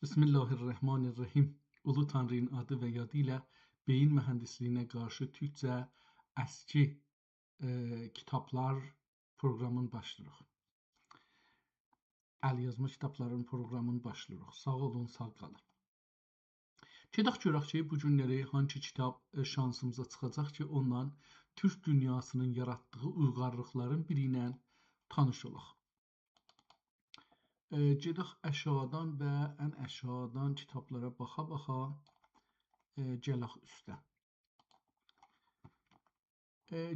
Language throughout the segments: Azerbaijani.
Bismillahirrahmanirrahim. Ulu Tanrı'nın adı və yadı ilə beyin mühəndisliyinə qarşı Türkcə əski kitablar proqramını başlayırıq. Əlyazma kitabların proqramını başlayırıq. Sağ olun, sağ qalın. Gedək görək ki, bu günləri hangi kitab şansımıza çıxacaq ki, ondan Türk dünyasının yaratdığı uyğarlıqların biri ilə tanış olaq. Gedək aşağıdan və ən aşağıdan kitablara baxa-baxa gələk üstə.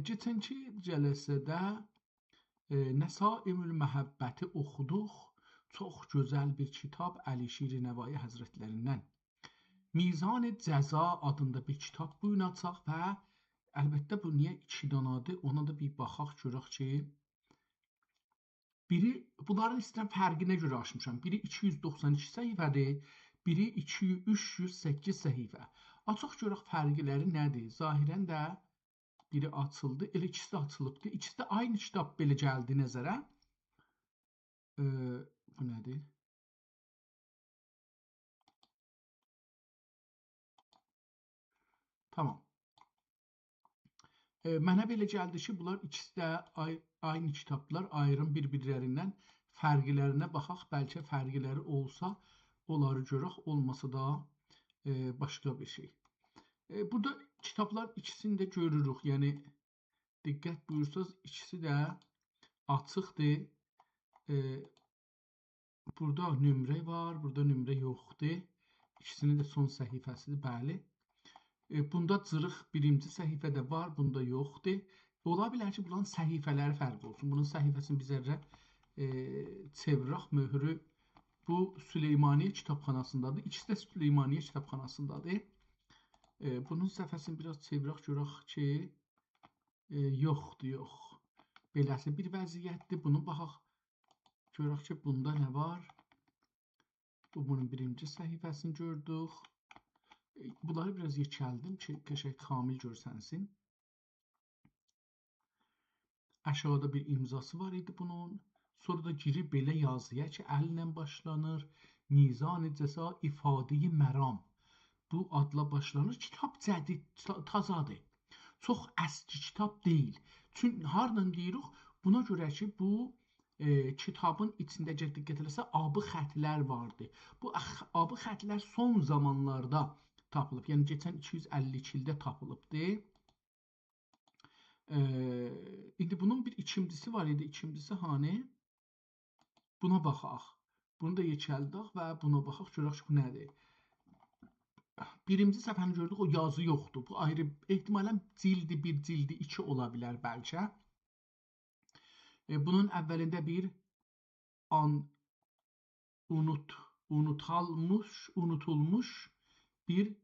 Keçənki cələsədə Nəsaimül Məhəbbəti oxuduq. Çox gözəl bir kitab Əli Şir Nəvai Həzrətlərindən. Mizan-ı Cəza adında bir kitab buyuracaq və əlbəttə bu niyə iki danadır, ona da bir baxaq görək ki, bunların istəyən fərqinə görə açmışam. Biri 292 səhifədir, biri 308 səhifə. Açıq görək fərqləri nədir? Zahirən də biri açıldı, elə ikisi də açılıbdır. İkisi də aynı kitab belə gəldi nəzərə. Bu nədir? Tamam. Mənə belə gəldi ki, bunlar ikisi də aynı kitablar, ayrım bir-birlərindən fərqlərinə baxaq. Bəlkə fərqləri olsa, onları görək, olmasa da başqa bir şey. Burada kitablar ikisini də görürük. Yəni, diqqət buyursanız, ikisi də açıqdır. Burada nömrə var, burada nömrə yoxdur. İkisinin də son səhifəsidir, bəli. Bunda cırıq birinci səhifədə var, bunda yoxdur. Ola bilər ki, bunların səhifələri fərq olsun. Bunun səhifəsini biz ərə çevirək, möhrü. Bu Süleymaniyyə kitabxanasındadır. İkisi də Süleymaniyyə kitabxanasındadır. Bunun səhifəsini biraz çevirək, görək ki, yoxdur, yox. Beləsi bir vəziyyətdir. Bunu baxaq, görək ki, bunda nə var? Bunun birinci səhifəsini gördük. Bunları biraz yekəldim ki, qəşəng kamil görsənsin. Aşağıda bir imzası var idi bunun. Sonra da girib belə yazıya ki, əllə başlanır. Mizan-ı Cəza ifadə-i məram. Bu adla başlanır. Kitab cədid, tazadır. Çox əski kitab deyil. Çünki hardan deyirik? Buna görə ki, bu kitabın içində diqqət eləsə, abı xətlər vardı. Bu abı xətlər son zamanlarda tapılıb. Yəni, geçən 252 ildə tapılıbdır. İndi bunun bir ikincisi var idi. İkincisi hani? Buna baxaq. Bunu da yekəldək və buna baxaq. Görək ki, bu nədir? Birinci səhifəni gördük, o yazı yoxdur. Bu ayrı, ehtimalən cildi 1, cildi 2 ola bilər bəlkə. Bunun əvvəlində bir unutulmuş bir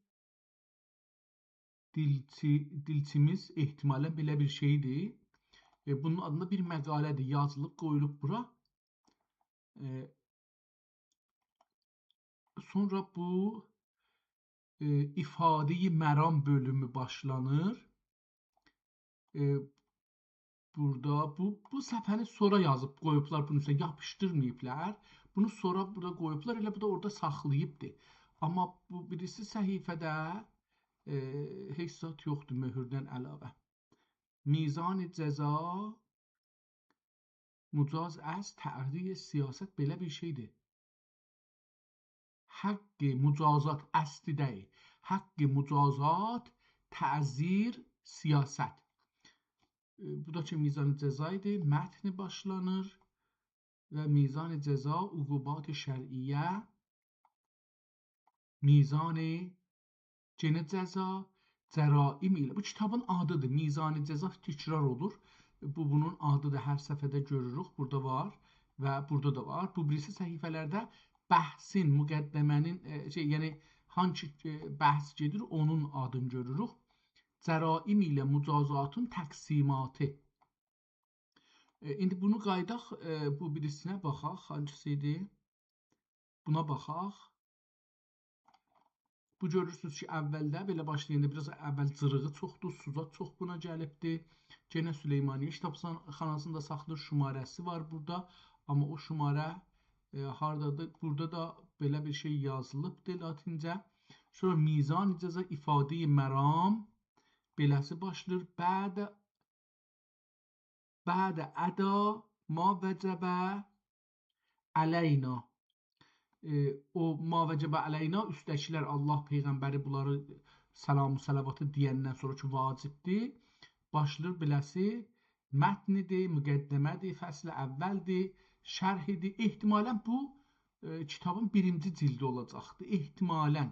dilçimiz ehtimalən belə bir şeydir. Bunun adında bir məqalədir, yazılıb, qoyulub bura. Sonra bu ifadə-i məram bölümü başlanır. Burada bu səhifəni sonra yazıb qoyublar, bunun üstə yapışdırmayıblar. Bunu sonra burada qoyublar, elə bu da orada saxlayıbdır. Amma bu birisi səhifədə heç zat yoxdur möhürdən əlavə. Mizan-ı Cəza mücaz az tə'ziyə siyasət belə bir şeydir. Haqqı mücazat əsli deyil. Haqqı mücazat təzir siyasət. Bu da ki, Mizan-ı Cəza idi. Mətni başlanır və Mizan-ı Cəza uqubat-ı şər'iyyə, Mizan-ı Cenə Cəza, Cəraim ilə. Bu kitabın adıdır. Mizan-ı Cəza təkrar olur. Bunun adıdır. Hər səfədə görürük. Burada var və burada da var. Bu birisi səhifələrdə bəhsin, müqəddəmənin, yəni hangi bəhs gedir, onun adını görürük. Cəraim ilə mücazatın təqsimatı. İndi bunu qaydaq, bu birisinə baxaq. Hancısıydı? Buna baxaq. Bu görürsünüz ki, əvvəldə belə başlayanda biraz əvvəl cırığı çoxdur, suzat çox buna gəlibdir. Genə Süleymaniyyə kitabxanasında saxlanır, şumarəsi var burada. Amma o şumarə hardadır? Burada da belə bir şey yazılıbdır latincə. Sonra mizan icazə ifadə-i məram beləsi başlayır. بعد ادا ما وجب aleyna. O ma vəcəbə aleyna üstdəkilər Allah peyğəmbəri bunları salam salavatı deyəndən sonra ki vacibdir. Başlayır beləsi mətnidir, müqəddəmədir, fəsl əvvəldir, şərhidir. Ehtimalən bu kitabın birinci cildi olacaqdır. Ehtimalən.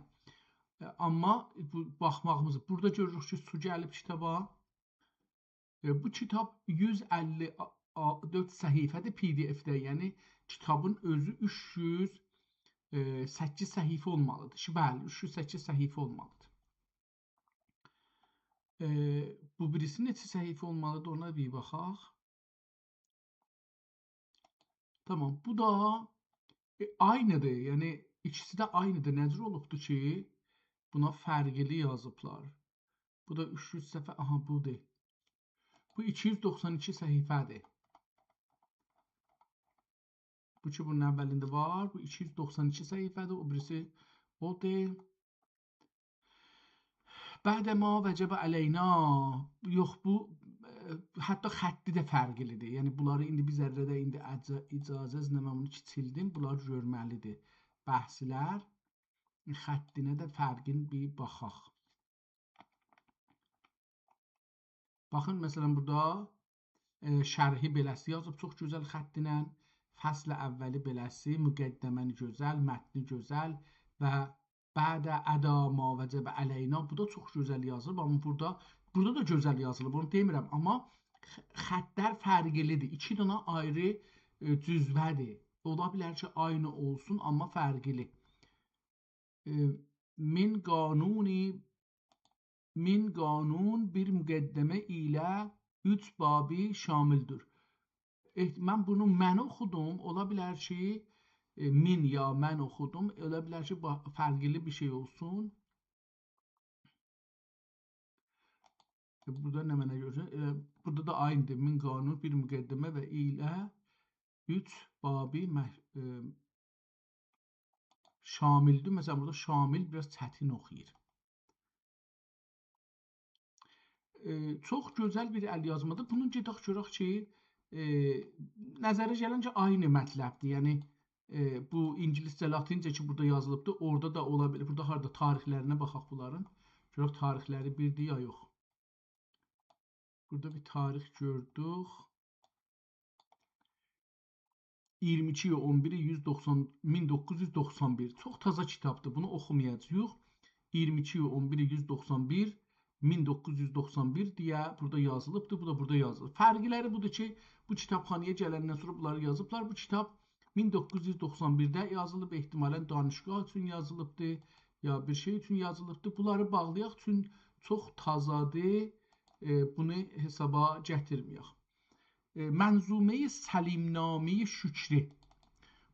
Amma bu baxmağımız burada görürük ki su gəlib kitaba. Bu kitab 154 səhifədir PDF-də. Yəni kitabın özü 308 səhifə olmalıdır. Bəli, 308 səhifə olmalıdır. Bu birisi neçə səhifə olmalıdır, ona bir baxaq. Tamam, bu da aynıdır. Yəni ikisi də aynıdır. Necə olubdur ki, buna fərqli yazıblar. Bu da 300 səhifə, aha budur. Bu 292 səhifədir. Bu ki bunun əvvəlində var. Bu 292 səhifədir. O birisi odur. Bədə ma vəcəbə aleyna. Yox, bu hətta xətti də fərqlidir. Yəni bunları indi biz zərrədə indi icazəzlə mən bunu kiçildim. Bunlar görməlidir. Bəhslər xəttinə də fərqin bir baxaq. Baxın, məsələn burada şərhi beləsi yazıb çox gözəl xəttinə. Fəsl əvvəli beləsi, müqəddəməni gözəl, mətni gözəl və bədə əda ma vəcəbə aleyna. Bu da çox gözəl yazılıb, amma burada da gözəl yazılıb, onu demirəm. Amma xəttlər fərqlidir. İki dənə ayrı cüzvədir. Ola bilər ki, aynı olsun, amma fərqli. Min qanun bir müqəddəmə ilə 3 babi şamildir. Mən bunu mən oxudum, ola bilər ki, min ya mən oxudum, ola bilər ki, fərqli bir şey olsun. Burada nə mənə görürsən? Burada da aynıdır. Min qanun bir müqəddəmə və ilə 3 babi şamildir. Məsələn, burada şamil biraz çətin oxuyur. Çox gözəl bir əl yazmadır. Bunu gedək görək ki, nəzərə gəlincə aynı mətləbdir. Yəni bu ingiliscə, latincə ki burada yazılıbdır, orada da ola bilər. Burada harda tarixlərinə baxaq bunların. Görək tarixləri birdir ya yox. Burada bir tarix gördük. 22/11/1991. Çox taza kitabdır. Bunu oxumayacağıq. 22/11/1991 deyə burada yazılıbdır. Bu da burada yazılıb. Fərqləri budur ki, bu kitabxanaya gələndən sonra bunları yazıblar. Bu kitab 1991-də yazılıb, ehtimalən danışqah üçün yazılıbdır, ya bir şey üçün yazılıbdır. Bunları bağlayaq üçün çox tazadır, bunu hesaba gətirməyək. Mənzuməyi Səlimnameyi Şükri.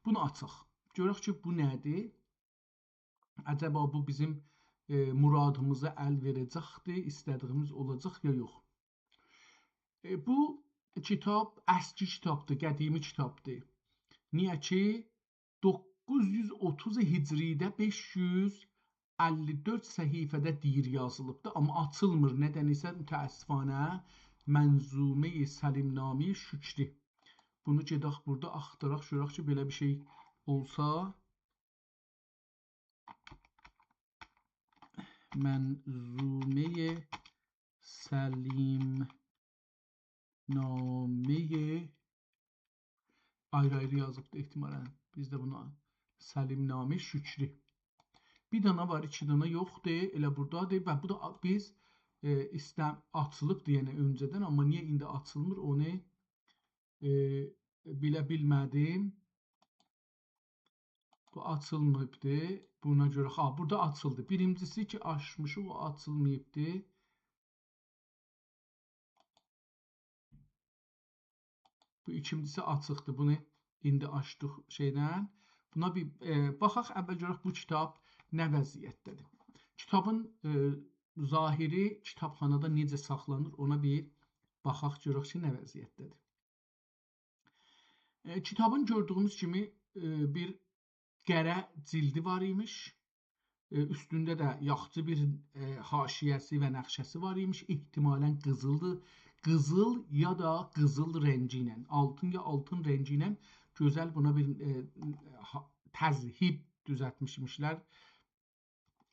Bunu açaq. Görək ki, bu nədir? Əcəba bu bizim muradımıza əl verəcəkdir, istədiyimiz olacaq ya yox. Bu kitab əski kitabdır, qədimi kitabdır. Niyə ki 930 hicridə 554 səhifədə deyir yazılıbdır, amma açılmır. Nədənisə mütəəssifanə Mənzuməyi Səlimnameyi Şükri. Bunu gedək burada axtaraq, görək ki, belə bir şey olsa. Mənzuməyi Səlimnameyi ayrı-ayrı yazıbdır ehtimalən. Biz də buna Səlimnameyi Şükri. Bir dana var, iki dana yoxdur. Elə buradadır və bu da biz açılıbdır yəni öncədən, amma niyə indi açılmır onu bilə bilmədim. Bu açılmayıbdır. Buna görə, burada açıldı. Birincisi ki, açmışıq, o açılmayıbdır. Bu ikincisi açıqdır. Bunu indi açdıq şeydən. Buna bir baxaq, əvvəl görək bu kitab nə vəziyyətdədir. Kitabın zahiri kitabxanada necə saxlanır, ona bir baxaq, görək ki, nə vəziyyətdədir. Kitabın gördüyümüz kimi bir qərə cildi var imiş. Üstündə də yaxçı bir haşiyəsi və nəqşəsi var imiş. İhtimalən qızıldır. Qızıl ya da qızıl rəngi ilə, altın ya altın rəngi ilə gözəl buna bir təzhib düzəltmişmişlər.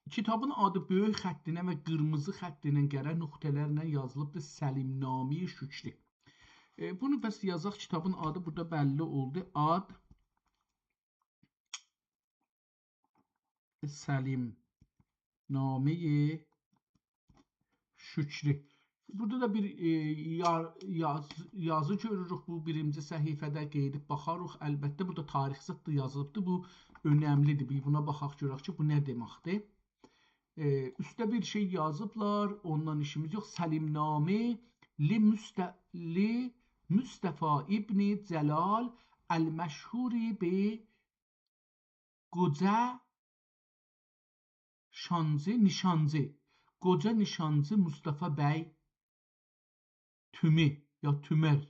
Kitabın adı böyük xəttinə və qırmızı xəttinə qərə nöqtələrlə yazılıbdır. Səlimnamə Şükri. Bunu bəs yazaq, kitabın adı burada bəlli oldu. Ad Səlimnamə Şükri. Burada da bir yazı görürük. Bu birinci səhifədə qeydib baxarıq. Əlbəttə burada tarix zıddı yazılıbdır. Bu önəmlidir. Buna baxaq görək ki, bu nə deməkdir. Üstdə bir şey yazıblar. Ondan işimiz yox. Səlimnamə li Mustafa İbni Cəlal Əl-Məşhuri bi Qoca Nişancı. Qoca Nişancı Mustafa bəy Tümü ya Tümer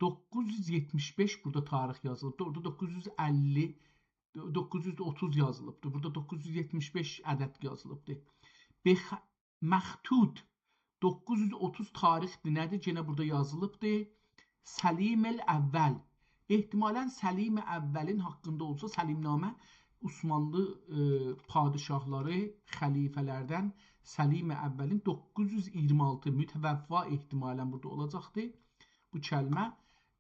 975 burada tarix yazılıbdır. Orada 950 930 yazılıbdır. Burada 975 ədəd yazılıbdır. Məxtud 930 tarixdir. Nədir? Yenə burada yazılıbdır. Səlim-el əvvəl. Ehtimalən Səlim-i əvvəlin haqqında olsa Səlimnamə Osmanlı padişahları, xəlifələrdən Səlim-i əvvəlin 926 mütəvəffa ehtimalən burada olacaqdır. Bu kəlmə.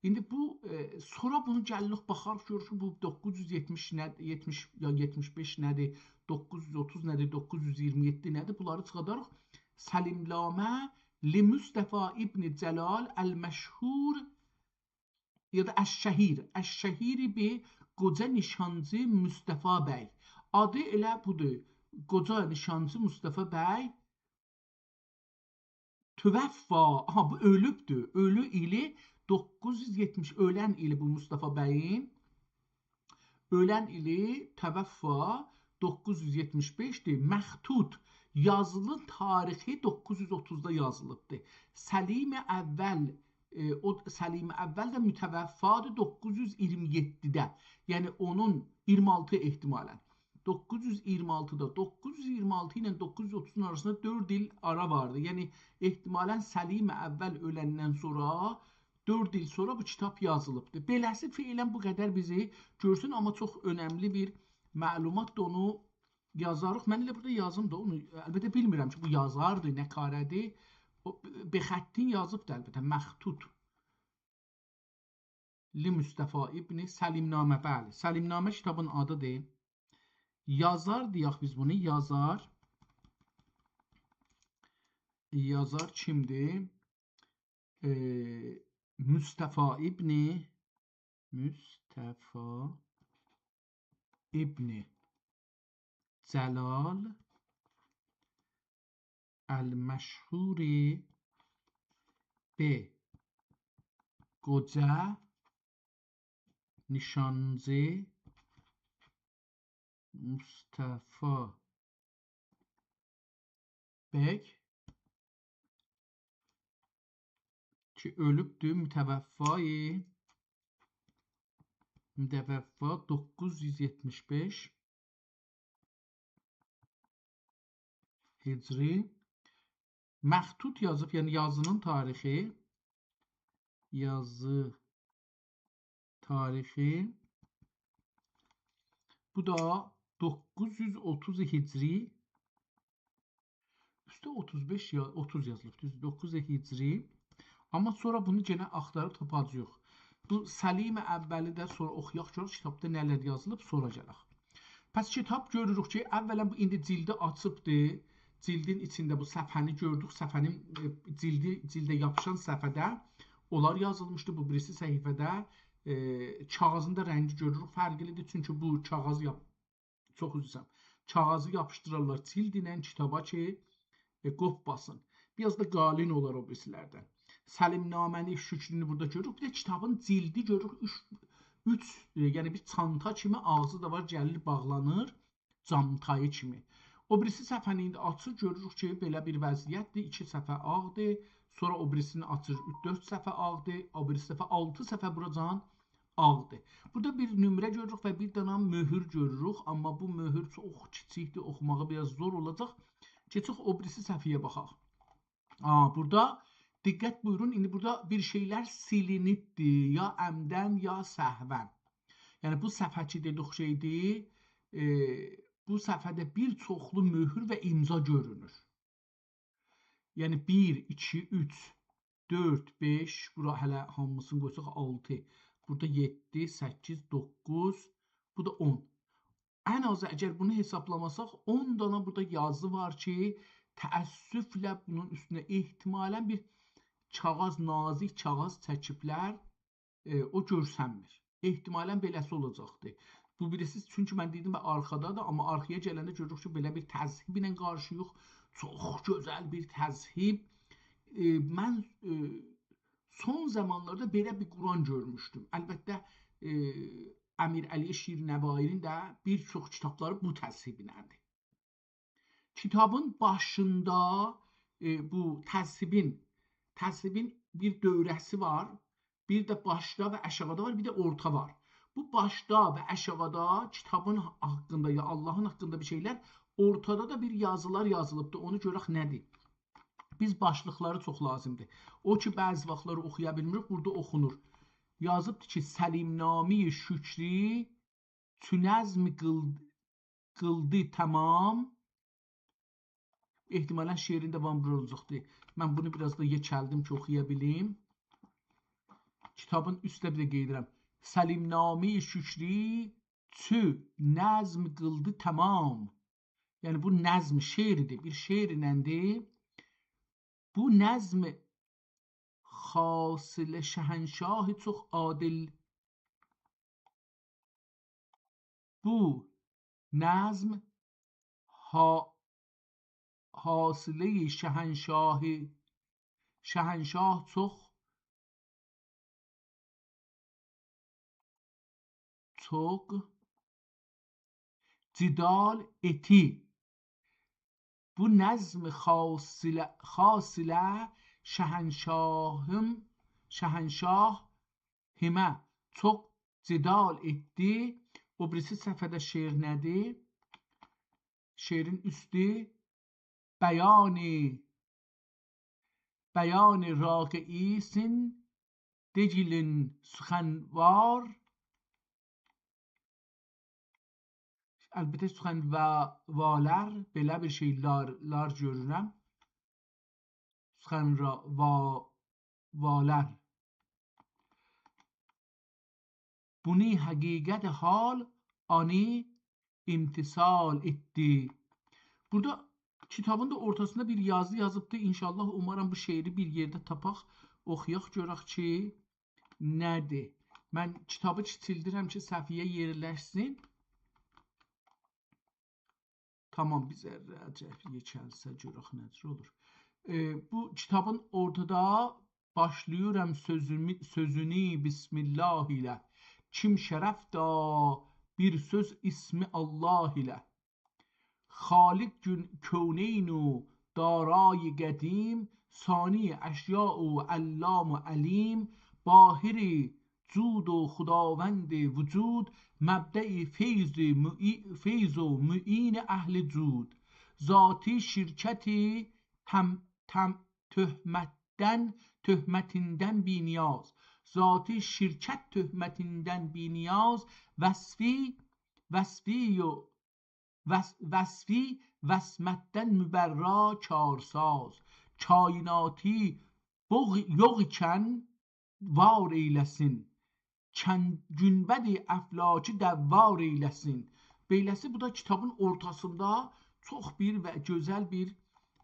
İndi bu sonra bunu gəlirik baxarıq görürük ki, bu 970 nədir, 70 ya 75 nədir, 930 nədir, 927 nədir? Bunları çıxardarıq. Səlimnamə li Mustafa İbni Cəlal Əl-Məşhur ya da Əş-Şəhir. Əş-Şəhiri bi Qoca Nişancı Mustafa bəy. Adı elə budur. Qoca Nişancı Mustafa bəy tüvəffa. Aha, bu ölübdür. Ölü ili 970, ölən ili bu Mustafa bəyin. Ölən ili təvəffa 975'dir. Məxtud yazılı tarixi 930'da yazılıbdır. Səlim-i əvvəl Səlim-i əvvəl də mütəvəffadır 927'də. Yəni onun 26 ehtimalən. 926'da 926 ilə 930'un arasında 4 il ara vardı. Yəni ehtimalən Səlim-i əvvəl öləndən sonra 4 il sonra bu kitab yazılıbdır. Beləsi fiilən bu qədər bizi görsün, amma çox önəmli bir məlumatdır, onu yazarıq. Mən elə burada yazım da onu, əlbəttə bilmirəm ki, bu yazardır, nə karədir. Bexəttin yazıbdır əlbəttə, məxtut. Li Mustafa İbni Səlimnamə, bəli. Səlimnamə kitabın adıdır. Yazar deyək biz bunu, yazar. Yazar kimdir? Mustafa İbni Cəlal Əl-Məşhuri bi Qoca Nişancı Mustafa bəy ki ölübdür, mütəvəffa 975 Hicri. Məxtut yazıb, yəni yazının tarixi. Yazı tarixi. Bu da 930 Hicri. Üstə 35 ya 30 yazılıb. 9 Hicri. Amma sonra bunu yenə axtarıb tapacağıq. Bu Səlim-i əvvəli də sonra oxuyaq görək kitabda nələr yazılıb, sonra gələk. Pəs kitab görürük ki, əvvələn bu indi cildi açıbdır. Cildin içində bu səfhəni gördük. Səfhənin cildə yapışan səfhədə onlar yazılmışdı. Bu birisi səhifədə kağızında rəngi görürük fərqlidir. Çünki bu kağızı yapışdırırlar cildinə kitaba ki qopbasın. Biraz da qalin olar o birisilərdən. Səlimnaməni, Şükrünü burada görürük. Bir də kitabın cildi görürük. 3 yəni bir çanta kimi ağzı da var, gəlir bağlanır camtayı kimi. O birisi səfhəni indi açır, görürük ki, belə bir vəziyyətdir. 2 səfə ağdır. Sonra o birisini açır, 4 səfə ağdır. O birisi səfə 6 səfə buracan ağdır. Burada bir nömrə görürük və bir dənə möhür görürük, amma bu möhür çox kiçikdir, oxumağı biraz zor olacaq. Keçək o birisi səhifəyə baxaq. Burada diqqət buyurun, indi burada bir şeylər silinibdir, ya əmdən, ya səhvən. Yəni bu səfhəçi dedik şeydir, bu səfhədə bir çoxlu möhür və imza görünür. Yəni 1, 2, 3, 4, 5, bura hələ hamısını qoysaq 6, burada 7, 8, 9, bu da 10. Ən azı əgər bunu hesablamasaq 10 dana burada yazı var ki, təəssüflə bunun üstünə ehtimalən bir kağız, nazik kağız çəkiblər, o görsənmir. Ehtimalən beləsi olacaqdır. Bu birisi, çünki mən dedim arxadadır, amma arxaya gələndə görürük ki, belə bir təzhib ilə qarşıyıq. Çox gözəl bir təzhib. Mən son zamanlarda belə bir Quran görmüşdüm. Əlbəttə, Əmir Əli Şirnəvairin də bir çox kitabları bu təzhibinədir. Kitabın başında bu təzhibin bir dövrəsi var, bir də başda və aşağıda var, bir də orta var. Bu başda və aşağıda kitabın haqqında ya Allahın haqqında bir şeylər, ortada da bir yazılar yazılıbdır. Onu görək nədir? Biz başlıqları çox lazımdır. O ki, bəzi vaxtları oxuya bilmirik, burada oxunur. Yazıbdır ki, Səlimnami Şükri tünəzm qıldı tamam. Ehtimalən şeirin devamı olacaqdır. Mən bunu biraz da yekəldim ki, oxuya bilim. Kitabın üstə bir də qeydirəm. Səlimnami Şükri tünəzm qıldı tamam. Yəni bu nəzm şeiridir, bir şeir iləndir. Bu nəzm xasilə şəhənşahı çox adil. Bu nəzm xasilə şəhənşah çox cidal eti. Bu nəzm xasilə şəhənşahımə çox cidal etdi. O birisi səfədə şeir nədir? Şeirin üstü bəyan raqiisin decilin suxənvar. Əlbəttə suxənvalər, belə bir şeylər görürəm. Suxənvalər. Bunu həqiqət hal ani imtisal etdi. Burada kitabın da ortasında bir yazı yazıbdır. İnşallah umarım bu şeiri bir yerdə tapaq, oxuyaq, görək ki, nədir? Mən kitabı kiçildirəm ki, səhifəyə yerləşsin. Tamam, biz ərəcəfiyə kəlsə görək nədir olur. Bu kitabın ortada başlayıram sözünü Bismillah ilə. Kim şərəf da bir söz ismi Allah ilə. Xaliq köneynu daray qədim, sani əşya'u allamu əlim, bahiri cud و خداوند وجود مبدأ فیض و معین اهل جود ذاتی شرکتی تهمتیnden بینیاز ذاتی شرکت تهمتیnden بینیاز وصفی وسمتden müberra karsaz kainati yok iken var eylesin günbədi əflaki dəvvar eyləsin. Beləsi bu da kitabın ortasında çox bir və gözəl bir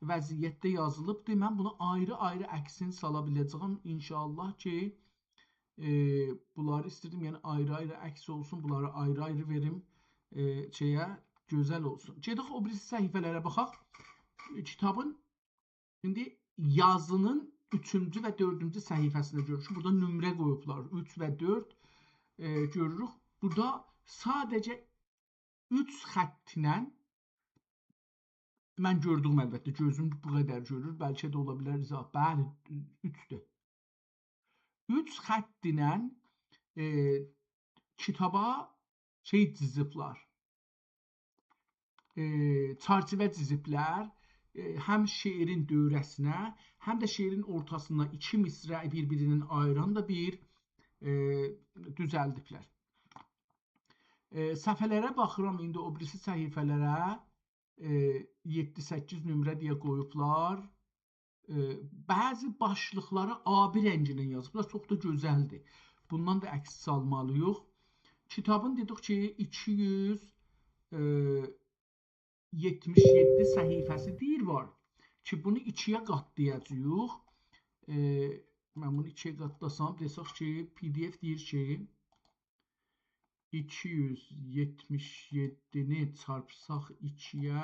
vəziyyətdə yazılıbdır. Mən bunu ayrı-ayrı əksini sala biləcəyəm. İnşallah ki, bunları istəyirdim, yəni ayrı-ayrı əks olsun, bunları ayrı-ayrı verim, gözəl olsun. Gedək o birisi səhifələrə baxaq. Kitabın indi yazının 3-cü və 4-cü səhifəsində görürük. Burada nömrə qoyublar. 3 və 4 görürük. Burada sadəcə 3 xəttinə mən gördüm, əlbəttə. Gözüm bu qədər görür. Bəlkə də ola bilər izah. Bəli, 3-dür. 3 xəttinə kitaba şey diziblər, çərçivə diziblər, həm şeirin dövrəsinə, həm də şeirin ortasında iki misra bir-birinin ayıran da bir düzəldiblər. Səhifələrə baxıram, indi o birisi səhifələrə 7-8 nömrə deyə qoyublar. Bəzi başlıqları abi rəngindən yazıblar, çox da gözəldir. Bundan da əks salmalıyıq. Kitabın dedik ki 277 səhifəsi deyir var ki, bunu 2-yə qatlayacağıq. Mən bunu 2-yə qatlasam, desək ki, PDF deyir ki 277-ni çarpsaq 2-yə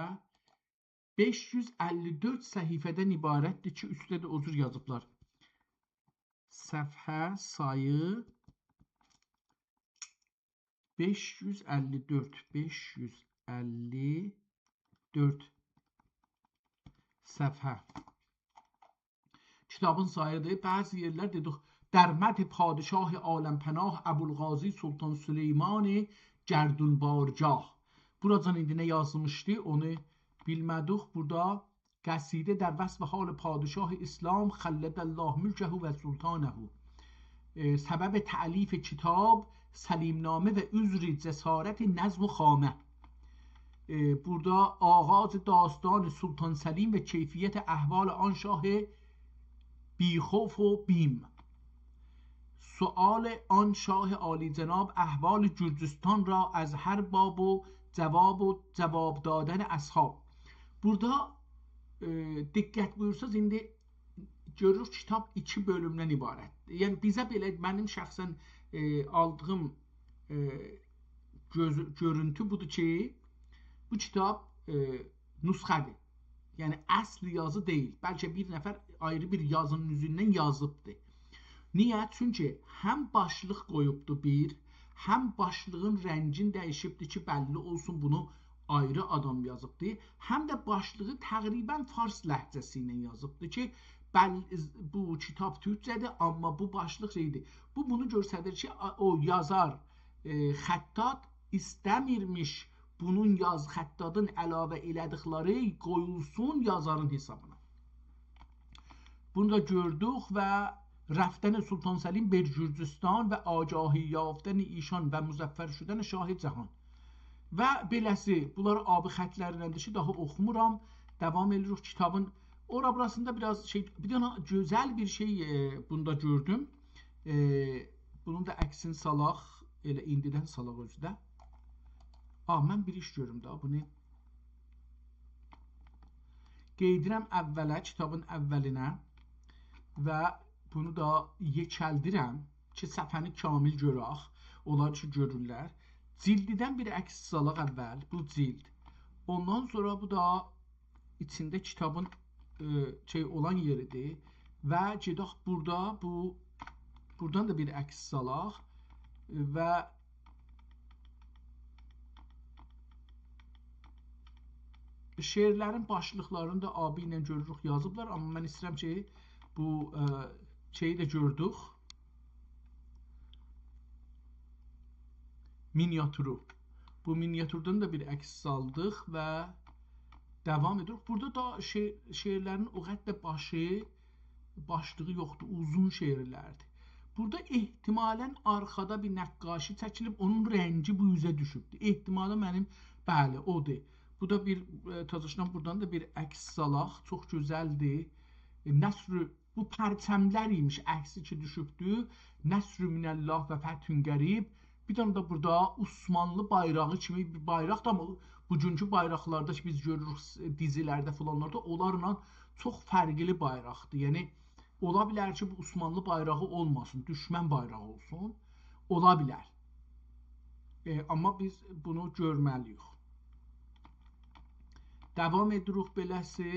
554 səhifədən ibarətdir ki, üstdə də o cür yazıblar. Səhifə sayı 554 səhifə. Kitabın sayıdır. Bəzi yerlər dedik, Dərməd Padişah Aləmpənah Əbulqazi Sultan Süleyman Gərdunbargah. Buradan indi nə yazılmışdı, onu bilmədik. Burada qəsidə در وصف حال پادشاه اسلام خلد الله ملکه و سلطانه. سبب تألیف کتاب سلیم نامه و عذر جسارت نظم و خامه. burada آغاز داستان سلطان سلیم و کیفیت احوال آن شاه بیخوف و بیم. سؤال آن شاه عالی جناب احوال گرجستان را از هر باب و cavab دادن اصحاب. Burada diqqət buyursaz, indi görürük kitab 2 bölümdən ibarətdir. Yəni bizə belə, mənim şəxsən aldığım görüntü budur ki, bu kitab nüsxədir. Yəni əsl yazı deyil. Bəlkə bir nəfər ayrı bir yazının üzündən yazıbdır. Niyə? Çünki həm başlıq qoyubdur bir, həm başlığın rəngin dəyişibdir ki, bəlli olsun bunu ayrı adam yazıbdır. Həm də başlığı təqribən fars ləhcəsi ilə yazıbdır ki, bu kitab türkcədir, amma bu başlıq şeydir. Bu bunu göstərir ki, o yazar, xəttat istəmirmiş bunun xəttadın əlavə elədikləri qoyulsun yazarın hesabına. Bunu da gördük və رفتن سلطان سلیم به گرجستان و آگاهی یافتن ایشان و مظفر شدن شاه جهان. Və beləsi, bunları abi xətlərindəndir ki, daha oxumuram. Davam edirik kitabın. Ora burasında biraz şey, bir dənə gözəl bir şey bunda gördüm. Bunun da əksini salaq, elə indidən salaq özdə. Mən bir iş görürüm da, bunu qeydirəm əvvələ, kitabın əvvəlinə və bunu da yekəldirəm ki, səfəni kamil görək. Onlar ki, görürlər. Cildidən bir əks salaq əvvəl, bu cild. Ondan sonra bu da içində kitabın şey olan yeridir və gedək burada, buradan da bir əks salaq və şeirlərin başlıqlarını da abi ilə görürük, yazıblar, amma mən istəyirəm ki, bu şeyi də gördük. Minyaturu. Bu minyaturdan da bir əks saldıq və davam edirik. Burada da şeirlərin o qədər başlığı yoxdur, uzun şeirlərdir. Burada ehtimalən arxada bir nəqqaşi çəkilib, onun rəngi bu üzə düşübdür. Ehtimalı mənim, bəli, odur. Bu da bir, tazışdan buradan da bir əks salaq, çox gözəldir. Nəsrü, bu pərçəmlər imiş, əksi ki düşübdür. Nəsrü minəllah və fəthün qərib. Bir dənə də burada Osmanlı bayrağı kimi bir bayraq da, bugünkü bayraqlarda ki, biz görürük dizilərdə filanlarda, onlarla çox fərqli bayraqdır. Yəni, ola bilər ki, bu Osmanlı bayrağı olmasın, düşmən bayrağı olsun. Ola bilər. Amma biz bunu görməliyik. Davam edirik beləsi,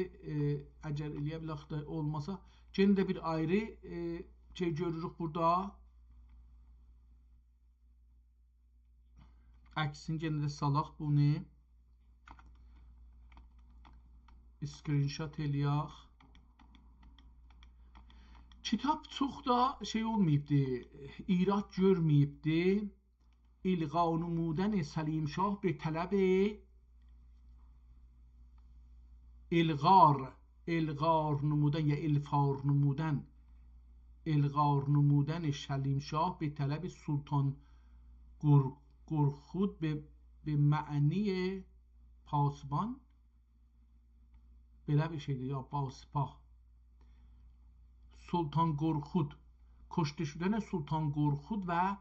əgər eləyə bilək də olmasa, yenə də bir ayrı şey görürük burada. Əksin yenə də salaq bunu. Screenshot eləyək. Kitab çox da şey olmayıbdır, irad görməyibdir. الغا نمودن سلیم شاه به طلب الغار نمودن یا الغار نمودن سلیم شاه به طلب سلطان گرخود به معنی پاسبان به لب şeydi یا پاسپاه سلطان گرخود کشته شدن سلطان گرخود و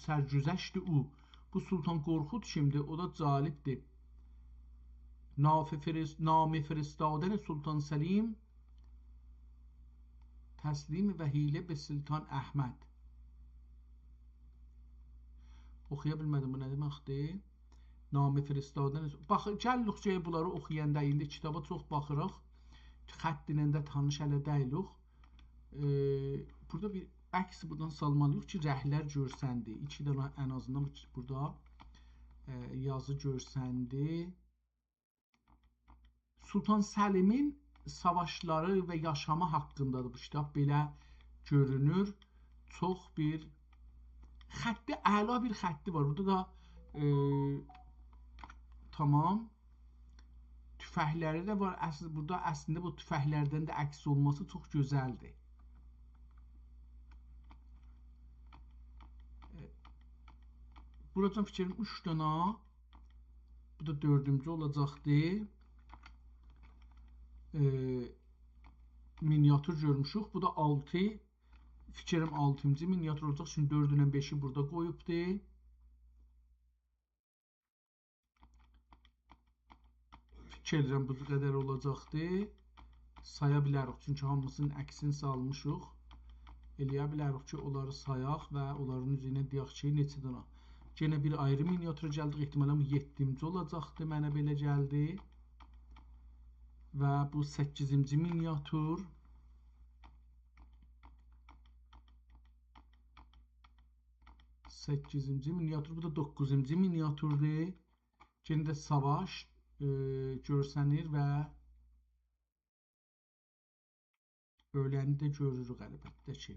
سرگذشت او. Bu سلطان گرخود şimdi o da zalipti. نامه فرستادن سلطان سلیم تسلیم و hile به سلطان احمد. Oxuya bilmədim bu nə deməkdir? Namə فرستادن. Bax, gəlluqca bunları oxuyanda indi kitaba çox baxırıq. Xətt ilə də tanış hələ deyilik. Burada bir əks buradan salmalıyıq ki, rəhlər görsəndi. 2 dənə ən azından burada yazı görsəndi. Sultan Səlimin savaşları və yaşamı haqqındadır bu kitab. Belə görünür. Çox bir xətti, əla bir xətti var. Burada da tamam tüfəkləri də var. Burada əslində bu tüfəklərdən də əks olması çox gözəldir. Buradan fikrim 3 dənə. Bu da 4-cü olacaqdır. Miniatür görmüşük. Bu da 6. Fikrim 6-cı miniatür olacaq. Şimdi 4 ilə 5-i burada qoyubdur. Fikirlərim bu qədər olacaqdır. Saya bilərik. Çünki hamısının əksini salmışıq. Eləyə bilərik ki, onları sayaq və onların üzərinə deyək ki, neçə dənə. Yenə bir ayrı miniatür gəldik. Ehtimalən 7-ci olacaqdır. Mənə belə gəldi. Və bu 8-ci miniatür. Bu da 9-cu miniatürdür. Yenə də savaş görsənir və öləni də görürük əlbəttə ki.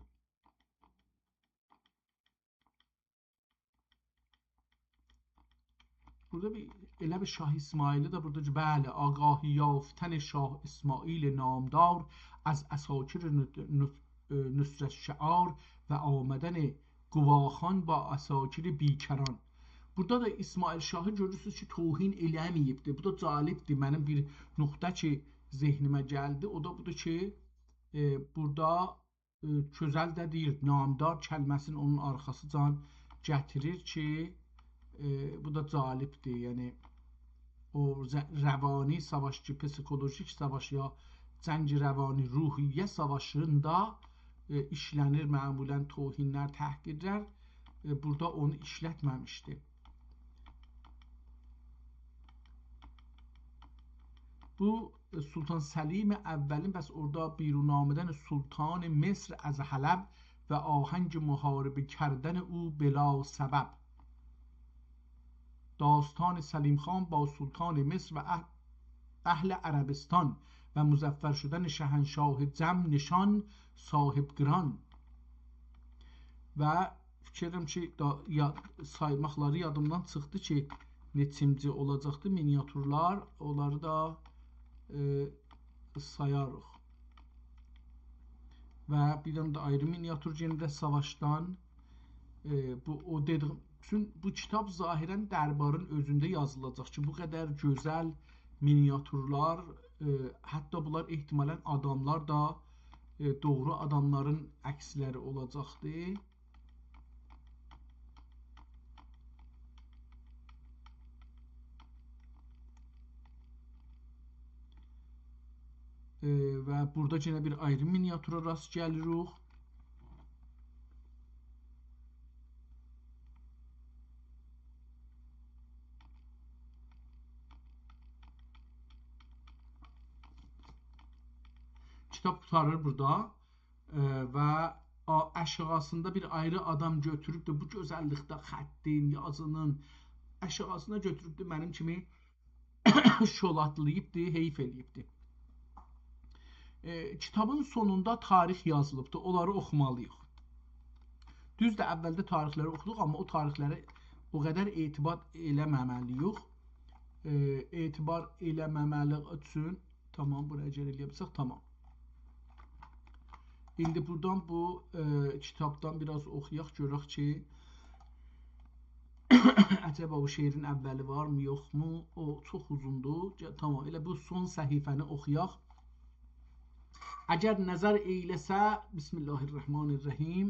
Burada elə bir Şah İsmail'i de burada bəli آگاهی یافتن شاه اسماعیل نامدار از اساطیر نصرت شعار و آمدن گواخان با اساطیر بیکران. Burada da İsmail Şahı görürsünüz ki, tohin eləməyibdir. Bu da calibdir. Mənim bir nöqtə ki, zehnimə gəldi. O da budur ki, burada gözəl də deyir, namdar kəlməsini onun arxasıcan gətirir ki, bu da calibdir. Yəni, o rəvani savaşçı, psikolojik savaş ya cəng rəvani ruhiyyə savaşında işlənir məmulən tohinlər, təhqirlər. Burada onu işlətməmişdir. Bu Sultan Səlim əvvəlin bəs orada بیرون آمدن سلطان مصر از حلب و آهنگ محاربه کردن او بلا سبب. داستان سلیم خان با سلطان مصر و اهل عربستان و مظفر شدن شهنشاه جم نشان صاحب گران. Və fikirəm ki, saymaqları yadımdan çıxdı ki, neçimci olacaqdı miniatürlər, onları da sayarıq. Və bir dənə də ayrı miniatür yenə savaşdan. O dedim, bu kitab zahirən dərbarın özündə yazılacaq ki, bu qədər gözəl miniatürlər, hətta bunlar ehtimalən adamlar da doğru adamların əksləri olacaqdır. Və burada yenə bir ayrı miniatüra rast gəlirik. Kitap tutarır burada və əşğasında bir ayrı adam götürüb də bu gözəllikdə xəttin, yazının əşğasına götürüb də mənim kimi şolatlayıbdır, heyf eləyibdir. Kitabın sonunda tarix yazılıbdır. Onları oxumalıyıq. Düzdür, əvvəldə tarixləri oxuduq, amma o tarixlərə o qədər etibar eləməməliyik. Etibar eləməməlik üçün tamam, buraya icra eləyə bilsək, tamam. İndi buradan bu kitabdan biraz oxuyaq, görək ki, əcəba o şeirin əvvəli varmı, yoxmu? O çox uzundur. Tamam, elə bu son səhifəni oxuyaq. Əgər nəzər eyləsə, Bismillahirrahmanirrahim.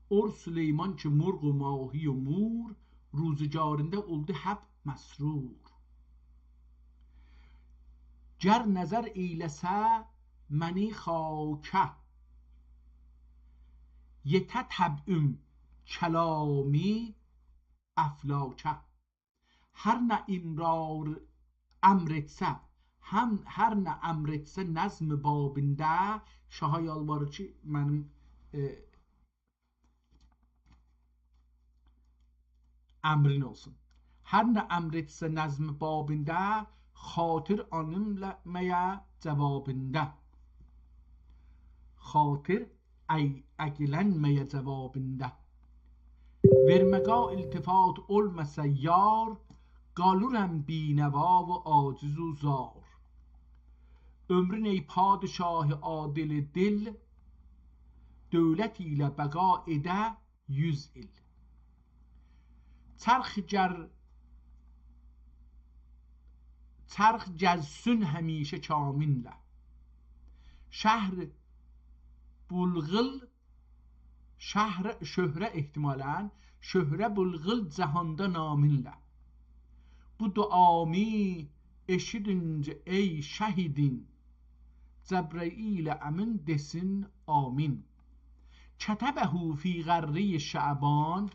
Or Süleyman ki مرغ و ماهی و مور روزگارنده oldu hep məsrur. Ger nəzər eyləsə məni xakə yetə təbüm kəlami əflakə. Hər nə əmr etsə, hər nə əmr etsə nəzm babində, şaha yalvarır ki, mənim əmrin olsun. Hər nə əmr etsə nəzm babində, xatir anılməyə cavabında. Xatir əqlənməyə cavabında. Verməqa iltifat olməsə yar, qalurəm binəva və aciz و zar. Ömrün ey padişahı adil dil, dövlət ilə bəqa edə 100 il. Çرخ gəzsün həmişə kaminlə. Şəhr bulğıl, şöhrə ehtimalən, şöhrə bulğıl cəhanda naminlə. Bu duamı eşidincə ey şəhidin, Cəbrailə əmin desin amin. Kətəbəhu fi qərri şəban.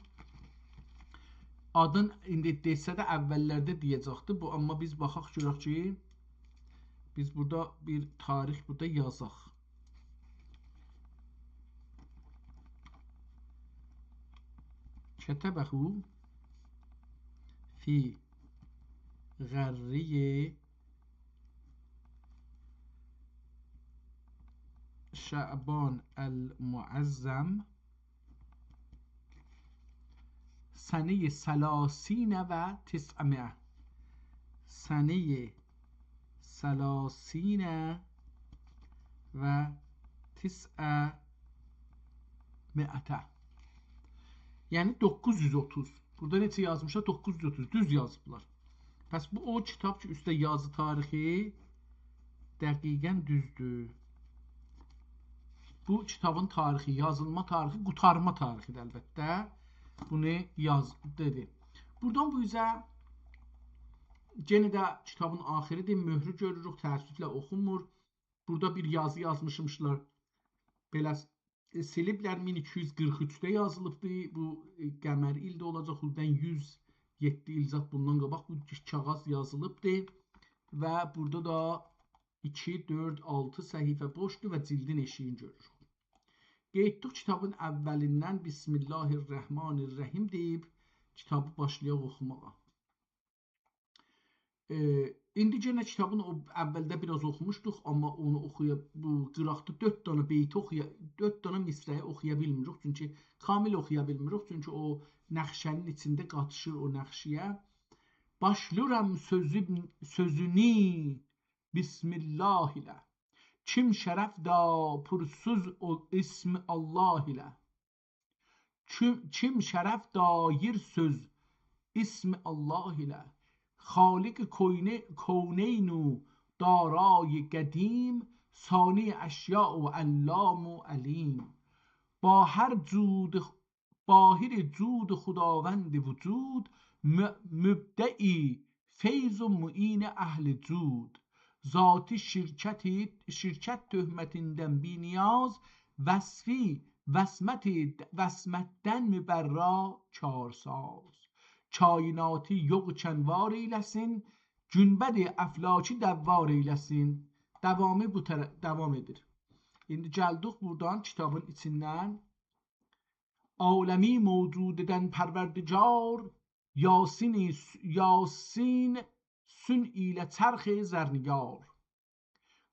Adın indi desə də əvvəllərdə deyəcəkdi bu, amma biz baxaq görək ki, biz burada bir tarix burada yazaq. Kətəbəhu fi qərri şəban el-muəzzəm سنه 30 و 900. سنه 30 و 900. Yəni 930. Burada neçə yazmışlar? 930. Düz yazıblar. Bəs bu o kitab ki, üstə yazı tarixi dəqiqən düzdür. Bu kitabın tarixi, yazılma tarixi, qutarma tarixidir əlbəttə. Bunu yaz dedi. Buradan bu üzə yenə də kitabın axiridir. Möhrü görürük, təəssüflə oxunmur. Burada bir yazı yazmışmışlar. Belə siliblər 1243-də yazılıbdır. Bu qəmər ildə olacaq. Xuldən 107 il zat bundan qabaq bu kağız yazılıbdır. Və burada da 2, 4, 6 səhifə boşdur və cildin eşiğini görürük. Qeydduq kitabın əvvəlindən Bismillahirrahmanirrahim deyib kitabı başlayaq oxumağa. İndi yenə kitabın o əvvəldə biraz oxumuşduq, amma onu bu qıraqda 4 dənə beyti 4 dənə misrəyi oxuya bilmirik. Çünki kamil oxuya bilmirik. Çünki o nəxşənin içində qatışır o nəxşiyə. Başlıram sözünü Bismillah ilə. Kim şərəf da pursuz o ismi Allah ilə. Kim şərəf dayir söz ismi Allah ilə. Xaliq koneyn دارای قدیم ثانی اشیاء و علام و علیم باهر جود خداوند وجود مبدعی فیض و معین اهل جود ذاتی şirkət töhmətindən biniyaz vəsfi vəsmətdən mübərra karsaz kainatı yox çənvar eyləsin cünbəd-i əflaki dəvvar eyləsin. Davamı bu devam edir. İndi gəldik buradan kitabın içindən aləmi mövcudidən pərverdigar Yasin sün ilə çərx zərnigar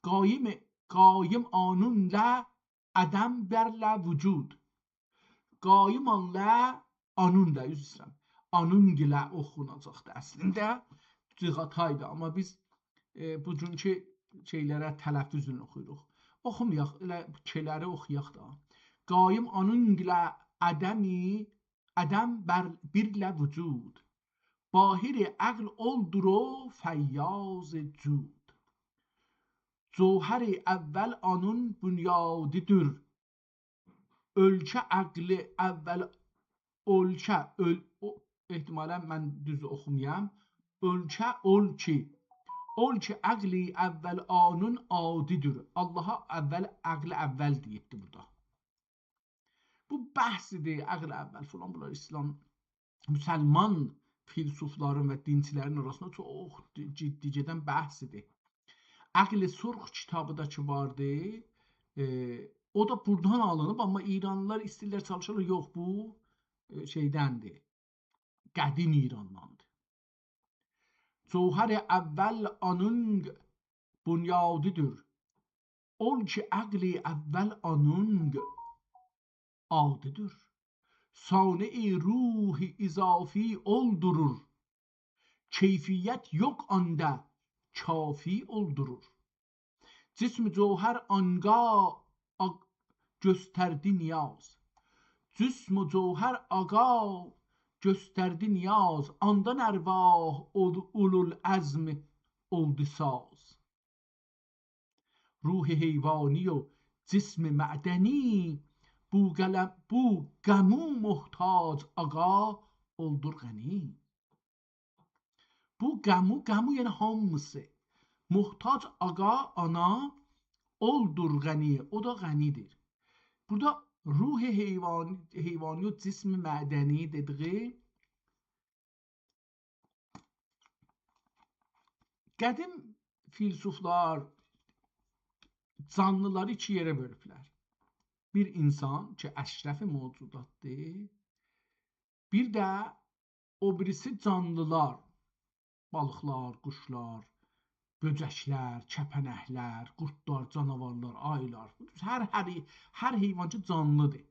qayim anunlə ədəm bərlə vücud. Qaim anlə anunlə, üzr istəyirəm. Anun gilə oxunacaqdı. Əslində cığataydı, amma biz bugünkü şeylərə tələffüzlə oxuyuruq. Oxumayaq, elə şeyləri oxuyaq da. Qaim anun gilə ədəm birlə vücud. Bahir əql oldur o feyyaz cud. Cevher evvel anun bünyadidir. Ölçə əqli əvvəl ölçə ehtimalən mən düz oxumayam. Ölçə ölçü. Ölçə əqli əvvəl anun adidir. Allaha əvvəl əqli əvvəl deyibdi burada. Bu bəhsidir, əqli əvvəl falan. Bunlar İslam, müsəlman filsufların və dinçilərin arasında çox ciddi gedən bəhsidir. Əqli Surx kitabı da ki vardı. O da buradan alınıb, amma İranlılar istəyirlər çalışırlar. Yox, bu şeydəndir. Qədim İrandandır. Cevher əvvəl anun bünyadidir. Ol ki əqli əvvəl anun adidir. Sani ruhi izafi oldurur. Keyfiyet yok anda kafi oldurur. Cism cevher anga gösterdi niyaz. Cism cevher aga gösterdi niyaz. Andan ervah ulul azm oldu saz. Ruh heyvani و cism ma'deni bu gamu muhtaç aga oldur gani. Bu gamu yani hamısı. Muhtaç aga ana oldur gani. O da ganidir. Burada ruh heyvani و cism ma'deni dediği qədim filsuflar canlıları iki yerə bölüblər. Bir insan ki əşrəfi mövcudatdır. Bir də o birisi canlılar, balıqlar, quşlar, böcəklər, kəpənəklər, qurtlar, canavarlar, ayılar. Hər heyvancı canlıdır.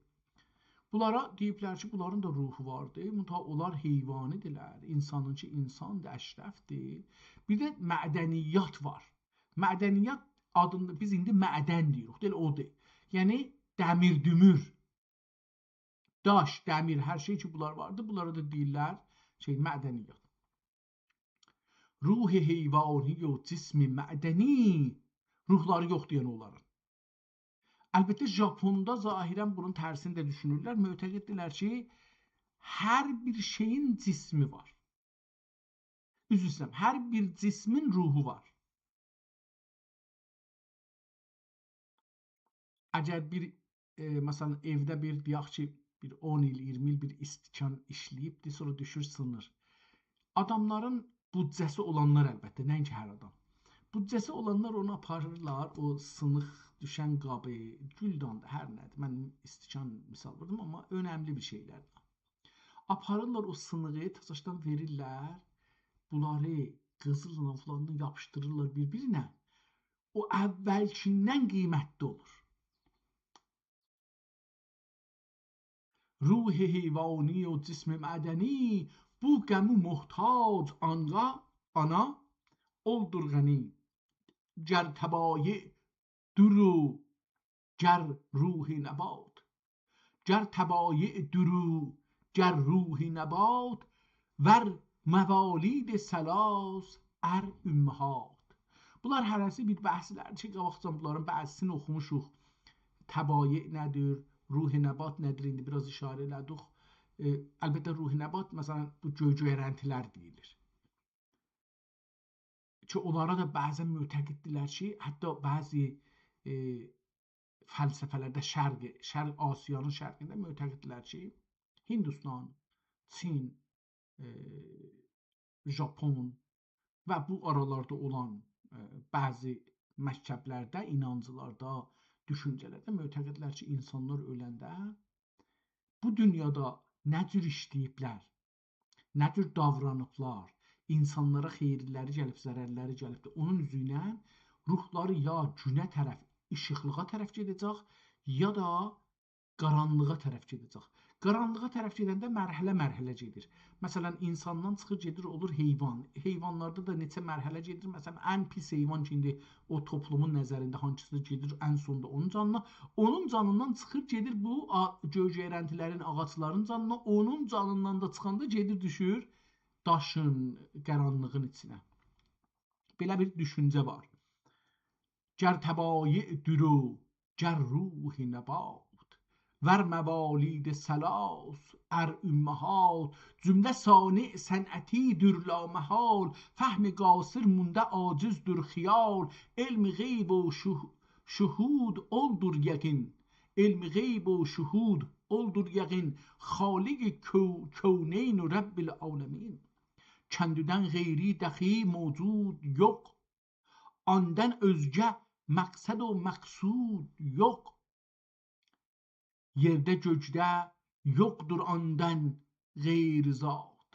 Bunlara deyiblər ki, bunların da ruhu vardır. Onlar heyvanidirlər. İnsanınki insandır, əşrəfdir. Bir də mədəniyyat var. Mədəniyyat adında biz indi mədən deyirik. Deyil, odur. Yəni dəmir, dümür, daş, dəmir, hər şey ki bunlar vardır. Bunlara da deyirlər mədəniyyat. Ruh heyvani و cism mədəni ruhları yoxdur yəni onların. Əlbəttə Japonda zahirən bunun tərsini də düşünürlər. Mötəqiddirlər ki, hər bir şeyin cismi var. Üzr istəyirəm, hər bir cismin ruhu var. Əgər bir məsələn evdə bir deyək ki, bir 10 il, 20 il bir istikan işləyibdir, sonra düşür sınır. Adamların büdcəsi olanlar əlbəttə, nəinki hər adam. Büdcəsi olanlar onu aparırlar, o sınıq düşən qabı, güldandır, hər nədir. Mən istikan misal verdim, amma önəmli bir şeylərdir. Aparırlar o sınığı, taşdan verirlər, bunları qızılla falanla yapışdırırlar bir-birinə. O əvvəlkindən qiymətli olur. Ruh heyvani و cism mədəni bu qəmu muhtaç ana oldur gani. Ger təbayi duru ger ruhi nəbat. Ger təbayi duru ger ruhi nəbat ver məvalid səlas ümməhat. Bunlar hərəsi bir bəhslərdir ki, qabaqcan bunların bəhsini oxumuşuq. Təbayi nədir? Ruhi nəbat nədir? İndi biraz işarə elədik. Əlbəttə ruhi nəbat məsələn bu göy-göyərəntilər deyilir. Ki onlara da bəzən mütəqiddirlər ki, hətta bəzi fəlsəfələrdə Şərq Asiyanın şərqində mütəqiddirlər ki, Hindistan, Çin, Japon və bu aralarda olan bəzi məktəblərdə, inancılarda, düşüncələrdə mütəqiddirlər ki, insanlar öləndə bu dünyada nə cür işləyiblər, nə cür davranıblar, insanlara xeyirləri gəlib, zərərləri gəlibdir. Onun üzüylə ruhları ya günə tərəf işıqlığa tərəf gedəcək, ya da qaranlığa tərəf gedəcək. Qaranlığa tərəf gedəndə mərhələ-mərhələ gedir. Məsələn, insandan çıxır, gedir, olur heyvan. Heyvanlarda da neçə mərhələ gedir. Məsələn, ən pis heyvan ki, indi o toplumun nəzərində hansısı gedir ən sonda onun canına. Onun canından çıxır, gedir bu göcəyrəntilərin, ağacların canına. Onun canından da çıxanda gedir, düşür daşın, qaranlığın içinə. Belə bir düşüncə var. Gər təbayi dürü, gər ruhi nəbat, ver موالید سلاس ار امهات جمله صانع صنعتی در لامحال فهم قاصر مونده عاجز در خیال علم غیب و شهود اولدر یقین علم غیب و شهود اولدر یقین خالق کونین و رب العالمین kendiden gayri dahi mevcut yok ondan özge maksad و maksud yok yerde gökdə yoktur ondan gayri zat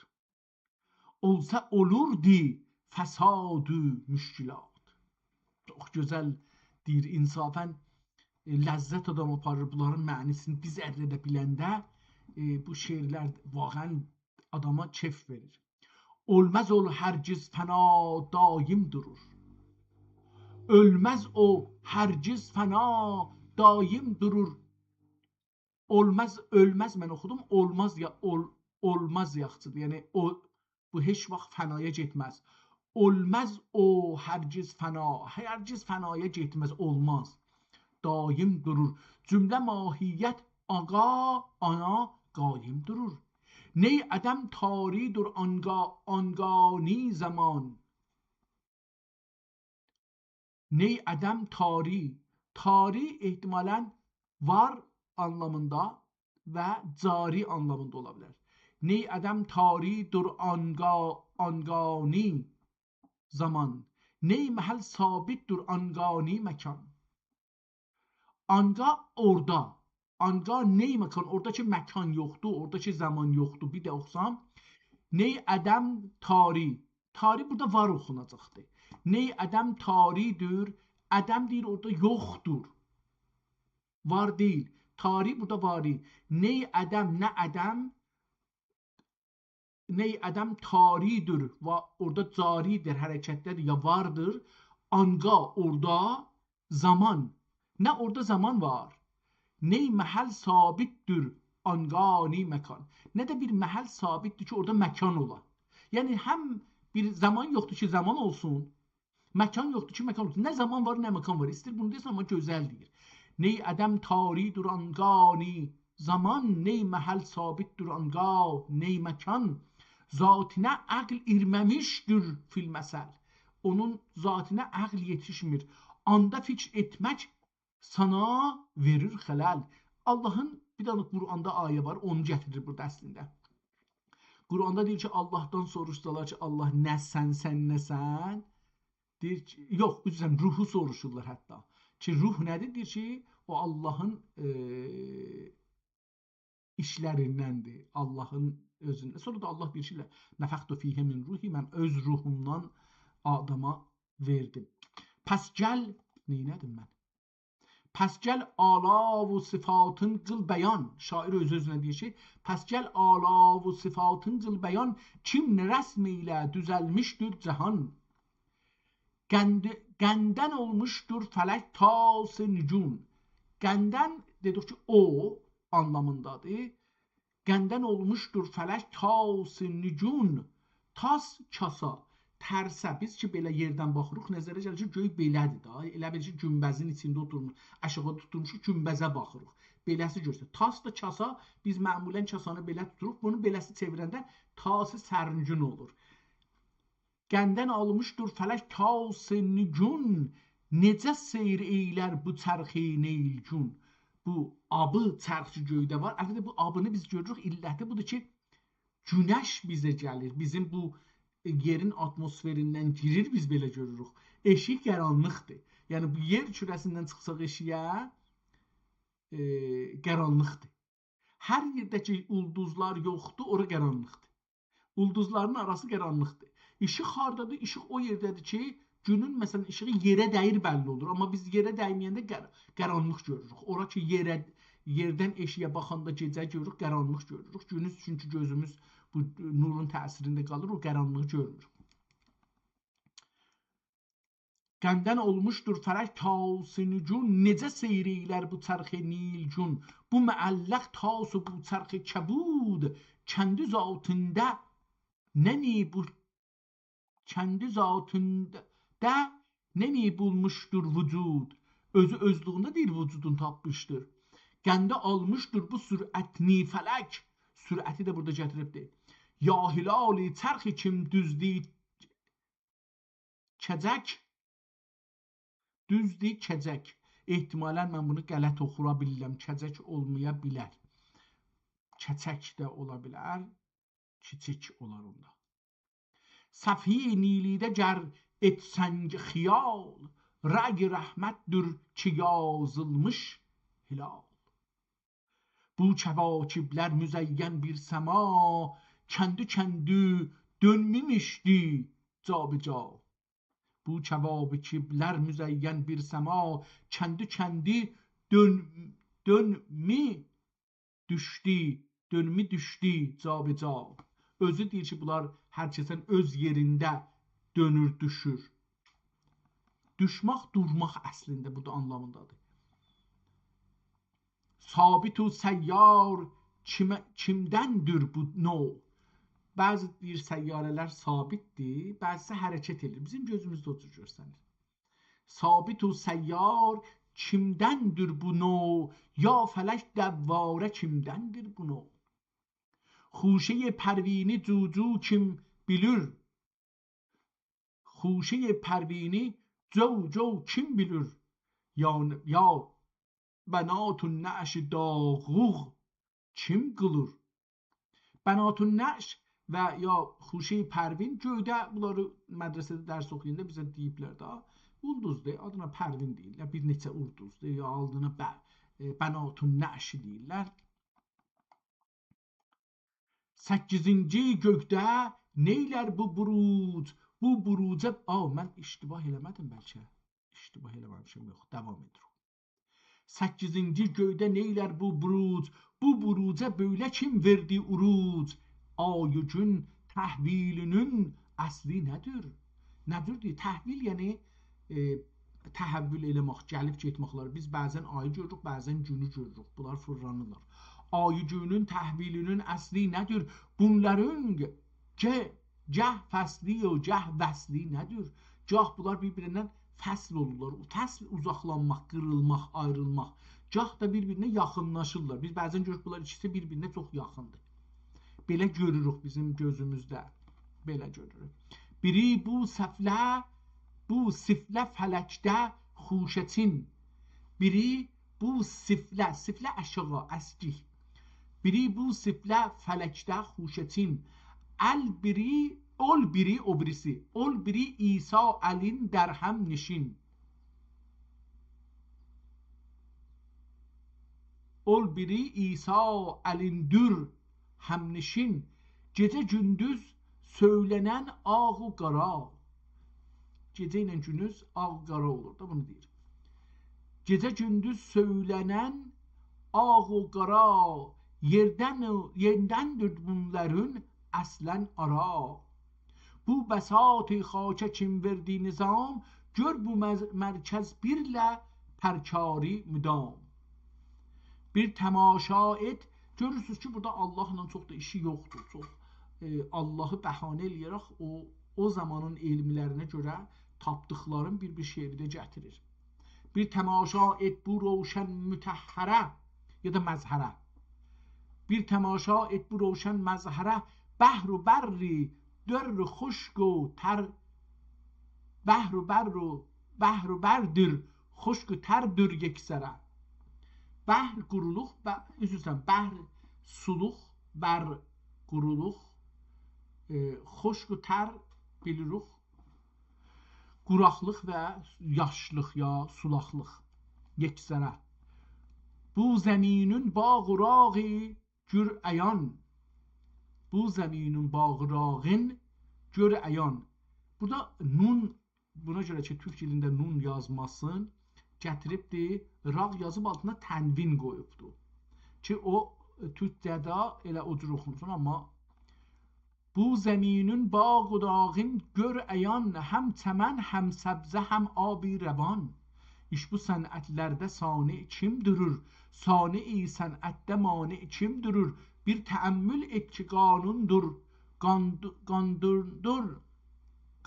olsa olurdu fesadu müşkilat. Çox gözəl deyir, insafən ləzzət adam aparır. Bunların mənisini biz əldə edə biləndə bu şeirlər vaqən adama keyf verir. Olmaz ol hərgiz fəna daim durur. Ölmez o hərgiz fəna daim durur. Olmaz, ölmez mən oxudum. Olmaz ya olmaz yaxçıdır. Yəni bu heç vaxt fənaya getməz. Olmaz o hərgiz fəna. Hərgiz fənaya getməz, olmaz. Daim durur. Cümlə mahiyyət aqa, ana qaim durur. Ney ədəm taridur angani zaman. Ney ədəm tari. Tari ehtimalən var anlamında və cari anlamında ola bilər. Ney ədəm taridur angani zaman. Ney məhəl sabitdur angani məkan. Anga orada. Anga ney məkan. Oradakı məkan yoxdur, oradakı zaman yoxdur. Bir də oxusam. Ney ədəm tari. Tari burada var oxunacaqdır. Ney ədəm taridir. Ədəm deyir orada yoxdur. Var deyil. Tari burada vari. Ney ədəm, nə ədəm. Ney ədəm taridir. Orada caridir, hərəkətdədir, ya vardır. Anga orada zaman. Nə orada zaman var. Ney məhəl sabitdir. Angani məkan. Nə də bir məhəl sabitdir ki, orada məkan ola. Yəni, həm bir zaman yoxdur ki, zaman olsun. Məkan yoxdur ki, məkan olsun. Nə zaman var, nə məkan var. İstir bunu deyirsən, amma gözəl deyir. Ney ədəm taridur angani zaman. Ney məhəl sabitdir anga. Ney məkan. Zatinə əql irməmişdir fil məsəl. Onun zatinə əql yetişmir. Anda fikr etmək sana verir xələl. Allahın bir dənə Quranda ayə var, onu gətirir burada əslində. Quranda deyir ki, Allahdan soruşsalar ki, Allah nəsən, sən nəsən? Deyir ki, yox, üzrən ruhu soruşurlar hətta. Ki, ruh nədir? Deyir ki, o Allahın işlərindəndir, Allahın özündə. Sonra da Allah deyir ki, nəfəxtu fihə min ruhi, mən öz ruhumdan adama verdim. Pəs gəl, neynədim mən? Pəs gəl ala və sifatın qıl bəyan. Şair öz-özünə deyir ki, pəs gəl ala və sifatın qıl bəyan. Kim rəsm ilə düzəlmişdir cəhan. Qəndən olmuşdur fələk tas-ı nücum. Qəndən dedik ki, o anlamındadır. Qəndən olmuşdur fələk tas-ı nücum. Tas kasa. Tərsə, biz ki, belə yerdən baxırıq, nəzərə gəlir ki, göy belədir da. Elə bir ki, günbəzin içində oturmuş, aşağı tutulmuşuq, günbəzə baxırıq. Beləsi görsək. Tas da kasa, biz məmulən kasanı belə tuturuq. Bunu beləsi çevirəndə tası sərnücün olur. Qəndən almışdır fələk tas-ı nücum. Necə seyr eylər bu çərxi neylcun. Bu abı çərxi göydə var. Əlbəttə bu abını biz görürük. İlləti budur ki, günəş bizə gəlir. Bizim bu yerin atmosferindən girir, biz belə görürük. Eşik qaranlıqdır. Yəni bu yer kürəsindən çıxsaq eşiyə qaranlıqdır. Hər yerdəki ulduzlar yoxdur, ora qaranlıqdır. Ulduzların arası qaranlıqdır. İşıq hardadır? İşıq o yerdədir ki, günün məsələn işığı yerə dəyir bəlli olur, amma biz yerə dəyməyəndə qaranlıq görürük. Ora ki yerdən eşiyə baxanda gecə görürük, qaranlıq görürük. Gündüz çünki gözümüz bu nurun təsirində qalır, o qaranlığı görmür. Qəndən olmuşdur fələk tasıncun, necə seyriylər bu çərxi nilcun, bu məəlləq tasu bu çərxi kəbud, kəndi zatında nəni bu kəndi zatında nəni bulmuşdur vücud, özü özlüğündə deyir vücudun tapmışdır. Qəndə almışdır bu sürətni fələk, sürəti də burada gətiribdir. Ya hilali çərxi kim düzdü kəcək, düzdür kəcək. Ehtimalən mən bunu qələt oxura bilirəm. Kəcək olmaya bilər. Kəçək də ola bilər. Kiçik olar onda. Səfi nilidə gər etsəng xiyal, rəg rəhmətdür ki yazılmış hilal. Bu kəvakiblər müzəyyən bir səma, kəndi dönməmişdi cabica. Bu kəvakiblər müzəyyən bir səma, kəndi dönmü düşdü cabica. Özü deyir ki, bunlar hər kəsən öz yerində dönür, düşür. Düşmək, durmaq əslində bu da anlamındadır. Sabit-u səyyar kimdəndir bu nov? Bəzi deyir səyyarələr sabitdir, bəzisi hərəkət edir. Bizim gözümüzdə o cür görsənir. Sabit-u səyyar kimdəndir bu nov? Ya fələk dəvvarə kimdəndir bu nov? Xuşe pərvini cucu kim bilir? Xuşe pərvini cucu kim bilir? Ya bənatun nəş dağuq kim qılır? Bənatun nəş və ya xuşe pərvin göydə, bunları mədrəsədə dərs oxuyanda bizə deyiblər də, ulduzdur, adına pərvin deyirlər, bir neçə ulduzdur, ya aldığına bənatun nəş deyirlər. 8-ci göydə neylər bu buruc? Bu buruca, mən iştibah eləmədim bəlkə. İştibah eləməmişim, yox, davam edirik. 8-ci göydə neylər bu buruc? Bu buruca böyle kim verdi uruc? Ay gün təhvilinin əsli nədir? Nədir deyir? Təhvil yəni təhəvvül eləmək, gəlib getməklər. Biz bəzən ayı görürük, bəzən günü görürük. Bunlar fırlanırlar. Ay günün təhvilinin əsli nədir? Bunların gəh fəsli o gəh vəsli nədir? Gah bunlar bir-birindən fəsl olurlar. Fəsl uzaqlanmaq, qırılmaq, ayrılmaq. Gah da bir-birinə yaxınlaşırlar. Biz bəzən görürük bunlar ikisi bir-birinə çox yaxındır. Belə görürük bizim gözümüzdə. Belə görürük. Biri bu siflə fələkdə xuşətin. Biri bu siflə aşağı, əskik. Biri bu siflə fələkdə xuşətin. Ol biri o birisi. Ol biri İsa əlin dərhəm nişin. Ol biri İsa əlindir həmnişin. Gecə gündüz söylənən ağ qara. Gecə ilə gündüz ağ qara olur da bunu deyir. Gecə gündüz söylənən ağ qara. Yerdəndir bunların əslən ara. Bu bəsat-ı xakə kim verdi nizam, gör bu mərkəz birlə pərkari müdam. Bir təmaşa et, görürsünüz ki, burada Allahla çox da işi yoxdur. Çox Allahı bəhanə eləyərək o zamanın elmlərinə görə tapdıqların bir şeirdə gətirir. Bir təmaşa et bu roşən mütəhhərə ya da məzhərə. Bir təmaşa et bu roşən məzhərə, bəhr-u bərri dörr xuşq و tər bəhr-u bərdir xuşq و tərdir yeksərə. Bəhr quruluq, bəhr suluq, bər quruluq, xuşq و tər biliruq, quraqlıq və yaşlıq ya sulaqlıq, yeksərə. Bu zəminin bağ-ı gür əyan. Bu zəminin bağ-ı gür əyan. Burada nun buna görə ki, türk dilində nun yazmasın, gətiribdir, rağ yazıb altına tənvin qoyubdur. Ki, o türkcədə elə o cür oxunsun, amma bu zəminün bağ و dağın gör əyan, həm çəmən, həm səbzə, həm abi rəvan. İş bu sənətlərdə sani kim durur? Sani-i sənətdə mani kim durur? Bir təəmmül et ki, qanundur,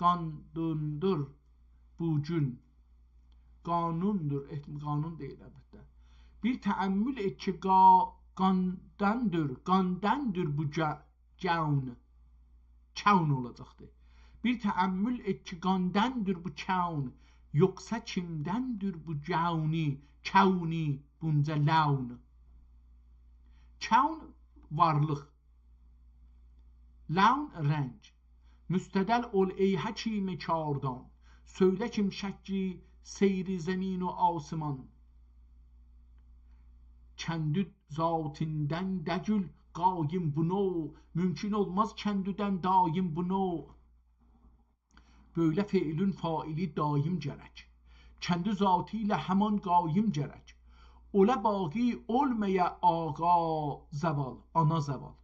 qandundur bu gün. Qanundur, qanun deyil əlbəttə. Bir təəmmül et ki, qandandır bu caun. Kaun olacaqdır. Bir təəmmül et ki, qandandır bu kaun. Yoxsa kimdəndir bu kauni bunca laun. Kaun varlıq, laun rəng. Müstədəl ol ey həkimi kardan, söylə kim şəkli seyri zemin و آسمان. Kəndü zatindən dəcül qayim bunu, mümkün olmaz kəndüdən daim bunu. Böyle feilün faili daim gərək. Kəndü zatı ilə həman qaim gərək. Olə baqi olmaya ağa zəval, ana zəval.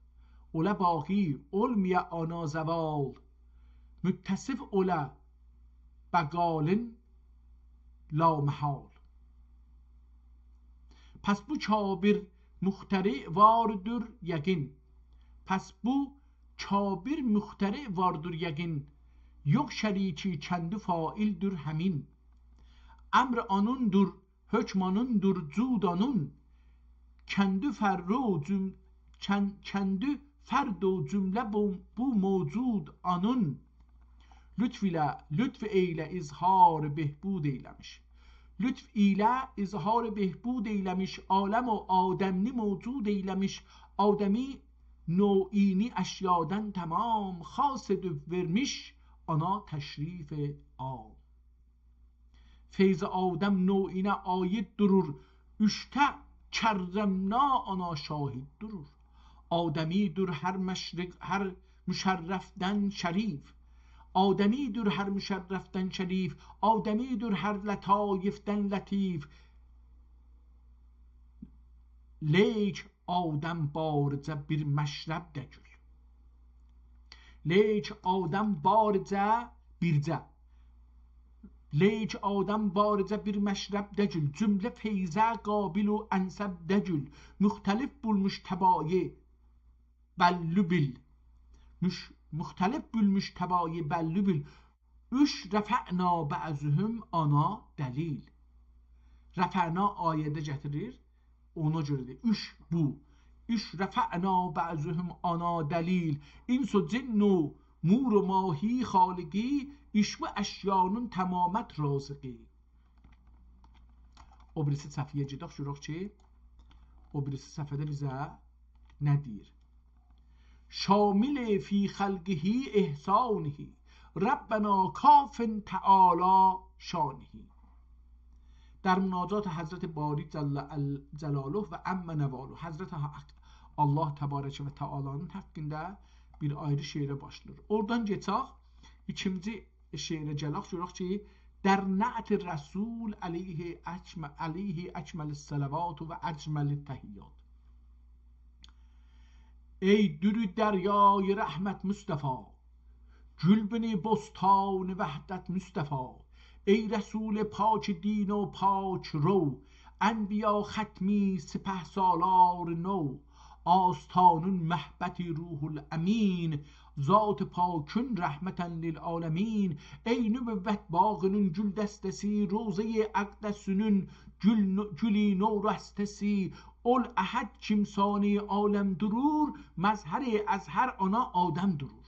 Olə baqi olmaya ana zəval. Müttəsif olə bəqalın la محال. پس bu kabir muhteri vardır yəqin. Pəs bu kabir muhteri vardır yəqin. Yox şəriki kəndi faildir həmin. Əmr anundur, hökm anundur, cud anun. Kəndi fərd و cümlə bu mevcud anun. Lütf eylə izhar behbud eyləmiş. Lütf ilə izhar behbud eyləmiş. Aləm و adəmni mevcud eyləmiş. Adəmi نوعینی əşyadan tamam xas edib vermiş ana təşrif am. Feyz Adəm نوعینə aid durur. Üştə kərrəmna ana şahid durur. Adəmidir hər müşərrəfdən şərif. Adəmidir hər müşərrəfdən şərif. Adəmidir hər lətayifdən lətif. Leyk Adəm barcə bir məşrəb dəcül. Leyk Adəm barcə bircə. Leyk Adəm barcə bir məşrəb dəcül. Cümlə feyzə qabil و ənsəb dəcül. Müxtəlif bulmuş təbayi bəllü bil. Müxtəlif bulmuş təbayi bəllü bil. Üç rəfə'na bə'zühüm ana dəlil. Rəfə'na ayədə gətirir. Ona görədir. Üç bu. Üç rəfə'na bə'zühüm ana dəlil. İns و cin و mur و mahi xaliqi. İş bu əşyanın təmamət razıqi. O birisi səfiyə gedək görək ki, o birisi səfədə bizə nə deyir? Şamil fi xəlqihi ihsanihi. Rəbbena kafin təala şanihi. در مناجات حضرت باری جلاله و عم نواله Hazreti Allah Təbarəkə və Təalanın haqqında bir ayrı şeirə başlayır. Oradan geçək ikinci şeirə gələk görək ki, در نعت رسول علیه اکمل الصلوات و اجمل التحیات. ای درود دریای رحمت مصطفی، گلبن بستان وحدت مصطفی. ای رسول پاک دین و پاک رو، انبیا ختمی سپه سالار نو. آستانون محبت روح الامین، ذات پاکن رحمتا للعالمین. ای nübüvvət bağının gül dəstəsi, روزه اقدسünün gülü نورستسی. ol əhəd kimsani aləm durur, məzhər-i əzhər ana Adəm durur.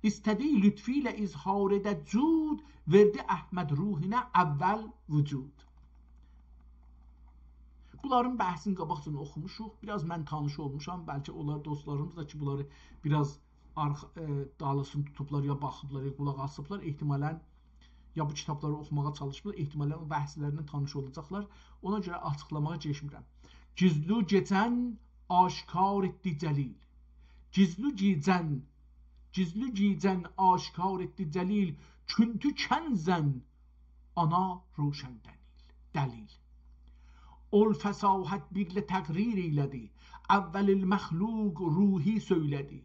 İstədi lütfi ilə izhar edə cud, verdi Əhməd ruhinə əvvəl vücud. Bunların bəhsini qabaqcını oxumuşuq. Biraz mən tanış olmuşam. Bəlkə onlar dostlarımız da ki, bunları biraz dalısını tutublar, ya baxıblar, ya qulaq asıblar. Ehtimalən ya bu kitabları oxumağa çalışıblar. Ehtimalən o bəhslərindən tanış olacaqlar. Ona görə açıqlamağa keçmirəm. Gizlu gecən aşkar etdi cəlil. Gizlu gecən aşkar etdi cəlil. Çün tu çenzen ana روشن دلیل ol fesahat birle təqrir eylədi. Əvvəlil məxluq ruhi söylədi.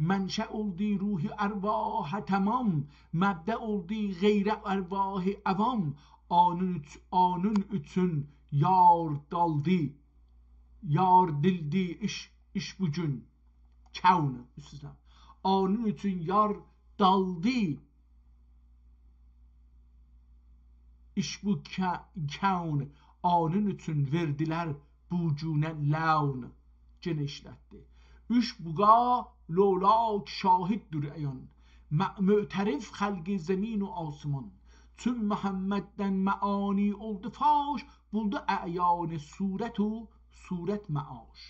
Mənşə oldu ruhi ərvah tamam. Məbdə oldu qeyrə ərvah avam. Anın üçün yar daldı. Yar dildi iş bugün. Kəvn üstüzəm. Anın üçün yar daldı. İş bu kəvn. Anın üçün verdiler bucune laun. Gene işletti. Üç buğa lolak şahittir eyan. Mü'terif halgi zemin و آسمان. Tüm Muhammed'den meani oldu faş. Buldu e'yan suret و suret maaş.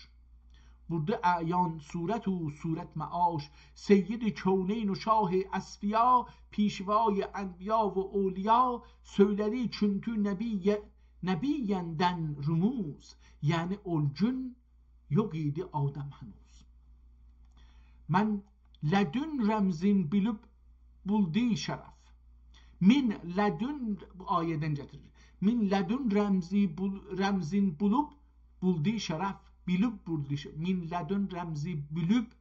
Buldu e'yan suret و suret maaş. Seyyid kevneyn و şah asfiya. پیشوای انبیا و اولیا. Söyleri çünkü Nebiyenden rumuz, yani olcun yok idi Adem henüz. Men ledün remzin bilüp buldi şeref. Min ledün, bu ayeden getirir. Min ledün remzin bulup buldi şeref. Bilüp buldi şeref. Min ledün remzi bilüp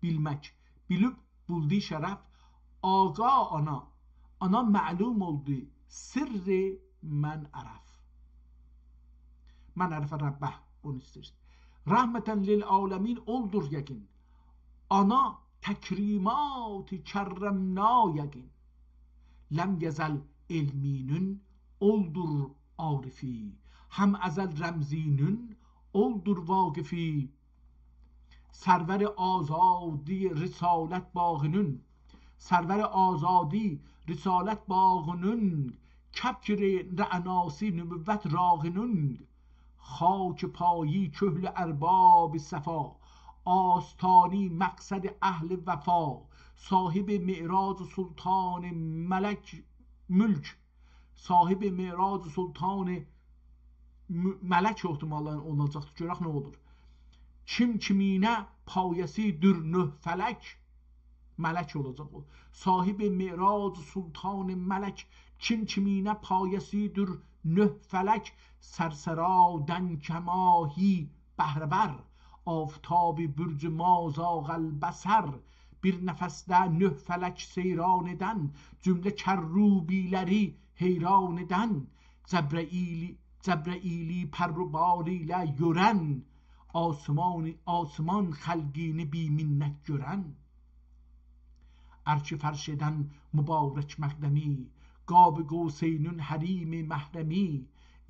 bilmek. Bilüp buldi şeref. Aga ana. Ana ma'lum oldu. Sırrı men araf. Men arife Rabbah onu ister. Rahmeten lil alemin oldur yakin. Ana tekrimat-ı kerremna yakin. Lem yezel ilminün oldur arifi. Hem ezel remzinün oldur vakifi. Server azadi risalet bağının. Server azadi risalet bağının. Kepkir رعناسی نبوت راغنون خاک پایی کهل ارباب صفا آستانی مقصد اهل وفا صاحب معراج سلطان ملک صاحب معراج سلطان ملک ihtimalən olacaqdır. Görək nə olur. Kim kiminə payəsidir nöh fələk mələk olacaq o. Sahibi Mirac Sultan Melek kim kimine payesidir nöh felek serseraden kemahi behreber aftabi bürcü mazağel beser bir nefeste nöh felek seyran eden cümle kerrubileri heyran eden Cebreili perrubaliyle gören asman halgini bi minnet gören Erçi ferşeden mübarek məqdəmi Qab-ı Qovseynün hərimi məhrəmi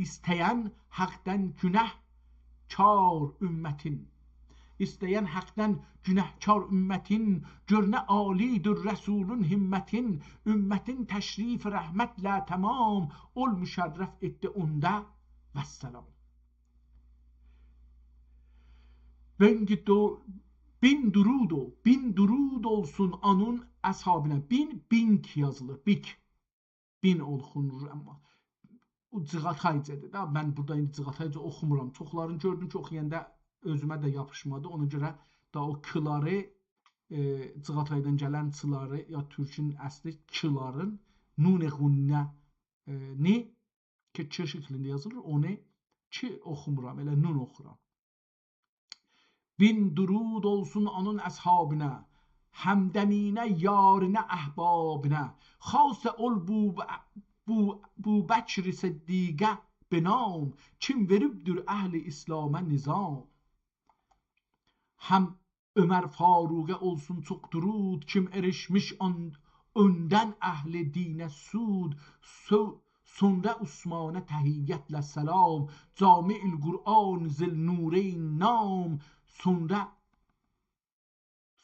İstəyən haqdən günəhkar ümmətin İstəyən haqdən günəhkar ümmətin Görnə alidir Rəsulun himmətin Ümmətin təşrif rəhmətlə tamam Ol müşərrəf etdi onda Vəsselam Bin durud olsun anın əshabinə. Bink yazılır. Bin oxunur amma. O cığataycədir da. Mən burada indi cığataycə oxumuram. Çoxların gördüm ki, oxuyanda özümə də yapışmadı. Ona görə da o kıları cığataydan gələn çıları ya türkün əsli kıların nun-e-ğunnə ni ki ç şəklində yazılır. Onu ki oxumuram. Elə nun oxuram. Bin durud olsun onun əshabinə, həmdəminə, yarinə, əhbabinə, xasə ol bu bəkri siddiqə binam, kim veribdir əhli İslamə nizam. Həm Ömər Faruqə olsun çox durud, kim erişmiş öndən əhli dinə sud, sonra Osmanə təhiyyətlə səlam, Cami-ül Qur'an zil nureyn nam,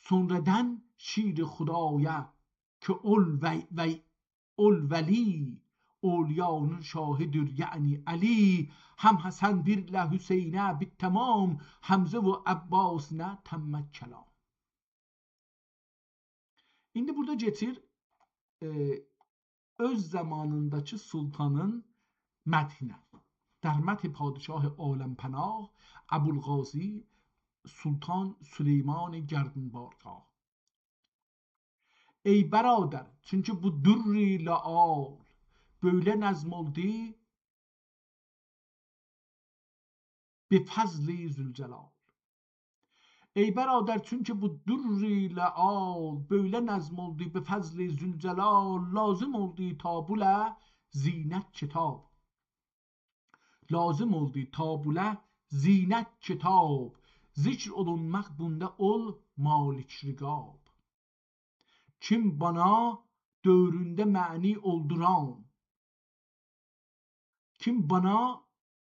sonradan şir Xudaya که اولولی اولیانın şahidir yani Ali hem Hasan birle Hüseyin'e bittamam Hamze ve Abbas'ına temmet kelam. İndi burada getir öz zamanındaki sultanın məthinə. Dərmət padişah aləmpənah Əbulqazi Sultan Süleyman Gərdinbargah. Ey برادر çünkü bu durri laal böyle nazm oldu به فضل ذوالجلال. Ey برادر çünkü bu durri laal böyle nazm oldu به فضل ذوالجلال lazım oldu tabule zinet kitap. Lazım oldu tabule zinet kitap. Zikr olunmak bunda ol malik rigab. Kim bana dövründe mani olduran, kim bana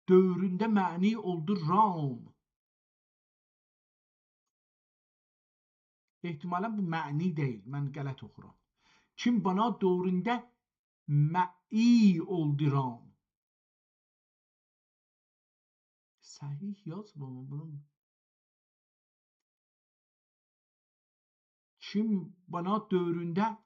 dövründe mani olduran. İhtimalen bu mani değil. Ben galet okuram. Kim bana dövründe mani olduran. Sahih yazmam bunun. Kim bana dövründe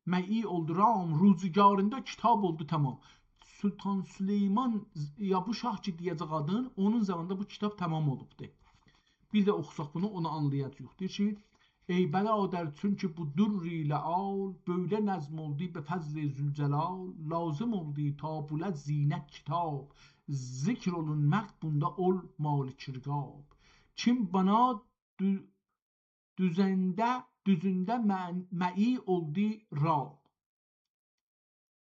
məni olduram, ruzigarında kitab oldu tamam. Sultan Süleyman ya bu şah ki diyecek adın, onun zamanında bu kitap tamam olubdu. Bir de oxusaq bunu, onu anlayacağıq. Deyir ki, ey bərabər, çünki bu durri laal, böyle nəzm oldu be fəzl-i zülcelal, lazım oldu tabule zinət kitab, zikr olunmaq bunda ol malik rigab. Kim bana düzünde məni oldu ra.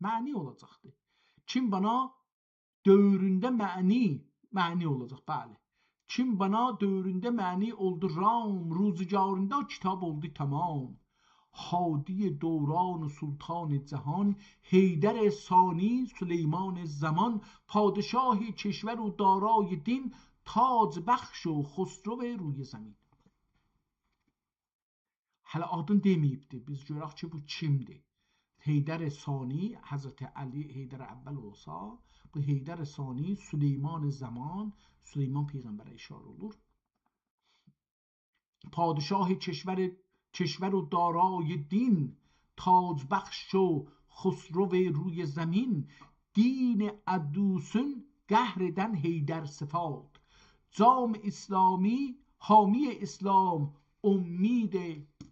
Məni olacaqdır. Kim bana dövründe məni olacaq, bəli. Kim bana dövründe məni oldu ram, ruzigarında kitab oldu tamam. Hadi دوران سلطان جهان حیدر ثانی سلیمان زمان پادشاه کشور و دارای دین تاج بخش و خسرو روی زمین. Hələ adını deməyibdi. Biz görək ki, bu kimdir? Heydər Sani, Həzrəti Ali Heydər əvvəl olsa, bu Heydər Sani Süleyman zaman, Süleyman peyğəmbərə işarə olur. Padişah کشور و دارای دین تاج بخش و خسرو روی زمین دین عدوسن قهردن هیدر صفات جام اسلامی حامی اسلام امید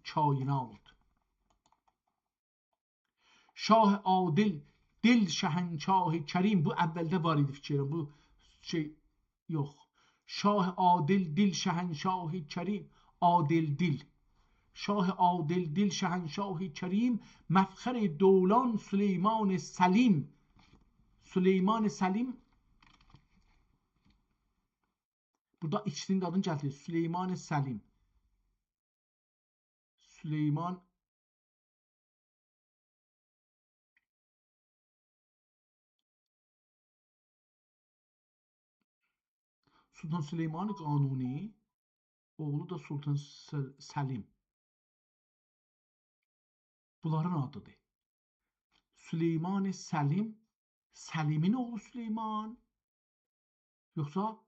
کائنات شاه عادل دل شهنشاه کریم bu əvvəldə var idi fikrim bu şey yox şah adil dil şəhənşah kerim adil dil شاه عادل دل شهنشاه کریم مفخر دولان سلیمان سلیم Süleyman Selim burada ikisinin adını gətirir. Süleyman Selim Süleyman Sultan Süleyman Kanuni oğlu da Sultan Selim. Bunların adıdır. Süleyman Selim, Selim'in oğlu Süleyman, yoksa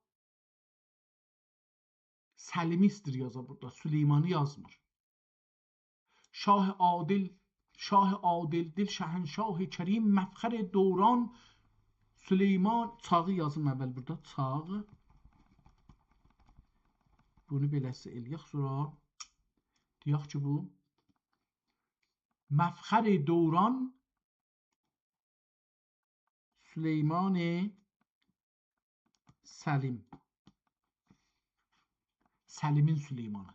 Selimistdir yazar burada. Süleyman'ı yazmır. Şah Adil dil şəhənşah kerim məfxər dövran Süleyman çağı yazım əvvəl burada. Çağı. Bunu beləsə eləyək sonra deyək ki bu مفخر دوران سلیمان سلیم سلیمین سلیمانı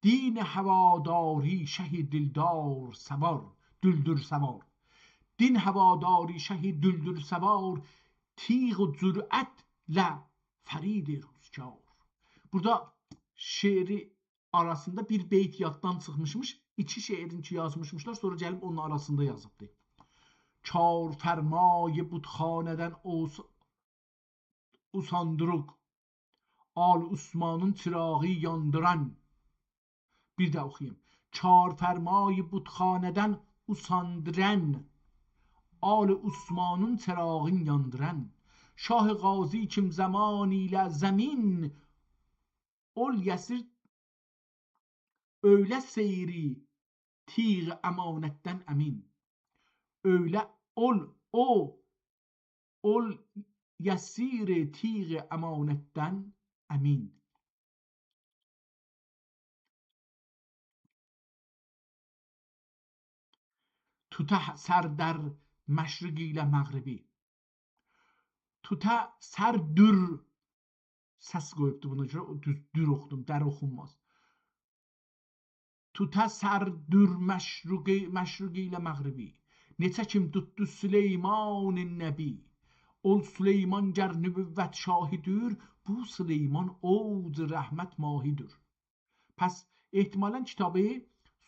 دین هواداری شه دلدار سوار düldür سوار din havadari şehi düldür sevar tiğ cüretle feridi rüzgar. Burada şiiri arasında bir beyt yaddan çıxmışmış. İki şeirinki yazmışmışlar. Sonra gəlib onun arasında yazıbdı. Kar fermayı butxanədən usandırıq. Al Osman'ın çırağı yandıran. Bir də oxuyayım. Kar fermayı butxanədən usandıran. Al Osman'ın çırağın yandıran. Şah Gazi kim zaman ilə zemin ol yəsir öyle seyri tiğ emanetten emin. Öyle ol yasir tiğ emanetten emin. tuta sər در məşriqi ilə məğribi. Tuta sər dür, səs qoyubdu buna görə, dür oxudum, dər oxunmaz. Tuta sər dür məşriqi ilə məğribi. Neçə kim tutdu Süleyman Nəbi. Ol Süleyman gər nübüvvət şahidir, bu Süleyman oğuz rəhmət mahidir. Pəs ehtimalən kitabı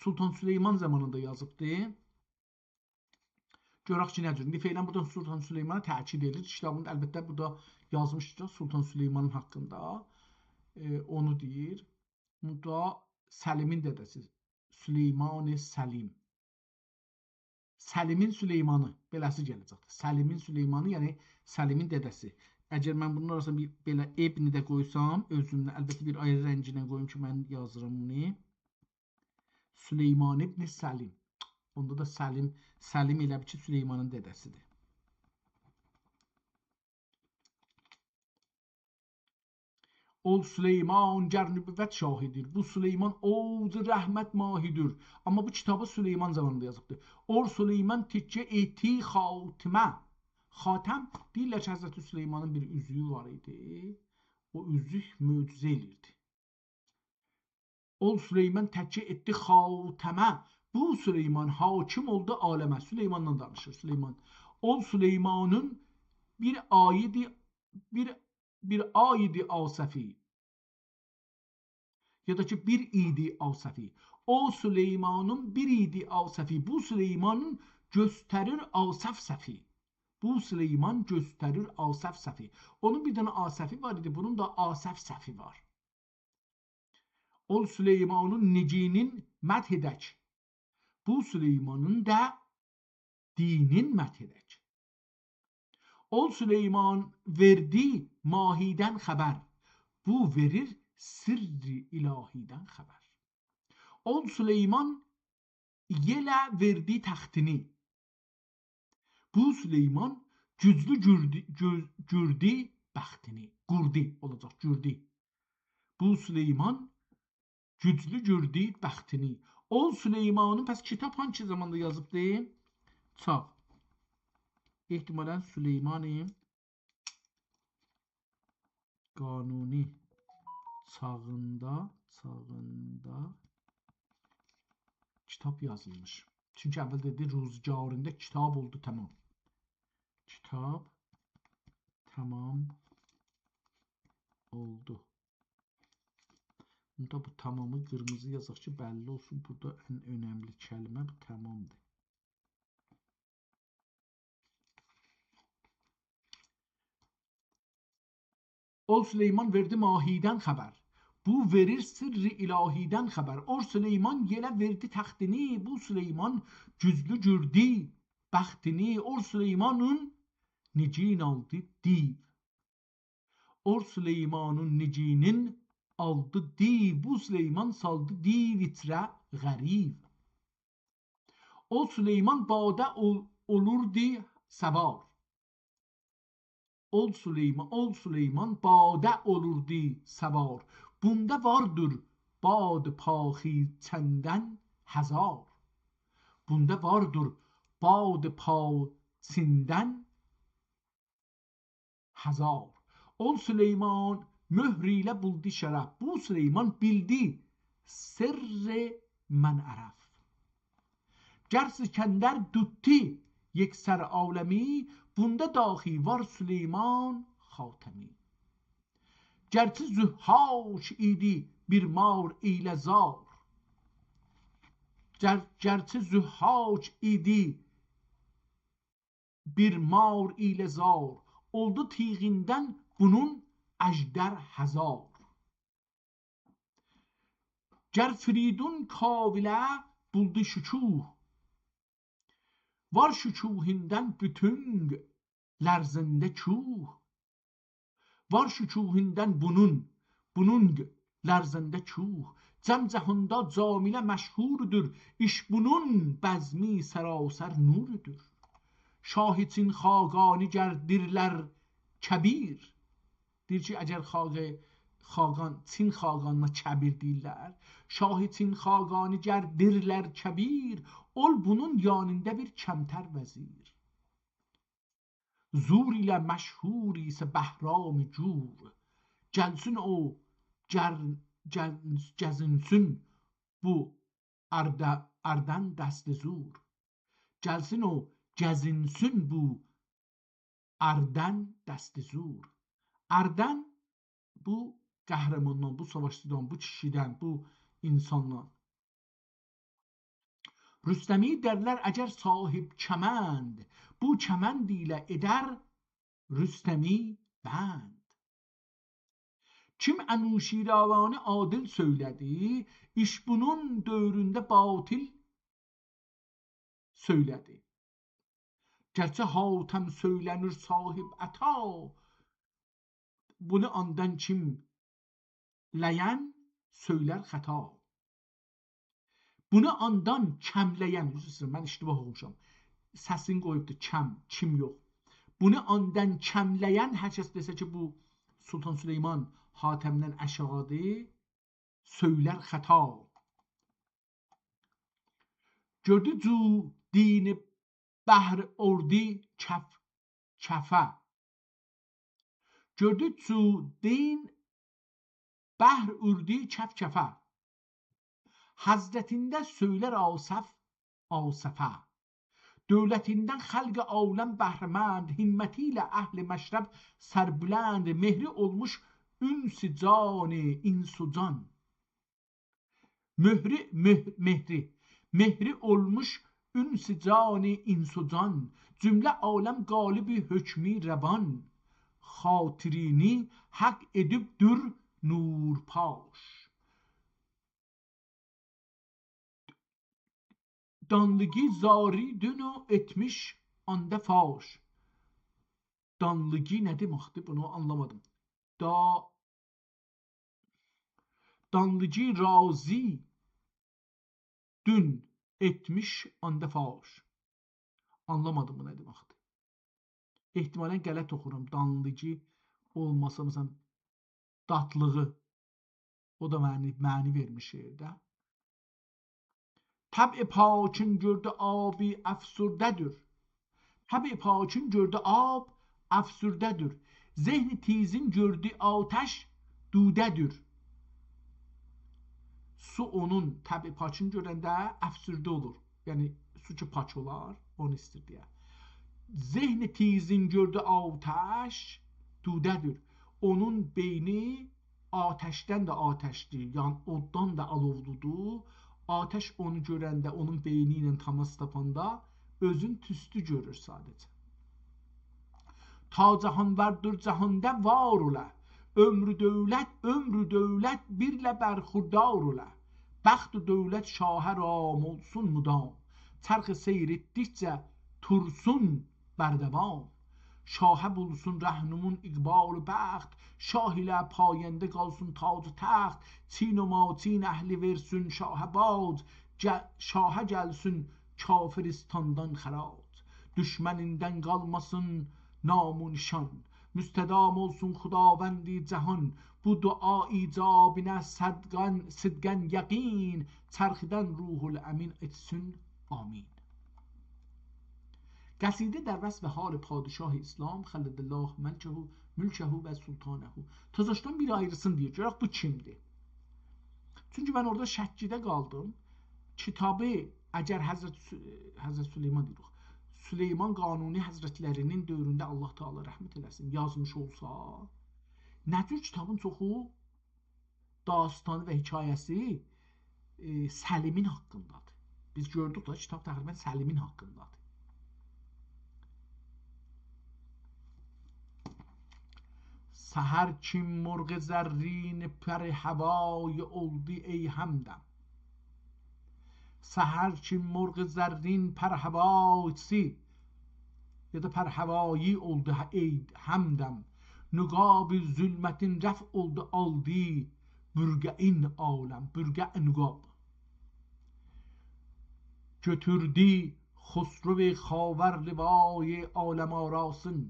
Sultan Süleyman zamanında yazıbdı. Görək ki, nədir? İndi feylən buradan Sultan Süleyman'a təkid edir. Kitabında əlbəttə burada yazmışdır Sultan Süleymanın haqqında. Onu deyir. Burada Səlimin dədəsi. Süleyman-ı Səlim. Səlimin Süleymanı. Beləsi gələcəkdir. Səlimin Süleymanı, yəni Səlimin dədəsi. Əgər mən bunun arasında bir belə ebni də qoysam, özümlə, əlbəttə bir ayrı rənginə qoyum ki, mən yazıram bunu. Süleyman ibn Səlim. Onda da Səlim elə bir ki, Süleymanın dədəsidir. Ol Süleyman gər nübüvvət şahidir. Bu Süleyman oğuz rəhmət mahidir. Amma bu kitabı Süleyman zamanında yazıbdır. Or Süleyman tikcə eti xatimə. Xatəm deyirlər ki, Həzrəti Süleymanın bir üzüyü var idi. O üzük möcüzə elirdi. Ol Süleyman təkcə etdi xatimə. Bu Süleyman hakim oldu aləmə. Süleymandan danışır Süleyman. Ol Süleymanın bir ayidi asəfi. Ya da ki bir idi asəfi. O Süleymanın bir idi asəfi. Bu Süleymanın göstərir asəf səfi. Bu Süleyman göstərir asəf səfi. Onun bir dənə asəfi var idi. Bunun da asəf səfi var. Ol Süleymanın nicinin məth edək. Bu Süleymanın da dinin məth edək. Ol Süleyman verdi mahidən xəbər. Bu verir sirri ilahidən xəbər. Ol Süleyman yelə verdi təxtini. Bu Süleyman güclü gürdü bəxtini. Qurdi olacaq, gürdü. Bu Süleyman güclü gürdü bəxtini. Ol Süleymanın, pəs kitab hangi zamanda yazıbdı? Çağ. İhtimalən Süleyman-ı Qanuni çağında kitab yazılmış. Çünki əvvəl dedi, ruzgarında kitab oldu, tamam. Kitab tamam oldu. Bunda bu tamamı qırmızı yazaq ki, bəlli olsun. Burada ən önəmli kəlmə bu tamamdır. Ol Süleyman verdi mahidən xəbər. Bu verir sirri ilahidən xəbər. Or Süleyman yelə verdi təxtini. Bu Süleyman güclü gürdü bəxtini. Or Süleymanın nicin aldı div. Or Süleymanın nicinin aldı div. Bu Süleyman saldı div itrə qərib. O Süleyman badə olurdu səvar. Ol Süleyman badə olurdu səvar. Bunda vardır bad paxi çəndən həzar. Bunda vardır bad paçindən həzar. Ol Süleyman möhr ilə buldu şərəf. Bu Süleyman bildi sirri mən ərəf. Gər Sikəndər tuttu yeksər aləmi. Bunda daxi var Süleyman xatəmi. Gərçi zühhaç idi bir mar ilə zar. Gərçi zühhaç idi bir mar ilə zar. Oldu tiğindən bunun əjdər həzar. Gər Firidun kavilə buldu şükuh. Var şükuhindən bütün lərzində kuh. Var şükuhindən bunun lərzində kuh. Cəmcəhunda camilə məşhurdur. İş bunun bəzmi sərasər nurudur. Şahiçin xaqani gərdirlər kəbir. Deyir ki, əgər xaqan, Çin xaqanına kəbir deyirlər. Şahiçin xaqani gərdirlər kəbir. ol bunun yanında bir kemter vezir. Zur ile meşhur ise behram cur. Gelsin o gezinsün bu arden dest zur. Gelsin o gezinsün bu arden dest zur. Arden bu qəhrəmandan, bu savaşçıdan, bu kişiden, bu insandan. Rüstəmi derler əgər sahib kəmənd, bu kəmənd ilə edər Rüstəmi bənd. Kim Enuşiravanı adil söyledi, iş bunun dövründe batil söyledi. Gerçi Hatem söylenir sahib ata, bunu andan kim leyen söyler hata. Bunu andan kəmləyən, mən iştibah olmuşam. Səsin qoyubdu kim yox. Bunu andan kəmləyən hər kəs desə ki, bu Sultan Süleyman Hatem'den aşağıdır, söyler hata. Gördü cu dini bəhr ordi kəfə. Gördü cu din bəhr urdi kəfə. Hazretinde söyler Asaf'a. Dövletinden halk alem bəhrəmənd, himmetiyle əhl-i məşrəb sərbülənd, mehri olmuş ünsi canı insucan. Mehri olmuş ünsi canı insucan. Cümle alem galibi hükmü revan. Xatirini hak edibdür nurpaş. Danlıgi zari dünü etmiş anda faş. Danlıgi ne demekti, bunu anlamadım. Danlıgi razi dün etmiş anda faş. Anlamadım bu ne demekti. İhtimalen qələt oxuram. Danlıgi olmasa mesela datlığı, o da məni vermiş yerdə. Təb-i pakın gördü abi əfsürdədir. Təb-i pakın gördü ab əfsürdədir. Zehni tizin gördü ateş dudədir. Su onun təb-i pakın görəndə əfsürdə olur. Yəni su ki pak olar, onu istir deyə. Zehni tizin gördü ateş dudədir. Onun beyni ateşdən də ateşdir. Yəni oddan da alovludur. Ateş onu görəndə, onun beyni ilə təmas tapanda özün tüstü görür sadəcə. Ta cahan vardır cahanda var ola. Ömrü dövlət birlə bərxurdar ola. Bəxt-ü dövlət şahə ram olsun mudam. Çərx seyr etdikcə tursun bərdevam. Şahə bulsun rəhnumun iqbal bəxt. Şah ilə payəndə qalsın tac təxt. Çin و ماچین əhli versin şahə bac. Şahə gəlsin kafiristandan xərac. Düşmənindən qalmasın namu nişan. Müstədam olsun xudavendi cahan. Bu dua icabinə sidqən yəqin. Çərxidən ruhul əmin etsin amin. Qəsidə در وصف حال padişah İslam xələdəllah mülkəhu və sultanəhu. Tozlaşdan bir ayrısın deyir. Görək bu kimdir? Çünki mən orada şəkkidə qaldım. Kitabı əgər Həzrət Süleyman deyirik, Süleyman Qanuni Həzrətlərinin dövründə Allah Teala rəhmət eləsin yazmış olsa, nə cür kitabın çoxu dastanı və hekayəsi Səlimin haqqındadır. Biz gördük da kitab təqribən Səlimin haqqındadır. Səhər kim مرغ زرین پر هوای oldu ey همدم. Səhər kim مرغ زرین پر havaysi ya da per havayı oldu ey همدم. Nugab-ı zulmetin rəf oldu aldı bürgəin aləm. Bürgə nugab. Götürdü Xosrov xavər livay aləm arasın.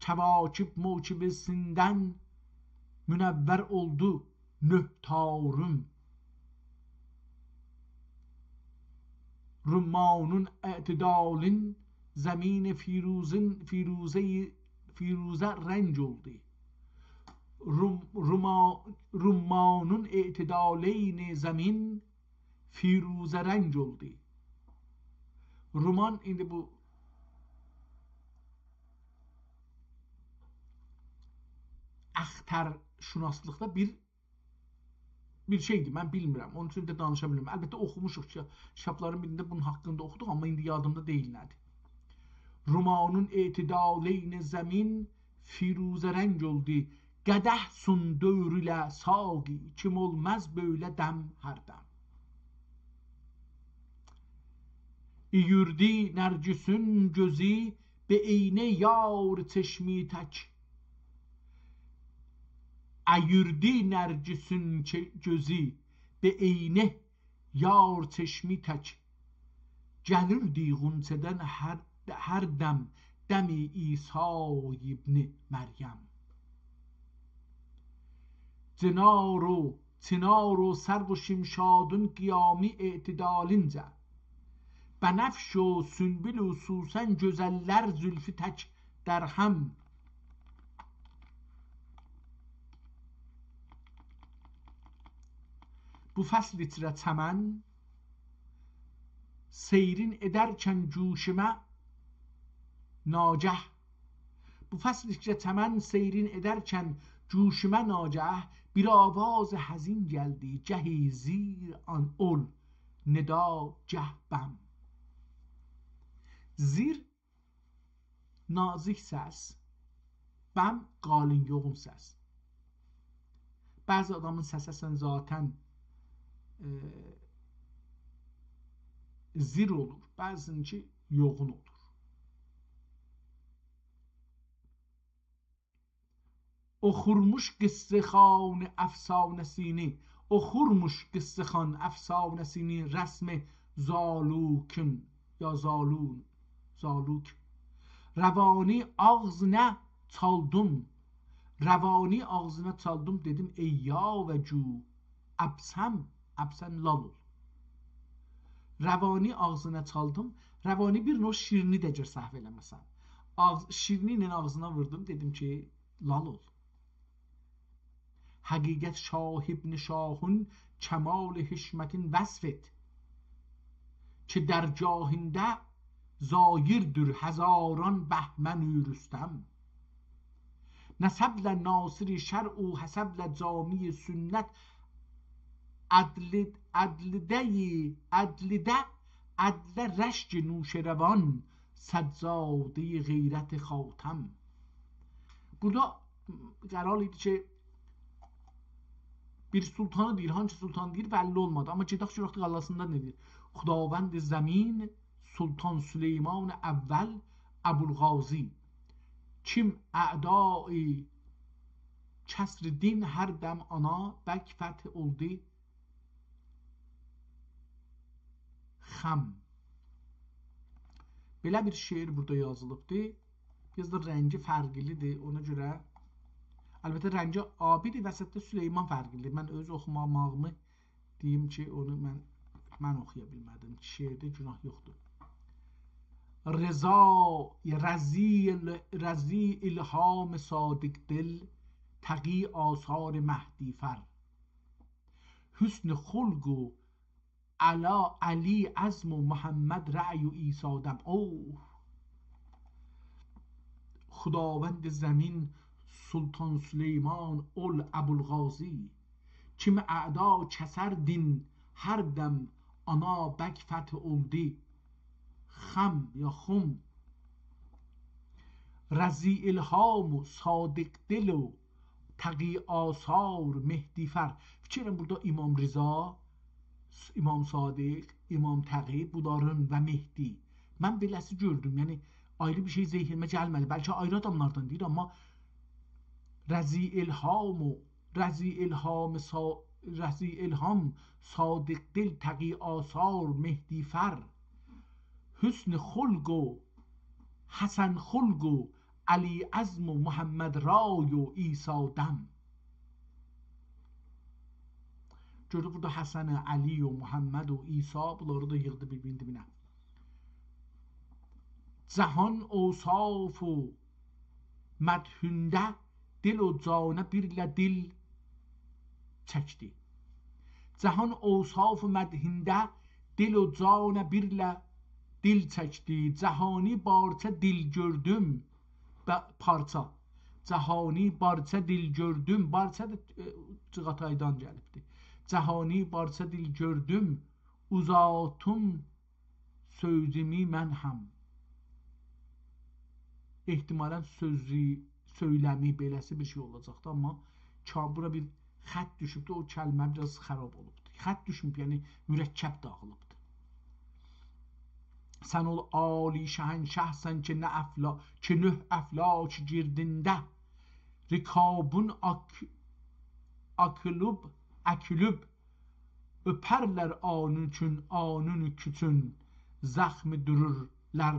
Kəvakib mokib sindən münəvvər oldu nöhtarım. Rummanun e'tidalin zemin firuze renc oldu. Rummanun e'tidaleyn zemin firuze renc oldu. Ruman indi bu əxtərşünaslıqda bir şeydir. Mən bilmirəm. Onun üçün də danışa bilmirəm. Əlbəttə oxumuşuq. Kitabların birində bunun haqqında oxuduq, amma indi yadımda deyil nədir. Rumanun etidaləyn zəmin firuzə rəng oldu. Qədəhsun dövrülə saqi. Kim olmaz böyle dəm hər dəm. İyürdi nərcüsün gözü be eynə yar çeşmi tək. Ayırdı nercisün gözü be eyne yar çeşmi tek. Gelirdi gunseden her dem demi İsa ibni Meryem. Çınar o serv و şimşadın qiyami etidalince. Benefş و sünbül و susen gözeller zülfü tek derhem. Bu fasl içrə çəmən seyrin edərkən cuşimə nacəh. Bu fasl içrə çəmən seyrin edərkən cuşimə nacəh bir avaz həzin gəldi cəhi zir an ol nida cəhbəm. Zir nazik səs, bəm qalin yoğun səs. Bəzi adamın səsi əsən zaten zir olur, bəzinki yoğun olur. Oxurmuş qıssəxan əfsanəsini, oxurmuş qıssəxan əfsanəsini rəsmi zalukün ya zalun, zaluk. Rəvani ağzına çaldım, rəvani ağzına çaldım dedim ey ya və cu, əbsəm lal ol. Rəvani ağzına çaldım. Rəvani bir növ şirini dəcər səhv eləməsən. Şirini ilə ağzına vurdum. Dedim ki, lal ol. Həqiqət şahibni şahun kəmal hişmətin vəsf et. Ki dərgahində zayirdir həzaran bəhmən ürüstəm. Nəsəblə nasiri şər'u həsəblə cami sünnət عدل رشک نوشروان سجاده غیرت خاتم. Burada qərar idi ki bir sultanı deyir, hangi sultan deyir bəlli olmadı. Amma gedək şuraqda qallasında nə deyir? Xudavənd zəmin Sultan Süleyman əvvəl Əbulğazi kim ə'dai kəsr din hər dəm ana bək fəth oldu xam. Belə bir şeir burada yazılıbdır. Biraz da rəngi fərqlidir. Ona görə əlbəttə rəngi abidir, vəsətdə Süleyman fərqlidir. Mən öz oxumağımı deyim ki, onu mən oxuya bilmədim. Şeirdə günah yoxdur. رزی الهام صادق دل تقی آثار مهدی فر حسن خلق و علی عزم و محمد رأی و عیسی دم. اوه خداوند زمین سلطان سلیمان ol ابوالغازی kim اعدا کسردین هر دم ana bək fəth oldu خم یا خم. رزی الهام و صادق دل و تقی آثار مهدی فر. Fikirəm burada İmam Rıza, İmam Sadiq, İmam Təqi bunların və Mehdi. Mən beləsi gördüm. Yəni ayrı bir şey zehnimə gəlmədi. Bəlkə ayrı adamlardan deyir, amma rəzi ilham صادق دل تقی آثار مهدی فر حسن خلق و حسن خلق و علی عزم و محمد رای و عیسی دم. Gördük burada Həsən, Əli, Muhammed və İsa bunları da yığdı bir-birinin dibinə. Cahan اوصاف و مدهünde dil o canə birlə dil çəkdi. Cahan اوصاف mədhində dil o canə birlə dil çəkdi. Cahani barça dil gördüm parça. Cahani barça dil gördüm. Barça da Cığataydan gəlibdi. Cahani barça dil gördüm. Uzatum sözümü mən həm. Ehtimalən söyləmi beləsi bir şey olacaqdı, amma bura bir xət düşübdü, o kəlmə biraz xarab olubdu. Xət düşmüb, yəni mürəkkəb dağılıbdı. Sən ol ali şəhənşəhsən ki nöh əflaç girdində rikabun akülüb öpərlər anun küçün zəxmi dururlar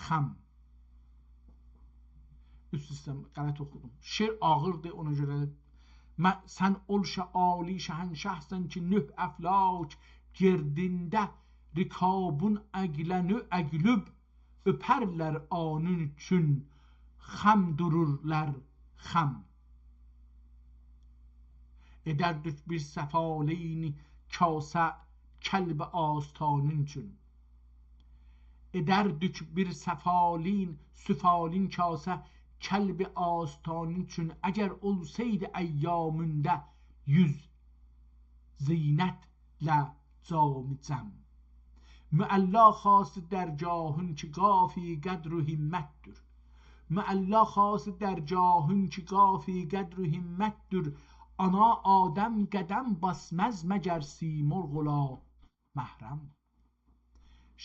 xəm. Üst-üstə qələt oxudum. Şeir ağırdır, ona görə sən ol ali şəhənşəhsən ki nöh əflaç girdində rikabun əglüb öpərlər anun üçün xəm dururlar xəm. Edərdük bir səfaleyni kasa kəlb ağustanın üçün. Edərdük bir süfalin kasa kəlb ağustanın üçün. Əgər olsaydı əyyamında yüz zeynətlə cami cəm. Müəlla xası dərgahın ki qafi qədr و himmətdir. Müəlla xası dərgahın ki qafi qədr و himmətdir. Ana Adəm qədəm basməz məgər simurğ ola məhrəm.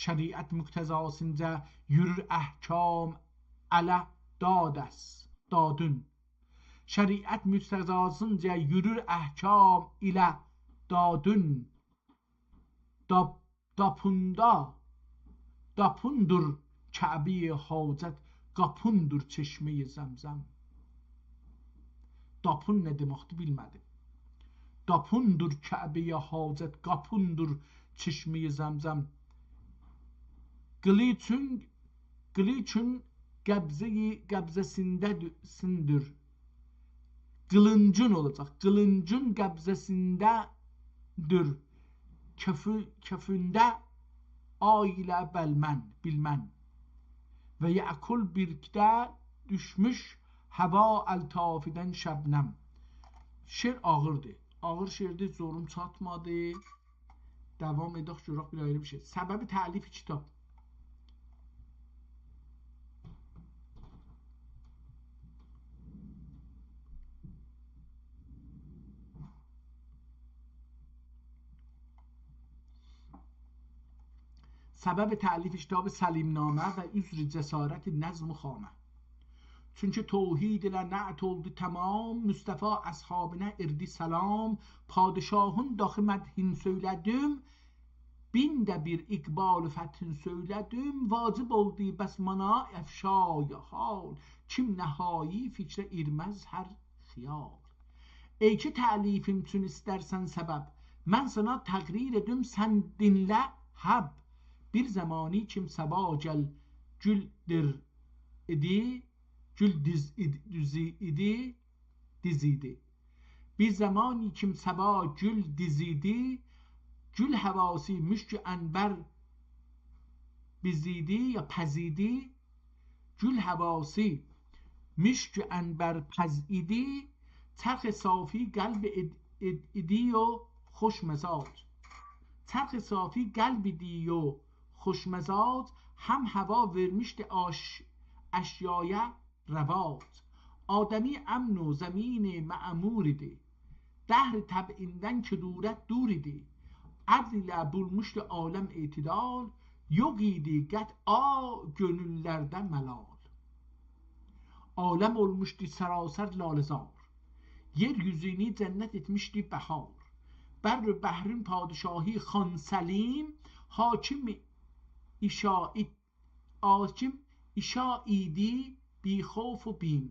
Şəriət müqtəzasınca yürür əhkam ələ dadün. Şəriət müqtəzasınca yürür əhkam ilə dadün. Dapundur Kəbi hacət, qapundur çeşmeyi zəmzəm. Dapun nə deməkdir bilmədim. Dapundur Kəbi hacət, qapundur çeşmeyi zəmzəm. Qılıçın qəbzəsindədir. Qılıncın olacaq. Qılıncın qəbzəsindədir. Köfündə ailə bilmən və yəkul birkdə düşmüş həva əltafidən şəbnəm. Şeir ağırdır. Ağır şeirdir, zorum çatmadı. Davam edək, görək bir ayrı bir şey. Səbəbi təlif kitab. Səbəb təlif kitab Səlimnamə və üzr cəsarət nəzm xamə. Çünki توحید ilə نعت oldu tamam, Mustafa əshabına irdi salam, padişahın daxı mədhin söylədim, bində bir iqbal fəthin söylədim, vacib oldu bəs mana əfşay hal, kim nəhai fikrə irməz hər xiyal. Ey ki təlifim üçün istərsən səbəb, mən sana təqrir edim, sən dinlə həb. Bir zamani kim səba gəl güldir idi, gül dizidi. Bir zamani kim səba gül dizidi, gül həvası müşk ənbər bizidi ya pəzidi, gül həvası müşk ənbər pəzidi, çرخ صافی قلب idi و خوش مزاج. چرخ صافی قلب دی و خوش مزاج، هم هوا ورمشت اشیای رواج. آدمی امن و زمین معموریdi. دهر təbiindən ki durət duridi. Ərz ilə bulmuşdu aləm etidal, yok idi qət'a gönüllərdə məlal. Aləm olmuşdu sərasər lalezar, yeryüzünü cennet etmişti behar. Bər bəhrin padişahi xan Səlim, hakim işa idi bi خوف و بیم.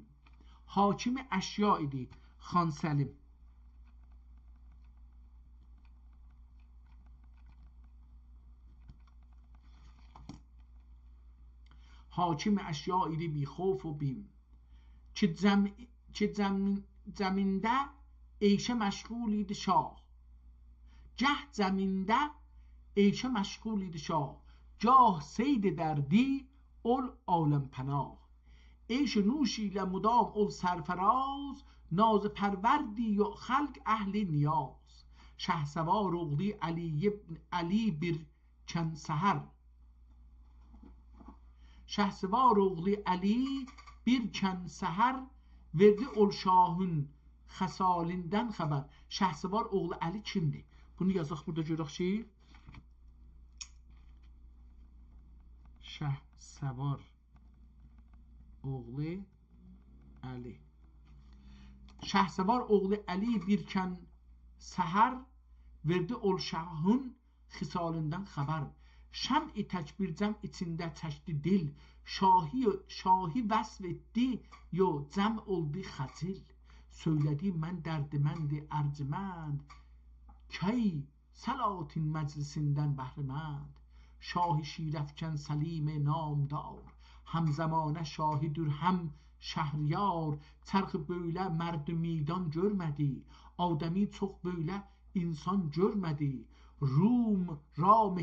حاکم اشیا idi خان سلیم. حاکم اشیاء idi بی خوف و بیم. چه زمینده عیشه مشغول idi شاه. جهد زمینده عیشه مشغول idi شاه. جاه سید دردی اول عالم پناه. عیش نوشی مدام اول سرفراز. ناز پروردی و خلق اهل نیاز. شهسوار اغلی علی bir çen seher. Şəhsəvar oğlu Ali bir çən səhər verdi ol şahın xəsalindən xəbər. Şəhsəvar oğlu Ali kimdir? Bunu yazaq burada görək ki. Şəhsəvar oğlu Ali. Şəhsəvar oğlu Ali bir çən səhər verdi ol şahın xəsalindən xəbər. Şəm-i təkbircəm içində çəkdi dil. Şahi vəsf etdi yo cəm oldu xəcil. Söylədi mən dərdiməndi ərcümənd. Kəy səlatin məclisindən bəhrəmənd. Şahi şirəfkən səlim namdar. Həmzəmanə şahidir həm şəhriyar. Çərxi böylə mərd meydan görmədi. Adəmi çox böylə insan görmədi. روم رام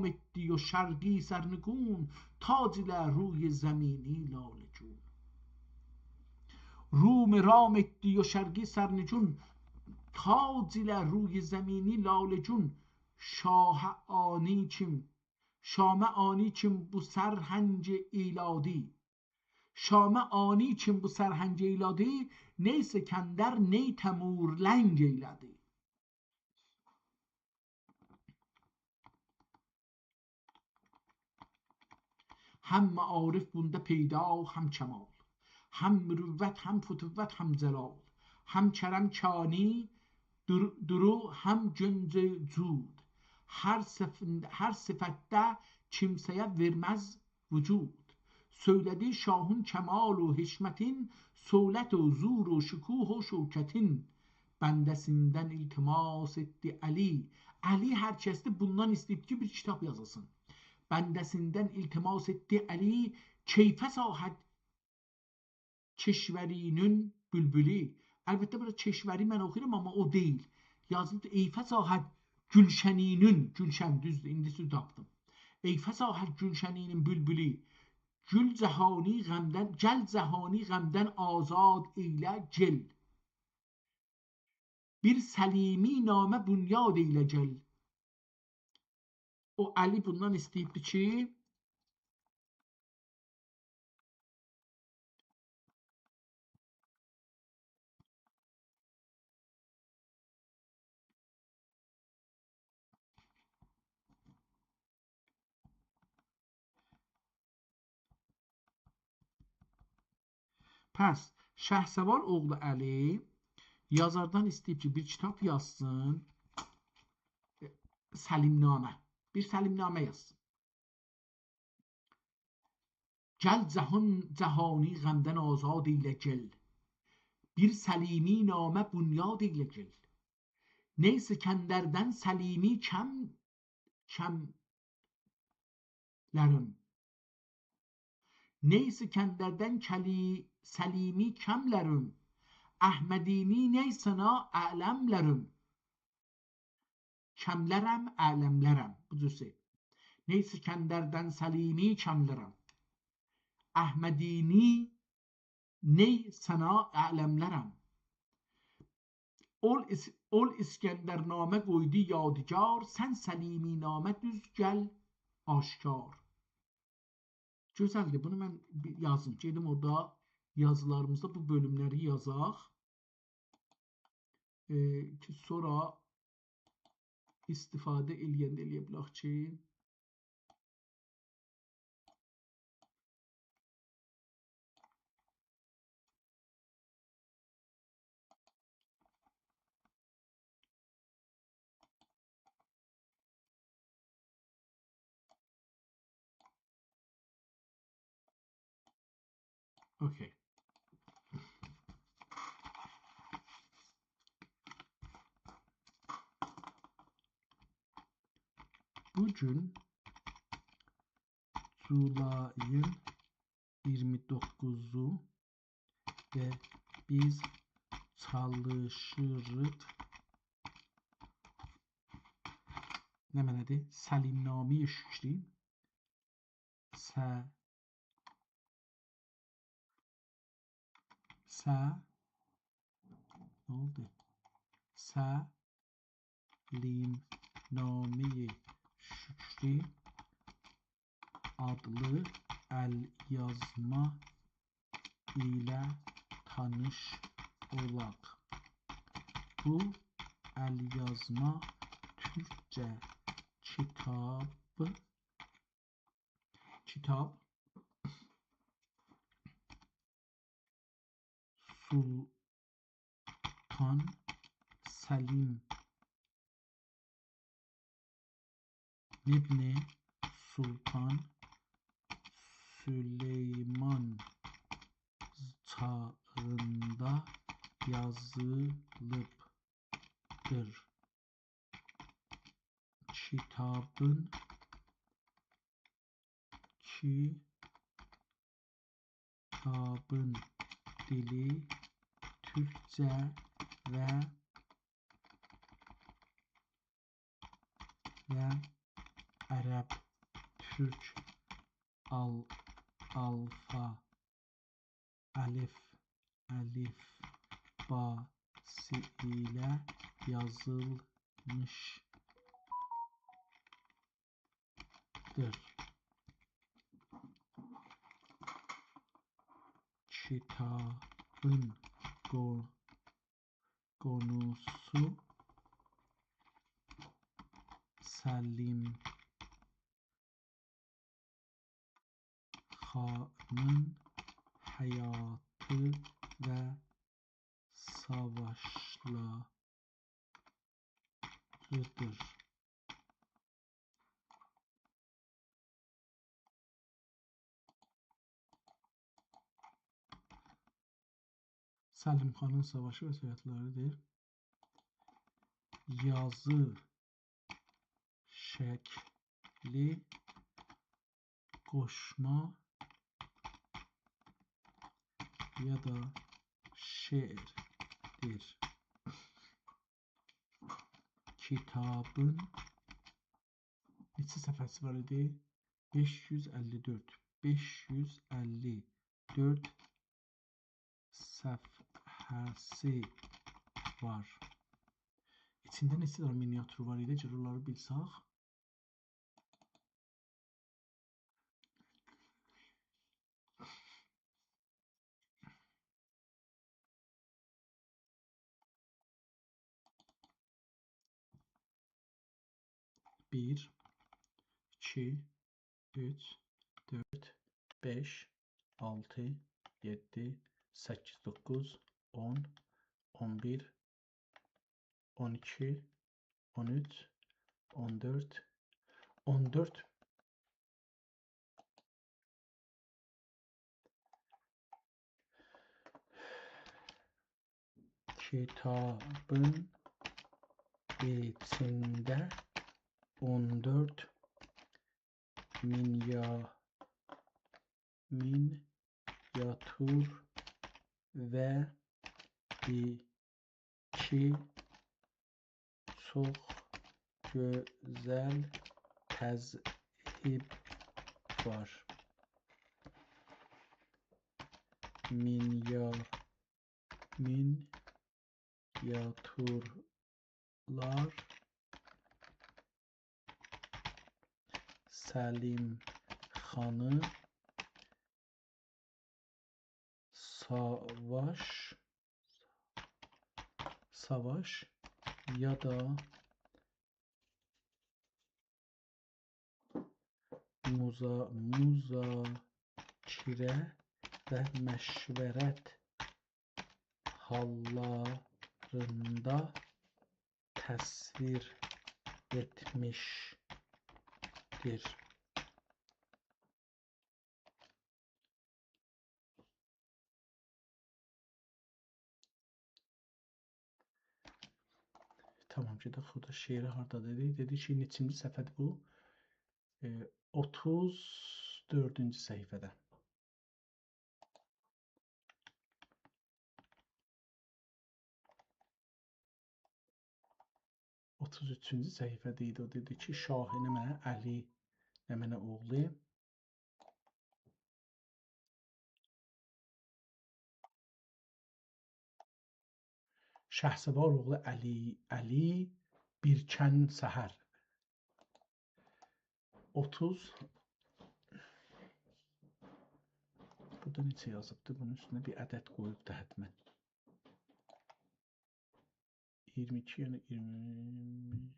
etdi و شرقی سرنگون تاج ile روی زمینی لاله جون. روم رام etdi و شرقی سرنگون تاج ile روی زمینی لاله جون. شاه آنی çim شامه آنی çim bu serhence ایلادی. شامه آنی çim bu serhence ایلادی. نی سکندر نی تمور لنگ ایلادی. هم معارف bunda پیدا هم کمال. هم مروت هم فتوت هم zelal. هم کرم کانی درو هم gönc cud. Her sıfatta kimseye vermez vücud. Söyledi şahın kemal و hikmetin. Söylət و zur و şükuh و şevketin. Bəndəsindən iltimas etdi Ali. Ali hər kəsdə bundan istəyib ki bir kitab yazılsın. Bəndəsindən iltimas etdi Ali. Keyfə sahət Keşvərinin bülbülü. Əlbəttə burada Keşvəri mən oxuyuram amma o deyil. Yazılıb Eyfə sahət Gülşəninin. Gülşən düzdür, indi söz tapdım. Eyfə sahət Gülşəninin bülbülü. Gül cəhani qəmdən, gəl cəhani qəmdən azad eylə gel. Bir səlimi namə bünyad eylə gel. O Ali bundan istəyibdi ki pəs Şəhsəvar oğlu Ali yazardan istəyib ki bir kitab yazsın. Səlimnamə. Bir səlimnamə yazsın. Gəl cəhani qəmdən azad eylə gel. Bir səlimi namə bünyad eylə gel. Ney İskəndərdən səlimi kəmlərim. Ney İskəndərdən səlimi kəmlərim. Əhmədini ney sana ələmlərim. Kəmlərəm, ələmlərəm. Bu cüzse. Ney İskəndərdən səlimi kəmlərəm. Əhmədini ney sana ələmlərəm. Ol İskəndərnamə qoydu yadigar. Sən səlimi namə düz gəl aşkar. Gözəldir. Bunu mən yazdım. Gedim orada yazılarımızda bu bölümləri yazaq. Ki sonra istifadə eləyəndə eləyə bilək ki okey. Bugün Julayın 29'u ve biz çalışırıq. Nə mənədir? Səlimnameyi şükrin. Ne oldu? Səlimnameyi şükri adlı əlyazma ilə tanış olaq. Bu əlyazma Türkçə kitap Sultan Selim İbni Sultan Süleyman çağında yazılıbdır. Kitabın dili Türkçe ve Arap Türk alifbası ile yazılmıştır. Kitabın konusu Selim Han'ın hayatı ve savaşlarıdır. Selim Han'ın savaşı ve hayatlarıdır. Yazı şekli koşma ya da şiirdir. Kitabın neçə səfhəsi var idi? 554. 554 səfhəsi var. İçində neçə dənə miniatür var idi? Onları bilsək. Bir, 2, 3, 4, 5, 6, 7, 8, 9, 10, 11, 12, 13, 14, 14. Kitabın içinde 14 miniatür ve 2 çok güzel təzhib var. Miniatürler Selim Han'ı savaş ya da müzakirə ve məşvərət hallarında təsvir etmiştir. Tamam ki de burada şiiri harda dedi. Dedi ki neçinci səfhədir bu? 34 34-cü səhifədə. 33-cü səhifədə idi. O dedi ki, Şahi nə mənə, Əli nə mənə oğlu. Şəhsəvar oğlu Əli bir kən səhər. 30. Burada neçə yazıbdır? Bunun üstünə bir ədəd qoyubdur hətmən. 22 yəni 20...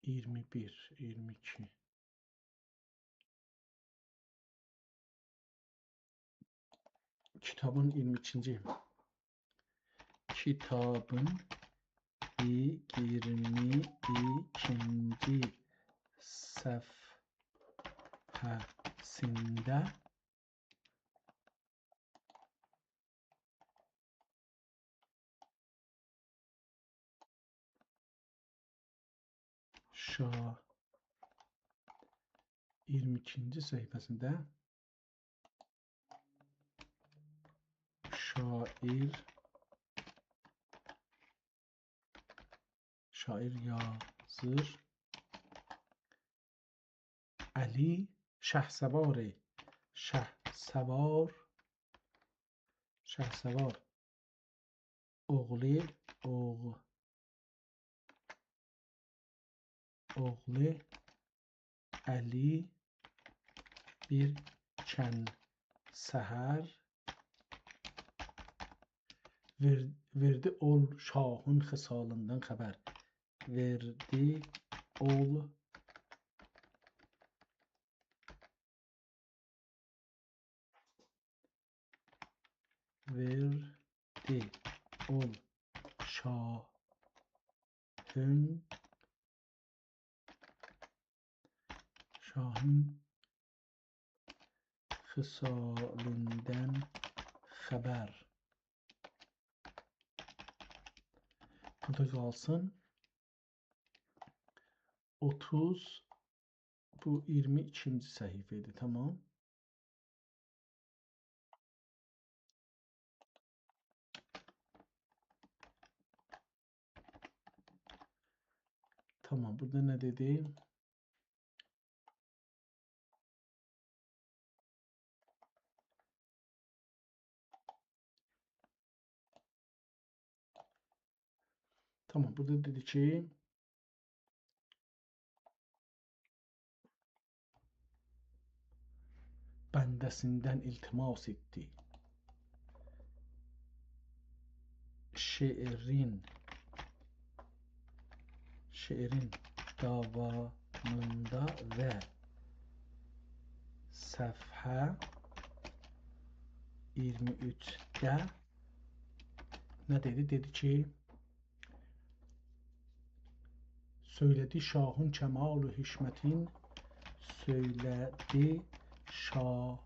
21, 22. Kitabın 22-ci. Kitabın 22-ci səhifəsində Şair 22-ci səhifəsində şair yazır. Əli Şəhsəvar oğlu Əli bir kən səhər verdi ol şahın xəsalından xəbər. Verdi ol şahın xəsalından xəbər. Burada qalsın. 30, bu 22-ci səhifə idi, tamam. Tamam, burada nə dedi? Tamam, burada dedi ki, bəndəsindən iltimas etdi. Şeirin davamında və səhifə 23-də nə dedi? Dedi ki, söylədi şahın kəmal-ü hişmətin, söylədi şahın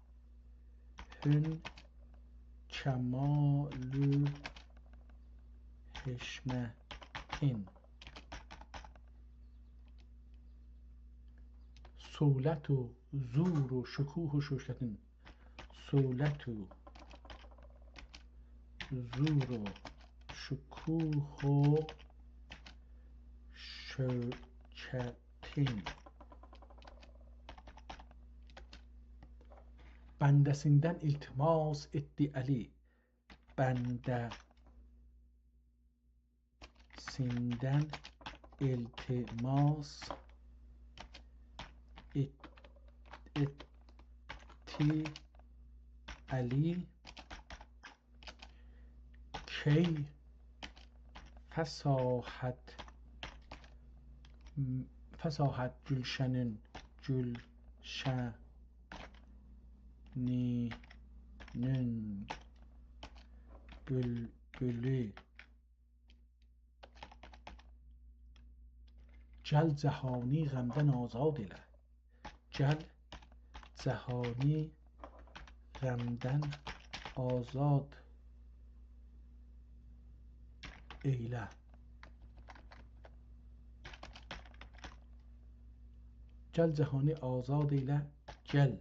kəmal-ü hişmətin. Sövlət-ü zur-u şükuh-u şöhrətin. Sövlət-ü zur-u şükuh-u şöhrətin. Bəndəsindən iltimas etdi Əli. Bəndəsindən iltimas etdi Əli. Ki fəsahət gülşəninin bülbülü gəl cəhani qəmdən azad elə. Gəl cəhani qəmdən azad eylə. Gəl cəhanı azad eylə, gəl.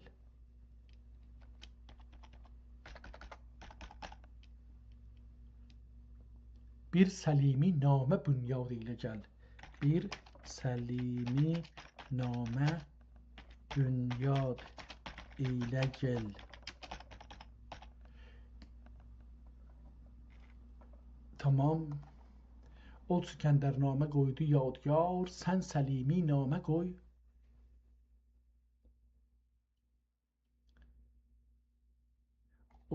Bir səlimi namə bünyad eylə, gəl. Bir səlimi namə bünyad eylə, gəl. Tamam. Ol İskəndərnamə qoydu yadigar, sən səlimi namə qoy.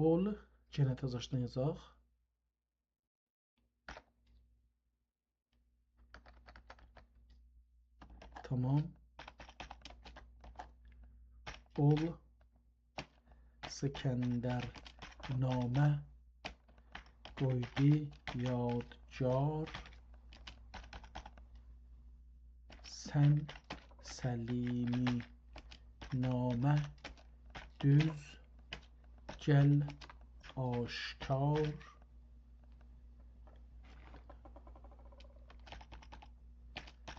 Ol, yenə təzəşdən yazaq. Tamam. Ol İskəndərnamə qoydu yadigar, sən səlimi namə düz, gəl aşkar.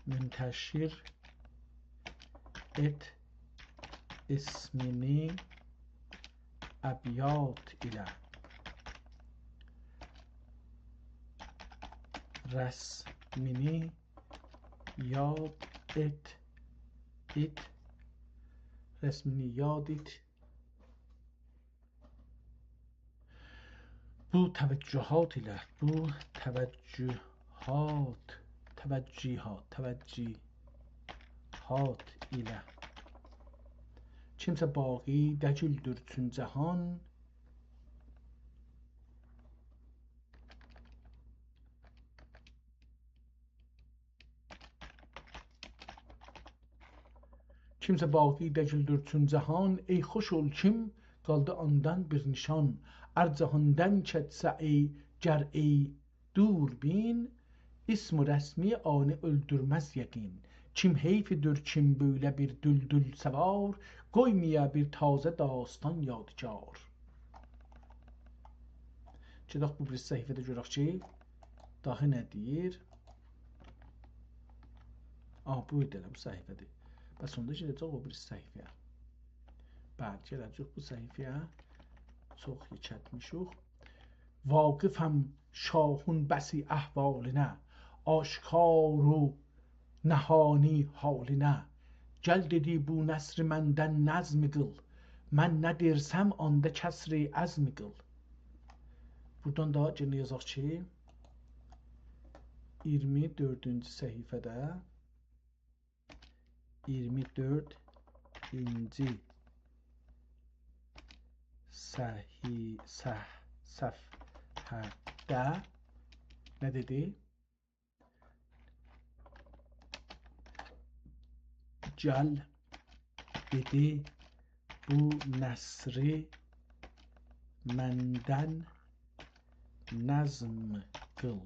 Münteşir et ismini əbyat ilə, rəsmini yad et, resmini yad et. Bu təvəccühat ilə, bu təvəccühat ilə kimsə baqi dəcildür çün cəhan, kimsə baqi dəcildür çün cəhan, ey xoş ol kim qaldı ondan bir nişan. Ər cahandan kətsə ey gər ey dur bin, ism و rəsmi anı öldürməz yəqin. Kim heyfidir kim böyle bir düldül səvar, qoymaya bir tazə dastan yadigar. Gedək bu bir səhifədə görək ki, daha nə deyir? Bu edələm səhifədir. Bəs onda gedəcək o bir səhifəyə. Bəli, gələcək bu səhifəyə. Çox yekətmişik. Vaqifəm şahun bəsi əhvalinə, aşkar و nəhani halinə. Gəl dedi bu nəsri məndən nəzm qıl, mən nə dersəm anda kəsri əzm qıl. Buradan da yenə yazaq ki, 24-cü səhifədə 24-ci səfhədə nə dedi? Gəl dedi bu nəsri məndən nəzm qıl,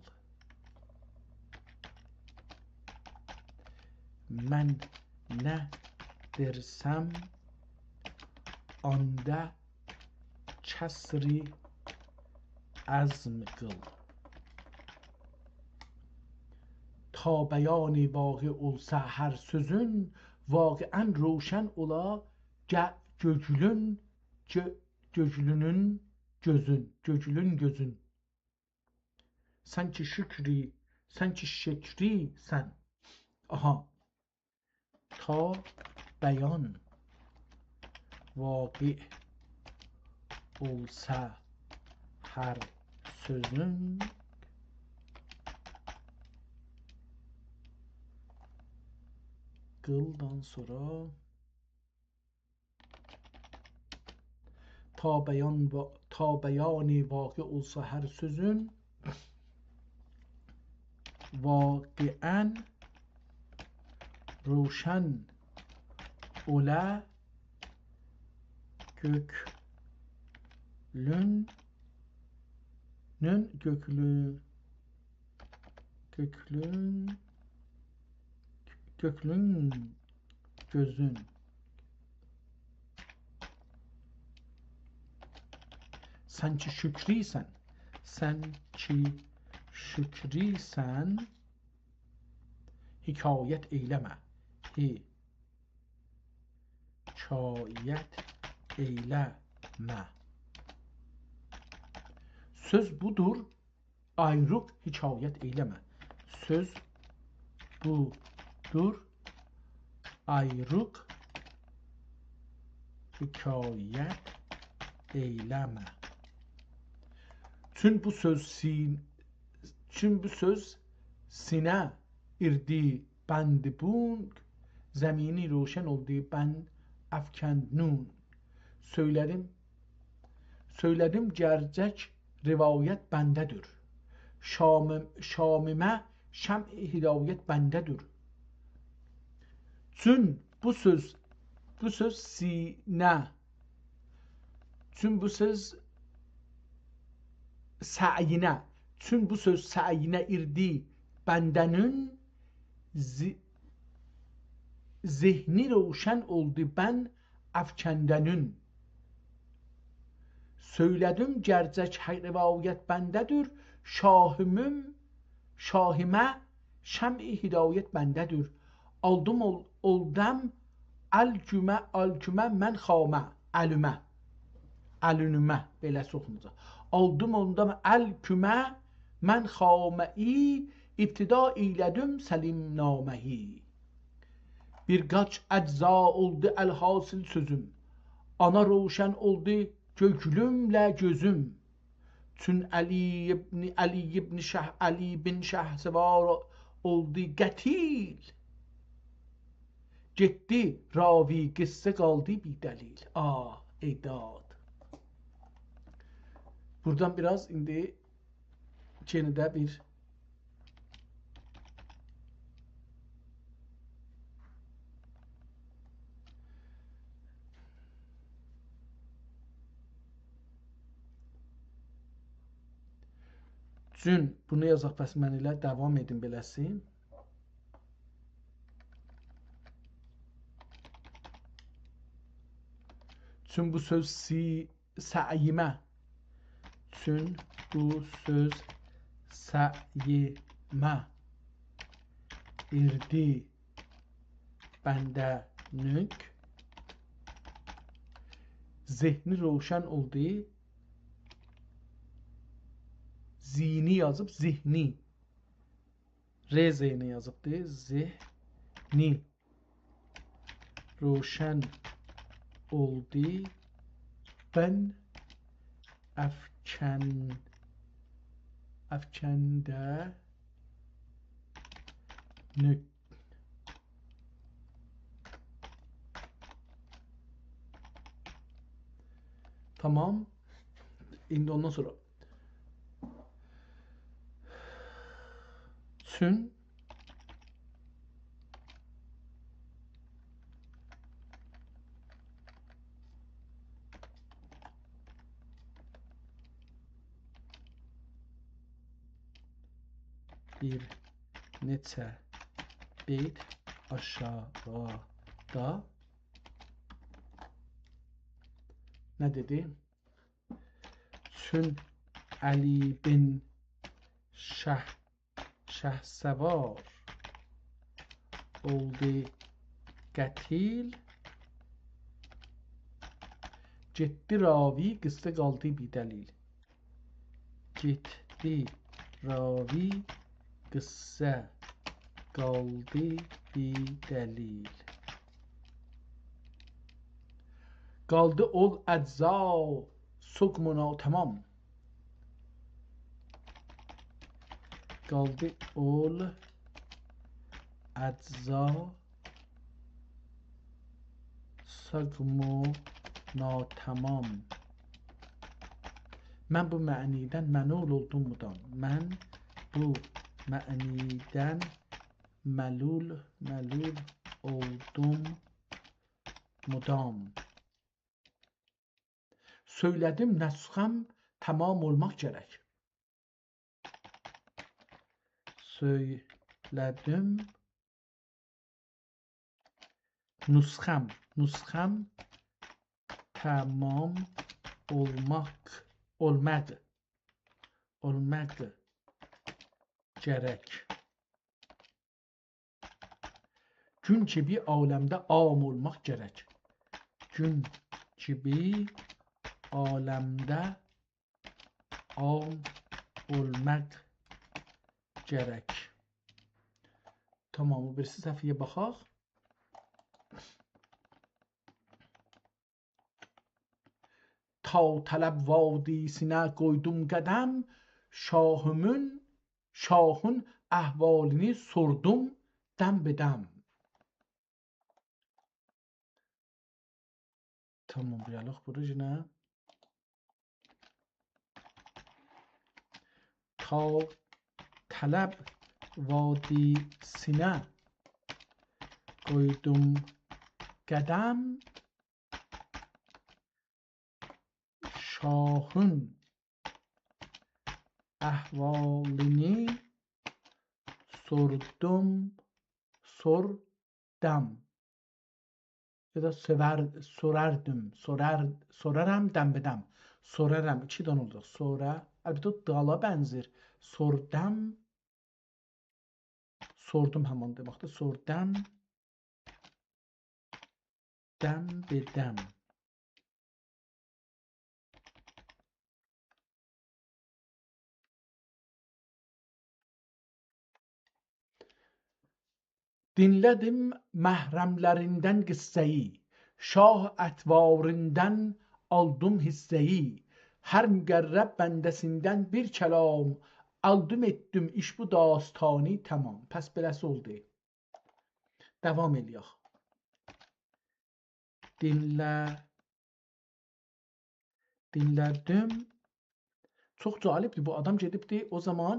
mən nə dersəm anda kəsri əzm qıl. Ta bəyan vaqi olsa hər sözün, vaqiən roşən ola göclünün gözün. Sən ki şekri sən. Ta bəyan vaqi olsa hər sözün, qıldan sonra ta bəyani vaqi olsa hər sözün, vaqiən روشن ola göklünün gözün. Sən ki şükrisən, hikayət eyləmə. hikayət eyləmə. Söz budur, ayrıq hikayət eyləmə. Söz budur, ayrıq hikayət eyləmə. Çün bu söz sinə irdi bənd bung, zemini roşen oldu ben efkendnun. Söyledim gerçek rivayet bendedir. Şamime şem-i hidayet bendedir. Çün bu söz sine, çün bu söz sa'yine, çün bu söz sa'yine irdi bendenin zihni roşen oldu ben efkendenin. Söyledim gerçek rivayet bendedir. Şahime şem-i hidayet bendedir. Oldum alküme men xame alünüme belə soxunca. Oldum alküme men xame-i iptida eyledim selim namehi. Birkaç ecza oldu elhasıl sözüm. Ana roşen oldu köklümle gözüm. Çün Ali bin Şahsevar oldu qətil. Getdi ravi qıssa qaldı bir delil. Ah eydad. Buradan biraz indi yenide bir Cün bunu yazaq, bəs mən ilə davam edin beləsin. Çün bu söz sa'yimə. Çün bu söz sa'yimə irdi bəndənük. Zihni roşen oldu. Zihni yazıp zihni. Rezeyni yazıptı. Zihni. Roşen oldu. Ben efkende nük. Tamam. Şimdi ondan sonra Çün bir neçə beyt aşağıda ne dedi? Çün Ali bin Şahsevar oldu qətil. Getdi ravi qıssa qaldı bir delil. Getdi ravi qıssa qaldı bir delil. Qaldı ol ecza sukmuna tamam. Qaldı ol ecza sukmuna tamam. Mən bu məniden mənul oldum mudam. Mən bu məniden melul oldum mudam. Söyledim nüsxam tamam olmak gerek. Söyledim nüsxam tamam olmadı gerek. Çünkü bir alemde am olmak gerek. gün gibi alemde am olmak gerek. Tamam, bu birisi səfiyə baxaq. Ta tələb vadisinə qoydum qədəm, şahın əhvalini sordum dəm bedəm. Tamam, buralıq burada. Ta tələb vadisinə qoydum qədəm, şahın əhvalini sordum ya da sorarım dəm bedəm. Sorarım 2 dana olacaq. Sonra əlbəttə dala bənzər. Sordum həman deməkdir. Sordum dəm bedəm. Dinlədim məhrəmlərindən qısseyi, şah ətvarından aldım hisseyi, hər müqərrəb bəndəsindən bir kəlam, aldım etdim iş bu dastani tamam. Pəs beləsi oldu. Davam eləyək. Dinlədim. Çox cəlibdir. Bu adam gedibdi o zaman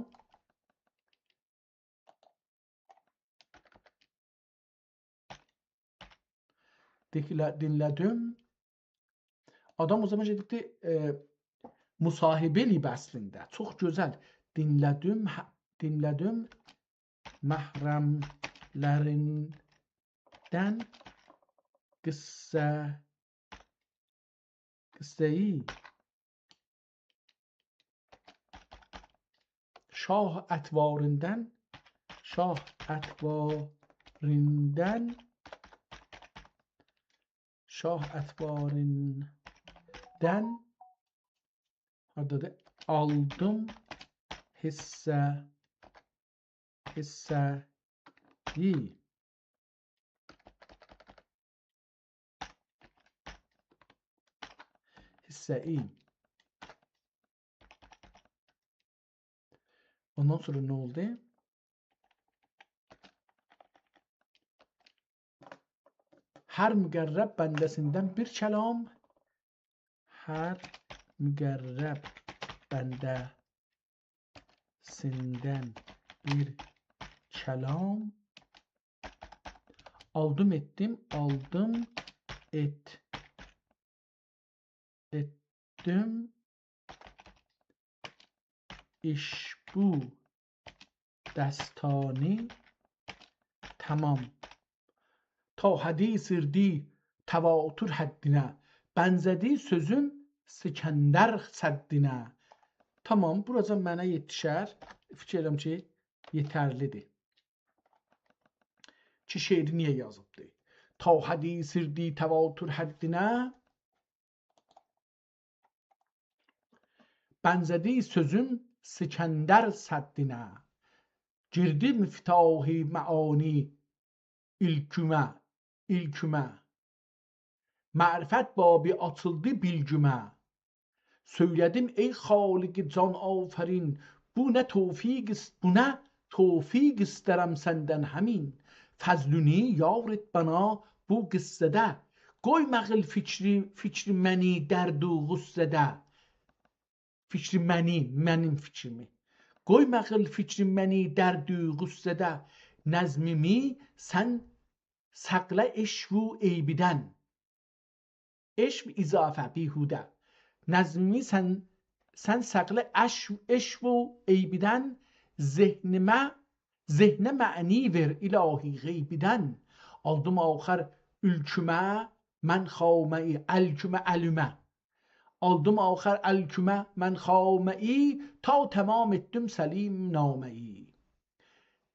dinlədim. Adam o zaman gedibdi müsahibə əslində. Çox gözəl. Dinlədim məhrəmlərindən qısseyi, şah ətvarından aldım hisseyi. Ondan sonra ne oldu? Hər müqərrəb bəndəsindən bir kəlam, hər müqərrəb bəndəsindən bir kəlam, aldım etdim iş bu dastani tamam. Ta hadis irdi təvatür həddinə, bənzədi sözüm Sikəndər səddinə. Tamam, burada mənə yetişər. Fikir edirəm ki, yetərlidir. Ki, şeiri niyə yazıbdır? Ta hadis irdi təvatür həddinə, bənzədi sözüm Sikəndər səddinə. Girdi müftahı məani ilkümə. Mərifət babı açıldı bilgümə. Söylədim ey xaliq can afərin, bu nə tövfiq istərəm səndən həmin. Fəzlünü yar et bana bu qıssədə, qoy məğil fikri məni dərdu qüssədə. Fikri məni, mənim fikrimi. Qoy məğil fikri məni dərdu qüssədə, nəzmimi sən səqlə eşvu eybidən. Eşv izafə bihudə. Nəzmimi sən səqlə eşvu eybidən, zehnə mə'ni ver ilahi qeybidən. Aldım axər ülkümə mən xaməyi əlkümə əlümə. Aldım axər əlkümə mən xaməyi, ta tamam etdim səlim naməyi.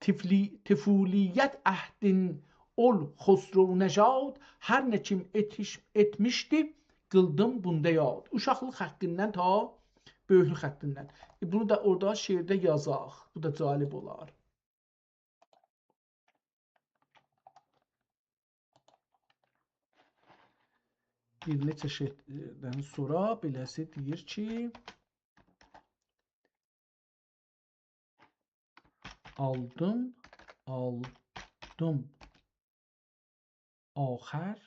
Tifuliyət əhdin ol xosrov nəcad, hər nə kim etmişdi, qıldım bunda yad. Uşaqlıq xəttindən ta böyüklük xəttindən. Bunu da orada şeirdə yazaq. Bu da cəlib olar. Bir neçə şeydən sonra beləsi deyir ki, aldım axər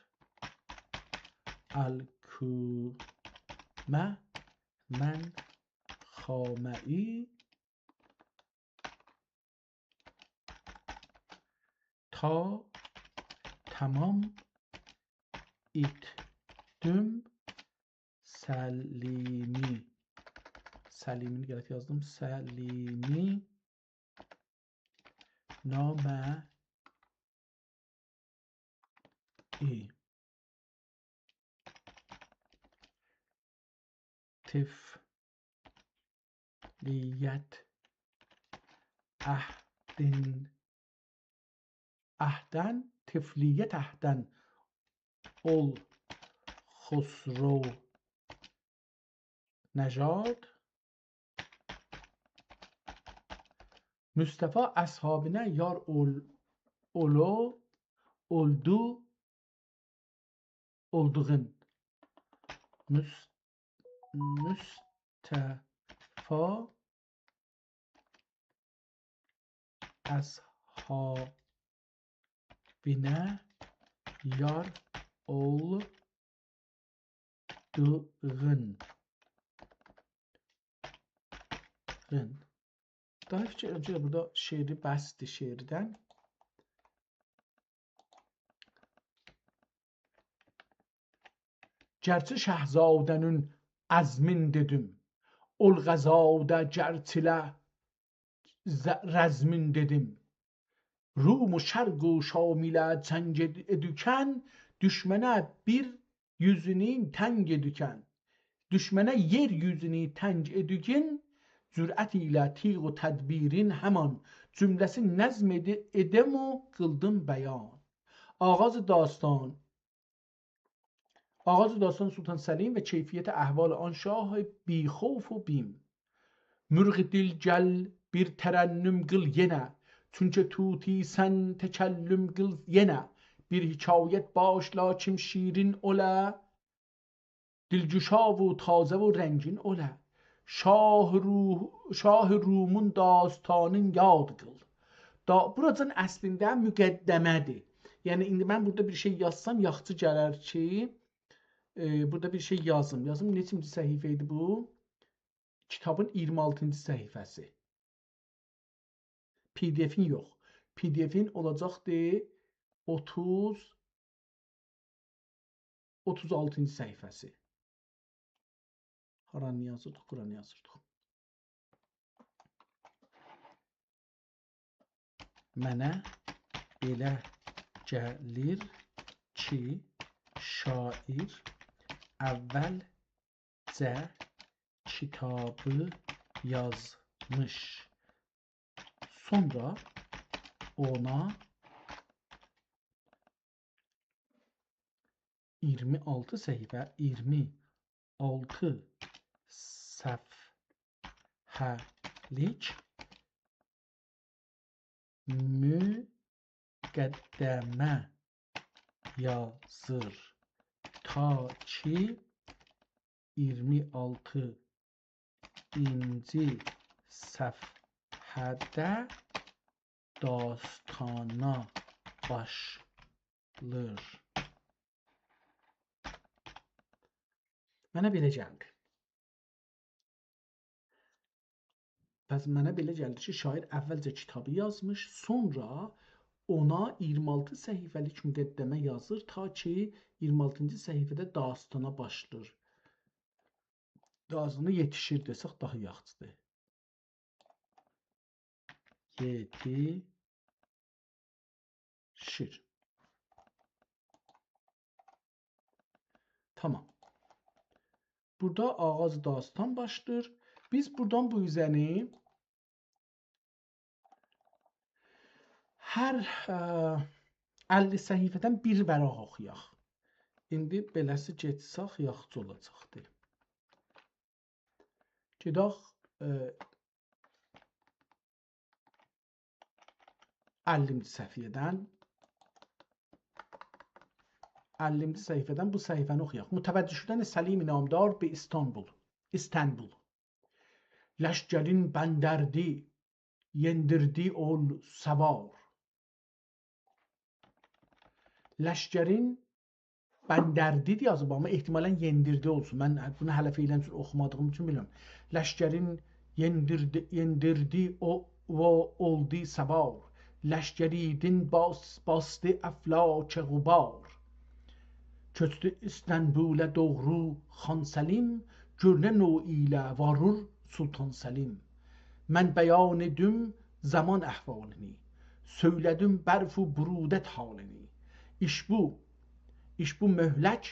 الکومه من خامعی تا tamam ettim Salimi. Salimini gələt yazdım. Salimi namə tifliyet ahden ol xosrov nəcad. Mustafa əshabinə yar olduğun. Mustafa əshabinə yar olduğun. Daha önce burada şeiri bəsdir şeirdən. Gerçi şəhzadənin əzmin dedim. Ol qəzadə gerçilə rəzmin dedim. Rum و şərq و şamilə cəng edükən, düşmənə bir yüzünü təng edükən. Düşmənə yer yüzünü təng edükən, cürət ilə tiq و tədbirin həman cümləsi nəzm edəm و qıldım bəyan. آغاز داستان سلطان سلیم و کیفیت احوال آن شاه بی خوف و بیم. مرغ دل گل bir tərənnüm qıl yenə, çünki tuti sən təkəllüm qıl yenə. Bir hikayət başla kim şirin olə, dilgüşa و tazə و rəngin olə. Şah Rumun dastanın yad qıl. Buradan əslində müqəddəmədir. Yəni indi mən burada bir şey yazsam yaxşı gələr ki, burada bir şey yazım. Neçinci səhifə idi bu? Kitabın 26-cı səhifəsi. PDF-in yox. PDF-in olacaqdır 36-cı səhifəsi. Haranı yazırdıq, buranı yazırdıq. Mənə belə gəlir ki, şair əvvəlcə kitabı yazmış. Sonra ona 26 səhifə, 26 səfhəlik müqəddəmə yazır ta ki 26-ci səfhədə dastana başlır. Mənə belə gəldi. Bəs mənə belə gəldi ki, şair əvvəlcə kitabı yazmış, sonra ona 26 səhifəlik müqəddəmə yazır ta ki 26-cı səhifədə dastana başlır. Dastana yetişir desək daha yaxşıdır. Yetişir. Tamam. Burada ağaz dastan başlır. Biz buradan bu üzəni hər 50 səhifədən bir vəraq oxuyaq. İndi beləsi getsaq yaxşı olacaqdır. Gedək 50-ci səhifədən 50-ci səhifədən bu səhifəni oxuyaq. Mütəvəccüh şudن سلیم نامدار به İstanbul. Leşkerin benderdi, yendirdi ol savar. Leşkerin benderdi yazıb ama ehtimalən yendirdi olsun. Mən bunu hələ feilən üçün oxumadığım üçün bilmirəm. Leşkerin yendirdi o oldu savar. Leşkeridin bastı aflak غبار. Köçdü İstanbul'a doğru Xan Səlim, görünə no ilə varır Sultan Səlim. Mən bəyan edim zaman əhvalini, söylədim bərf-u burudət halini. İş bu möhlək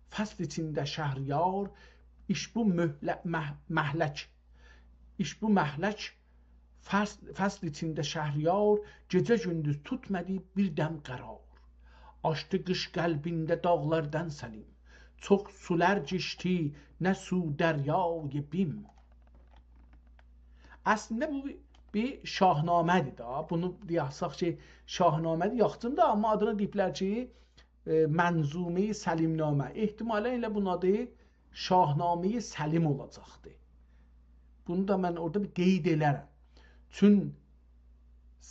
fasl içində şəhriyar, iş bu məhlək fasl içində şəhriyar, gecə gündüz tutmadı bir dəm qərar. Açtı qış qəlbində dağlardan Səlim, çox sular geçti nə su dəryای bim. Əslində bu bir şahnamədir da. Bunu deyərsək ki, şahnamədir yaxçın da, amma adına deyiblər ki, mənzumə Səlimnamə. Ehtimalən elə bunun adı şahnamə Səlim olacaqdır. Bunu da mən orada bir qeyd elərəm. Çün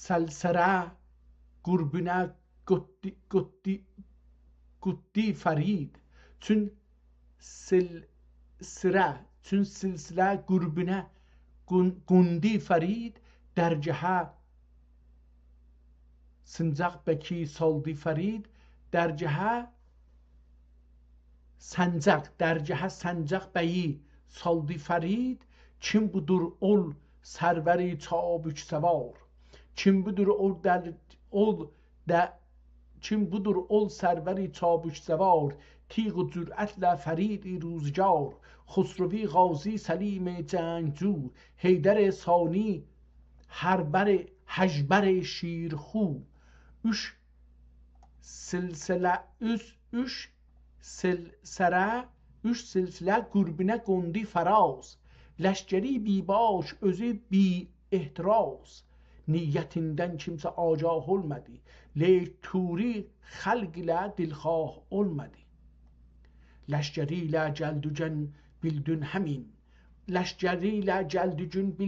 səlsərə qurbünə Quddi Farid, çün silsilə qurbünə Qundi Farid, dərgəhə Sıncaq bəki saldi Farid, dərgəhə Səncaq bəyi saldi Farid, kim budur ol sərvəri çabuk səvar, kim budur ol sərvəri çabuk səvar, تیغ و جرأت فرید روزگار خسروی غازی سلیم جنگجو حیدر ثانی هژبر شیرخو üç silsile gurbine gondi faraz leşkeri bibaş özü bi ihtiraz niyetinden kimse agah olmadı leyk turi xalq ile dilxah olmadı leşkeriyle celdücen bildün hemin leşkeriyle celdücün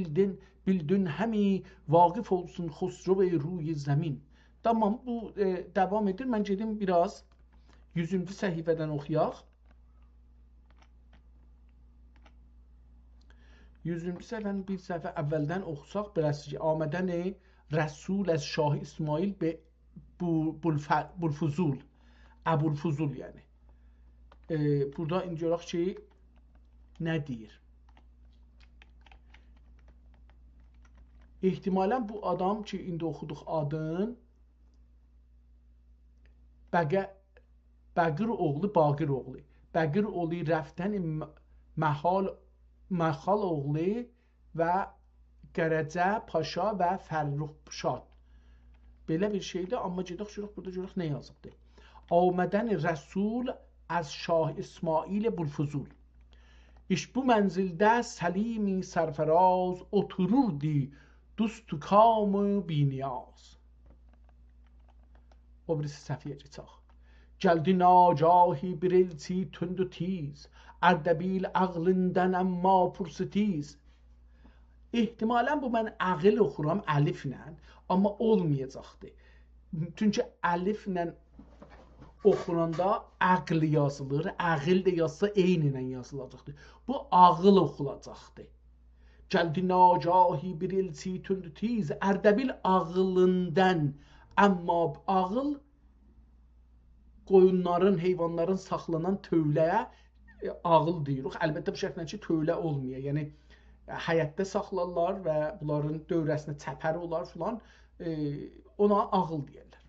bildün hemi vakıf olsun Xosrow ruy zemin. Tamam, bu devam edir. Mən gedim biraz 100-cü səhifədən oxuyaq. 100-cü səhifəni bir səhifə əvvəldən oxusaq, biraz ki, Amədən Rəsul az Şah İsmail be Bulfuzul, Əbulfuzul yəni. Burada incələk ki, nə deyir? İhtimalən bu adam ki, indi oxuduq adın Bəqir oğlu Baqir oğlu. Bəqir oğlu rəftən Məxal oğlu və Qərəcə Paşa və Fərrux Şad. Belə bir şeydir, amma gedək burada görək nə yazıbdır. Amədən Rəsul az Şah İsmail Bulfuzul. İş bu mənzildə Səlimi sərfəraz otururdu dustu kamı biniyaz. O birisi səfiyyə geçək. Gəldi nacahi bir elçi tündü tiz, Ərdəbil ağlından əmma pursitiz. İhtimalən bu mən əqil oxuram əliflə, amma olmayacaqdır. Çünki əliflə oxunanda əql yazılır, əqil də yazsa eyninlə yazılacaqdır. Bu ağıl oxulacaqdır. Gəldi nacahi bir elçi tündü tiz, Ərdəbil ağlından, əmma ağıl qoyunların, heyvanların saxlanan tövləyə ağıl deyirik. Əlbəttə bu şəkildə ki, tövlə olmuyor. Yəni həyətdə saxlarlar və bunların dövrəsində çəpəri olar filan, ona ağıl deyirlər.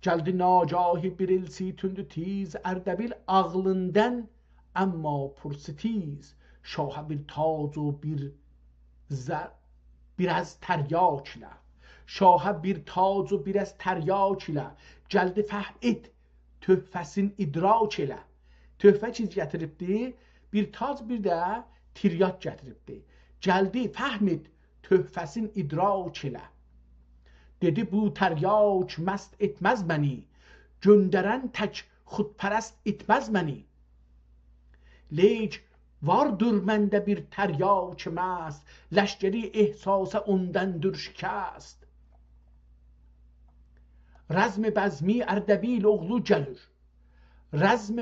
Gəldi nacahi bir elçi tündü tiz, Ərdəbil ağlından əmma pursitiz, şaha bir tac و bir az təryaklə, şaha bir tac و bir از تریاک ilə gəldi fəhm et töhfəsin idrak ilə. Töhfə çiz gətiribdi, bir tac bir də tiryat gətiribdi. Gəldi fəhm et töhfəsin idrak ilə. Dedi bu təryak məst etməz məni, göndərən tək xudpərəst etməz məni. Leyk vardır məndə bir təryak məst, ləşkəri ehsasa ondandır şikəst. رزم بزمی اردبیل oğlu gəlir. Rəzm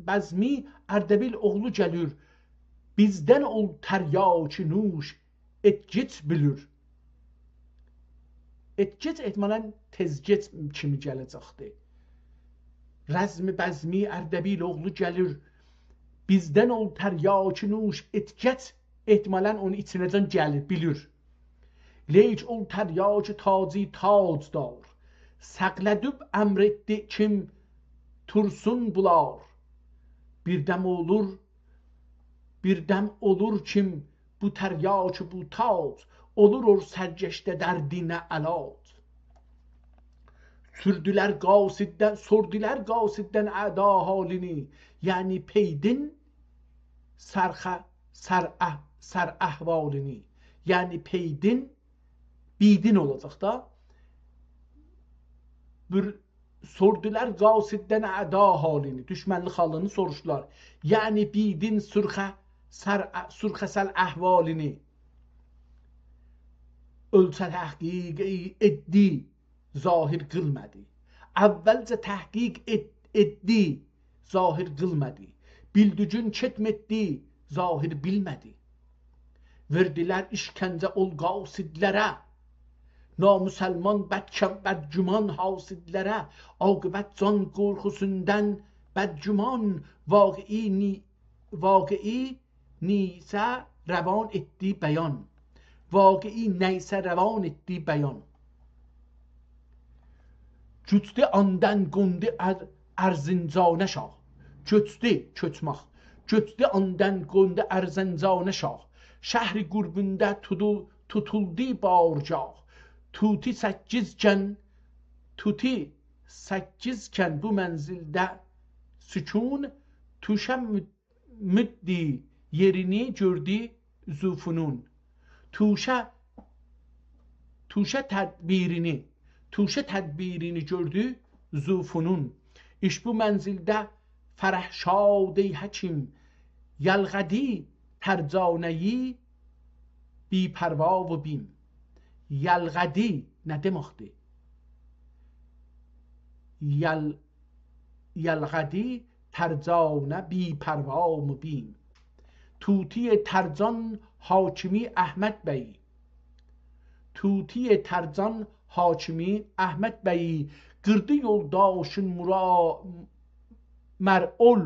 bəzmi Ərdəbil oğlu gəlir. Bizdən ol təryaki nuş, etgeç bilir. Etgeç etmələn tezgeç kimi gələcəkdir. Rəzm bəzmi Ərdəbil oğlu gəlir. Bizdən ol təryaki nuş, etgeç etmələn onun içinəcən gəlir, bilir. Leyk ol təryaki taci tacdar. Səqlədüb əmr etdi kim tursun bular. Birdəm olur kim bu təryaki bu tac, olur or sərgəşdə dərdinə əlac. Sordular qasiddən əda halini, yəni peydin sər əhvalini. Yəni peydin bidin olacaq da. Sordular qasiddən əda halini, düşmənlik halını soruşdular. Yəni bidin sürxəsəl əhvalini. Ölçə təhqiq etdi, zahir qılmədi. Əvvəlcə təhqiq etdi, zahir qılmədi. Bildigün ketmetdi, zahir bilmədi. Verdilər işkəncə ol qasidlərə. Namüsəlman bədgüman hasidlərə, aqibət can qorxusundan bədgüman, vaqei neysə rəvan etdi bəyan. Vaqei neysə rəvan etdi bəyan. Cütdi andan qondi ərzincanə şah. Cütdi, köçmək. Cütdi andan qondi ərzincanə şah. Şəhri qürbündə tutuldu barcaq. Tuti səkkizkən bu mənzildə sükun, tuşə müddi yerini gördü züfunun. Tuşə tədbirini gördü züfunun. İş bu mənzildə fərəhşad-ey həkim, yəlğədi tərcanəyi bi pərva və bim. Yəlğədi nə deməkdir? Yəlğədi tərcanə bi pərva və bim. Tuti tərcan hakimi Əhməd bəyi. Tuti tərcan hakimi Əhməd bəyi qırdı yoldaşın mər'ul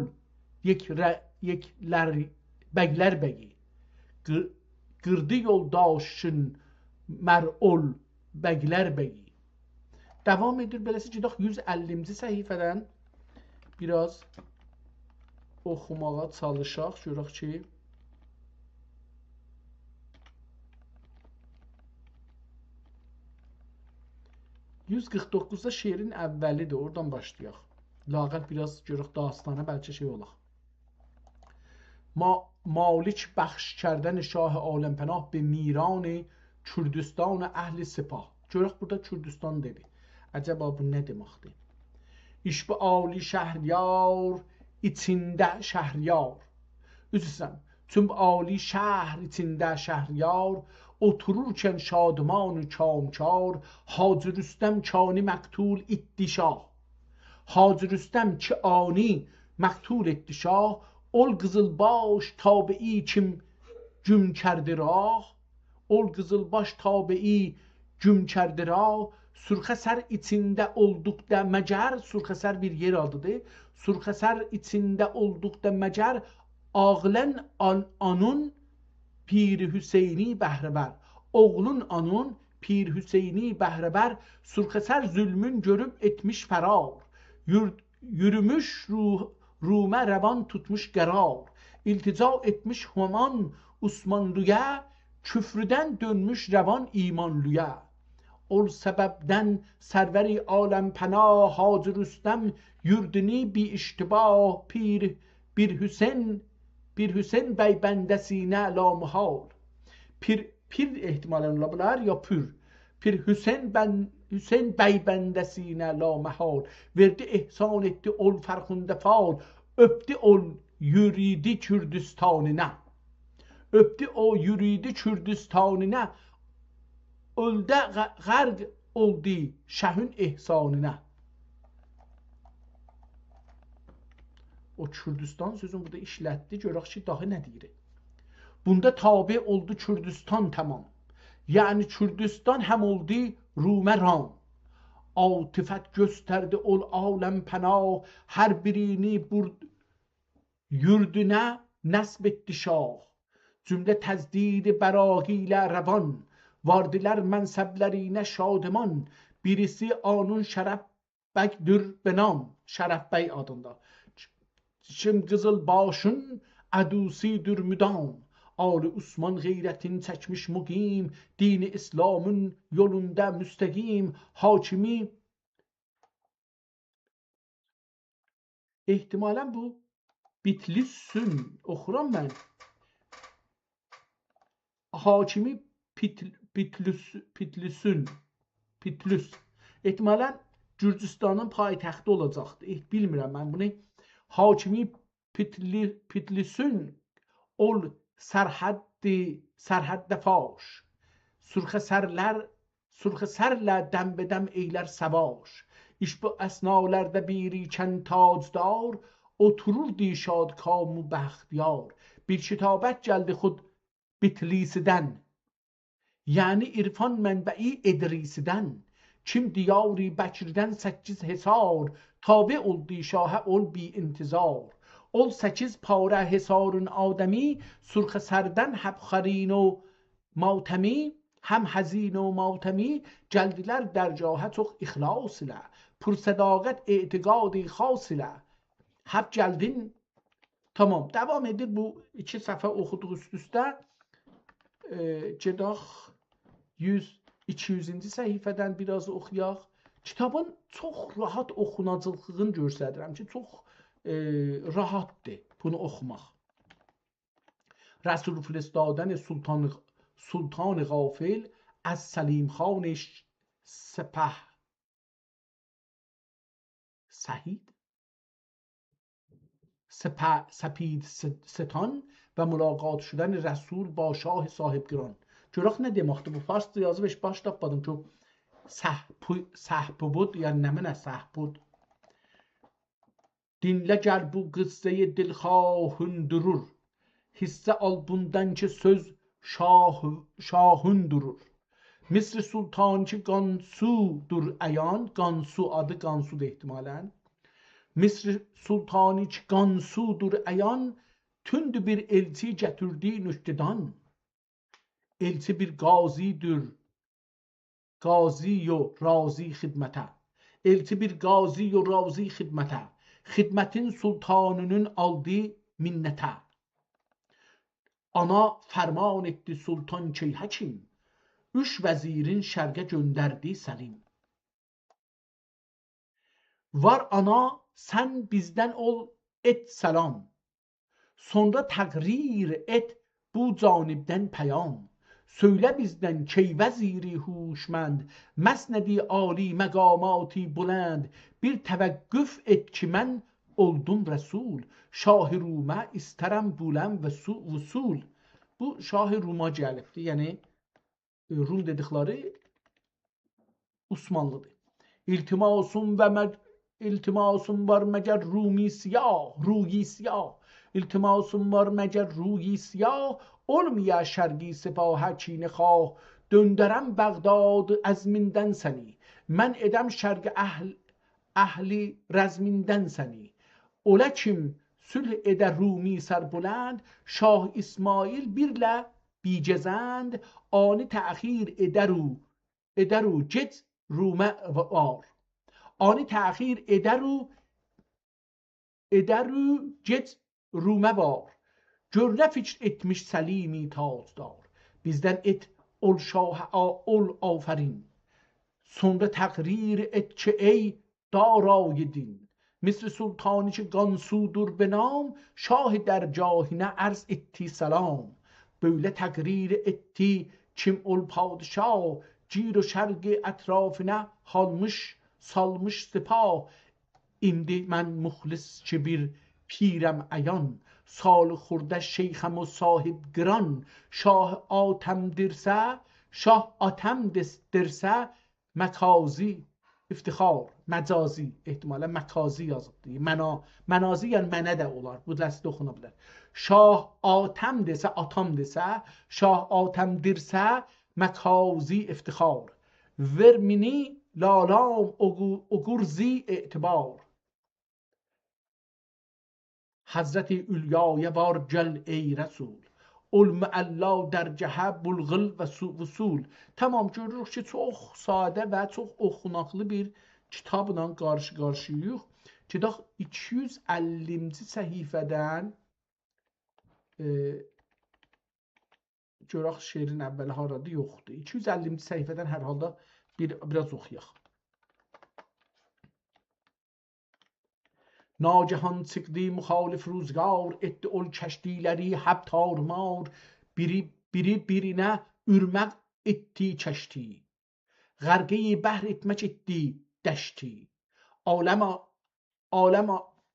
bəylər bəyi. Qırdı yoldaşın mər'ul bəylər bəyi. Devam edir. Beləsi gedək 150-ci səhifədən biraz oxumağa çalışaq. Görək ki 149-da şeirin əvvəlidir. Oradan başlayaq. Laqəl biraz görək dastana bəlkə şey olaq. Malik bəxş kərdən şah aləmpənah be میران Kürdistan əhli sipah. Görək burada Kürdistan dedi. Əcəba bu nə deməkdir? İş bu ali şəhriyar içində şəhriyar. Üzrsən, tüm ali şəhr içində şəhriyar otururkən şadman kamkar Hacı Rüstəm kani məqtul etdi şah. Hacı Rüstəm ki ani məqtul etdi şah. Ol qızılbaş tabi'i kim güm kərdi rah. Ol qızılbaş tabi'i güm kərdi rah. Surxəsər içində olduqda məcər, Surxəsər bir yer adıdır. Surxəsər içində olduqda məcər ağlən anun Pir Hüseyni bəhrəbər. Oğlun anun Pir Hüseyni bəhrəbər. Surxəsər zülmün görüb etmiş fərar. Yürümüş Rumə rəvan tutmuş qərar. İltica etmiş Human Osmanlıya. Küfrüdən dönmüş rəvan imanlıya. ol sebepten serveri alem pena Hacı Rüstem yurdini bi iştibah bir Hüseyin bey bendesine la muhal. Pir ihtimalen olabilir ya pür. Pir Hüseyin bey bendesine la mahal. Verdi ihsan etti ol farkında faal. Öptü ol yüridi Kürdistanına. Öptü o yüridi Kürdistanına. Ölde garg oldu şehün ihsanına. O Kürdistan sözünü burada işlətdi. Görək ki, daha nə deyir? Bunda tabi oldu Kürdistan tamam. Yani Kürdistan hem oldu Rumə ram. Atifət gösterdi ol alem pənah. Her birini yurduna nesb etti şah. Cümle təzdidi bəraqilə rəvan. Vardiler mənsəblərinə şadıman. Birisi anun Şərəf bəkdür benam. Şərəf Bey adında. Şimdi Qızıl başın ədusidir müdam. Ali Osman gayretini çekmiş mukim. Dini İslam'ın yolunda müstekim. Hakimi ihtimalen bu Bitlisün okuram ben. Hakimi Pitlüs. İhtimalen Gürcistan'ın payitaxtı olacaktı. Bilmirəm mən bunu. Hakimi Pitlisün ol sərhədd faş. Sürxə sərlə dəm bedəm eylər səvaş. İş bu əsnalərdə biri kənd tacdar, otururdu şadkamu bəxtiyar. Bir kitabət gəldi xud Bitlisiden. Yani irfan mənbəi İdrisidən. Kim diyari Bəkirdən 8 hesar, tabi oldu şahə ol bi intizar. Ol 8 pare hesarın ademi, sürخ سردن حبخرین و ماتمی هم حزین و ماتمی geldiler dercahet o ihlas ile pürsedaget etikadi khas ile hep geldin. Tamam, devam edir bu 2 səhifə oxuduq üst-üstə. Gedək 200-cü səhifədən biraz oxuyaq. Kitabın çox rahat oxunacaqlığını göstərirəm ki, çox rahatdır bunu oxumaq. رسول فرستادن سلطان غافل از سلیم خان سپید ستان و ملاقات شدن رسول با شاه صاحب گران. Görək nə deməkdir bu? Farsça yazıb heç baş tapmadım ki, səhb بود yəni nə mənə səhb بود. Dinlə gəl bu qıssayı dilxahın durur. Hisse al bundan ki söz şahın durur. Misr Sultan ki Gansu'dur ayan. Gansu adı Gansu'dur ihtimalen. Misr Sultanı ki Gansu'dur ayan. Tündü bir elçi getirdi nüştidan. Elçi bir gazidir. Gazi و razi xidmete. Elçi bir gazi و razi xidmete. Xidmetin sultanının aldığı minnete. Ana ferman etti sultan ki hakim. 3 vezirin şərqə gönderdi Selim. Var ana sen bizden ol et selam. Sonra təqrir et bu canibden peyam. Söyle bizden ki veziri huşmend. Mesnedi âli megamati bulend. Bir tevekküf et ki men oldum Resul. Şah-ı Rum'a isterem bulem ve vusul. Bu Şah-ı Rum'a gəlibdir. Yəni Rum dedikleri Osmanlıdır. İltimasum var məgər Rumi siyah, ruyi siyah. İltimasum var məgər ruyi siyah. Olmaya şərqi sipahə çini xah. Döndərəm Bəğdad əzmindən səni. Mən edəm şərqi əhli rəzmindən səni. Ola kim sülh edə Rumi sərbulend. Şah İsmail birlə بیجزند آن تأخیر ادرو جت رومه var. آن تأخیر ederu cet rume var. Görne fikr etmiş Selimi tazdar. Bizden et ol şah ol aferin. sonra تقریر et که ای دارای دین مثل سلطانی که گانسودور به نام شاه در جاهینه عرض etti سلام böyle تقریر etti kim ol padişah cir و şerg etrafına halmış salmış sepah indi mən muxlisçi bir پیرم عیان سال خورده شیخم و صاحب گران شاه آتم درسه شاه آتم درسه مکازی افتخار مəcazı ehtimalə məkazi yazıbdır. Mənazi yəni mənə də olar. Bu dəsti oxuna bilər. Şah atam desə, atam desə, şah atam dirsə, məkazi iftixar. Vermini lalam ogurzi etibar. Hazreti Ülya'ya var gel ey Resul. Olma Allah در cəhə bulğul və vusul. Tamam görürük ki, çox sadə və çox oxunaqlı bir kitabla qarşı-qarşıyayıq. Gedək 250-ci səhifədən görək şeirin əvvəli haradır, yoxdur. 250-ci səhifədən hər halda biraz oxuyaq. ناگهان çıktı muhalif rüzgar etti ol keştileri hep tarmar birine ürmek etti keşti gargeyi behr etmek etti deşti alem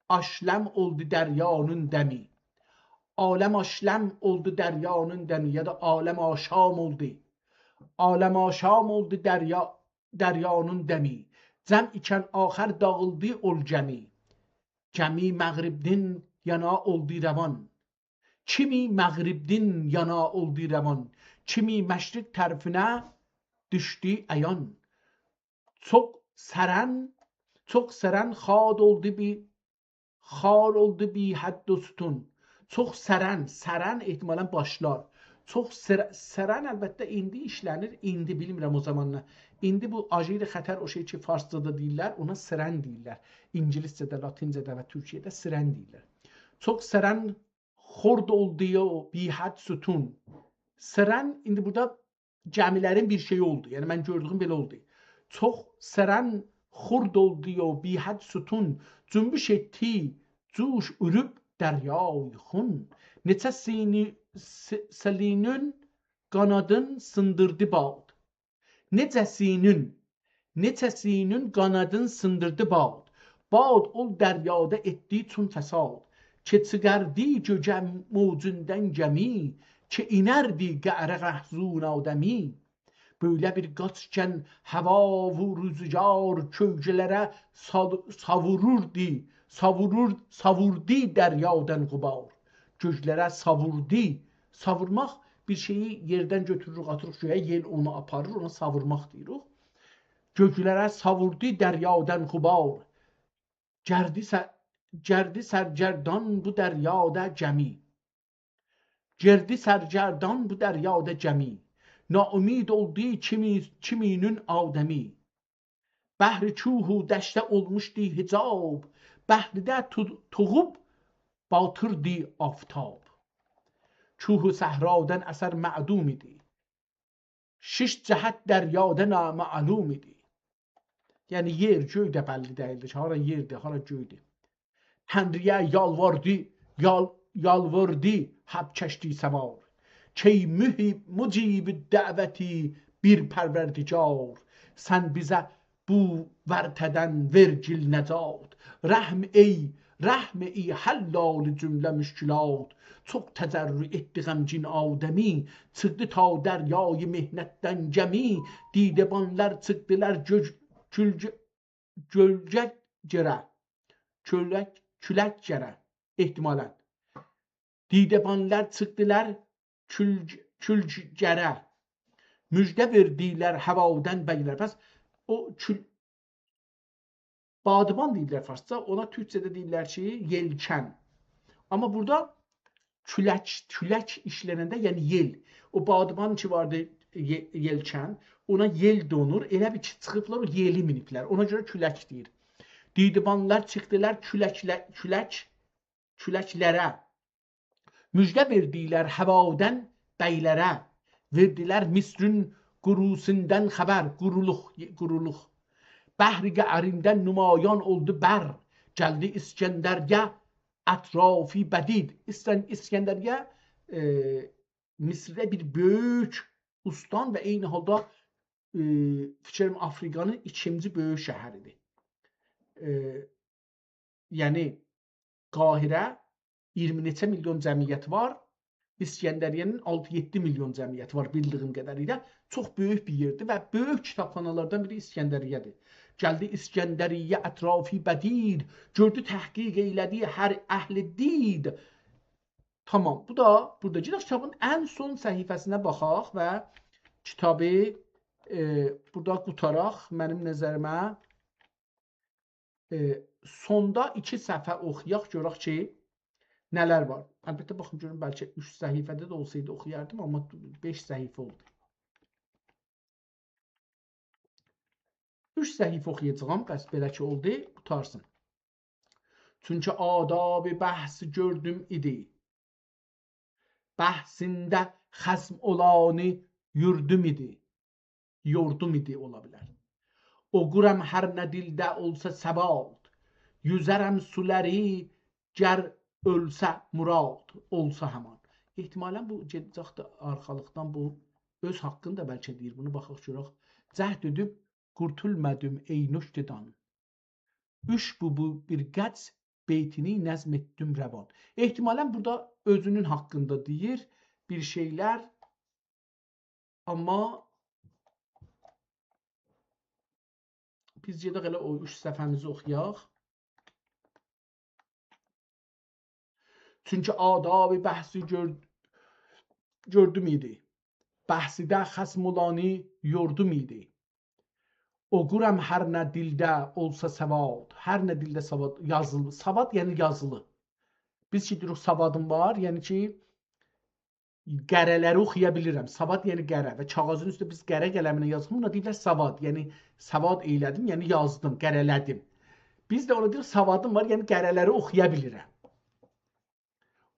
aşlem oldu deryanın demi alem aşlem oldu deryanın demi ya da alem aşam oldu deryanın demi cem iken ahir dağıldı ol cemi Cəmi məğribdin yana oldu rəvan. Kimi məğribdin yana oldu rəvan. Kimi məşriq tərəfinə düşdü əyan. Çox sərən xar oldu bi hədd و sütun. Çox sərən ehtimalən başlar. Çox sərən əlbəttə indi işlənir. İndi bilmirəm o zamanla. İndi bu ajir xətər o şey ki farscada deyirlər, ona sərən deyirlər. İngiliscədə, latincədə və türkiyədə sərən deyirlər. Çox sərən xord oldu bi hədd sütun. Sərən indi burada cəmilərin bir şeyi oldu. Yəni mən gördüyüm belə oldu. Çox sərən xord oldu bi hədd sütun. Cümbüş etdi cuş ürüb dəryay xun. Neçə selinün qanadın sındırdı bağ. Necəsinin qanadın sındırdı bağ. Bağ ol dəryada etdi çün fəsad. Ki çıxardı göcə mövcündən gəmi. Ki inerdi qə'rə qəhzun adəmi. Böyle bir qaçkən hava və rüzgar kölgələrə savurdu dəryadan qubar. Gözlərə savurdu. Savurmaq bir şeyi yerdən götürürük, atırıq göyə, yel onu aparır, ona savurmaq deyirik. Göklərə savurdu dəryadan xubar. Gerdi sərgərdan bu dəryada gəmi. Gerdi sərgərdan bu dəryada gəmi. Naumid oldu kiminin adəmi. Bəhri çuhu dəşdə olmuşdu hicab. Bəhridə tuğub batırdı aftab. Çuhu səhradan əsər mədum idi. Şiş cəhət dəryada naməlum idi. Yəni yer, göy də bəlli deyildir. Hara yerdir, hara göydür. Tənriyə yalvardı həb kəşdi səvar. Key mücib dəvəti bir pərverdigar. Sən bizə bu vərtədən vergil nəcat. Rəhm ey həllal cümlə müşkilat. Çox təzərrü etdi qəmcin adəmi. Çıxdı ta dəryayı mehnətdən gəmi. Didebanlar çıxdılar külək gərə ehtimalən. Didebanlar çıxdılar külgərə. Müjdə verdilər havadan bəylər. Pəs o Badiban deyirlər farsça, ona türkçədə deyirlər ki, yelkən. Amma burada külək işlənəndə, yəni yel. O badiban ki vardı yelkən, ona yel donur. Elə bir ki çıxıblar, o yeli miniblər. Ona görə külək deyir. Didibanlar çıxdılar küləklərə. Müjdə verdilər havadan bəylərə. Verdilər Misrin qurusindən xəbər, quruluq. Bəhri gərindən nümayan oldu bər, gəldi İskəndəryə ətrafi bədid. İskəndəryə Misirdə bir böyük ustan və eyni halda fikrim Afrikanın ikinci böyük şəhəridir. Yəni Qahirə 20 neçə milyon cəmiyyəti var. İskəndəriyyənin 6-7 milyon cəmiyyəti var bildiyim qədərilə. Çox böyük bir yerdir və böyük kitabxanalardan biri İskəndəriyyədir. Gəldi İskəndəriyyə ətrafi bədid, gördü təhqiq eylədi hər əhli did. Tamam, bu da burada kitabın ən son səhifəsinə baxaq və kitabı burada qutaraq mənim nəzərimə sonda 2 səhifə oxuyaq, görək ki, nələr var. Əlbəttə, baxın, görün, bəlkə 3 səhifədə də olsaydı oxuyardım, amma 5 səhifə oldu. 3 səhifə oxuyacağım, bəs belə ki oldu, qutarsın. Çünki adab-ı bəhs gördüm idi. Bəhsində xəsm olanı yurdum idi. Yordum idi ola bilər. Oquram hər nə dildə olsa səbat. Yüzərəm suləri gər ölsə murad olsa həman. İhtimalən bu gedəcəkdə arxalıqdan bu öz haqqını da bəlkə deyir. Bunu baxaq görək. Cəhd edib qurtulmadım ey nüştidan. Üç bu bir qəc beytini nəzm etdim rəvan. İhtimalən burada özünün haqqında deyir bir şeylər. Amma biz gedək elə o 3 səhifəmizi oxuyaq. Çünki adab-ı bəhsi gördüm idi. Bəhsidə xəsm olanı yordum idi. Oquram hər nə dildə olsa savad. Hər nə dildə savad yazılı. Savad yəni yazılı. Biz ki deyirik savadım var, yəni ki qərələri oxuya bilirəm. Savad yəni qərə və kağızın üstə biz qərə qələminə yazdım. Buna deyirlər savad, yəni savad eylədim, yəni yazdım, qərələdim. Biz də ona deyirik savadım var, yəni qərələri oxuya bilirəm.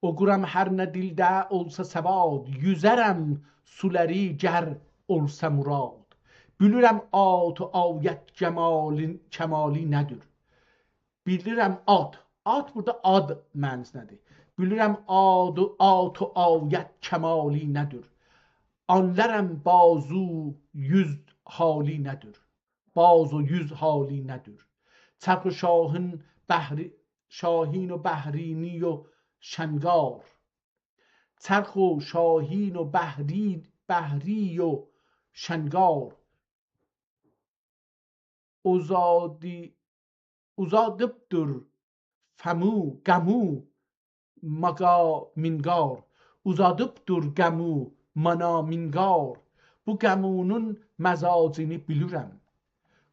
Oquram hər nə dildə olsa savad, yüzərəm suləri gər olsa murad. Bilirəm at و ayət kəmali nədir? Bilirəm ad. Ad burada ad mənasındadır. Bilirəm ad و ayət kəmali nədir? Anlarım bazu yüz hali nədir? Baz و yüz hali nədir? Çرخ şاهین و بحرینی و شنگار. چرخ و شاهین و بحری و شنگار. Uzadıbdır femu gamu maga mingar. Uzadıbdır gamu mana mingar. Bu gamunun məzacını bilirəm.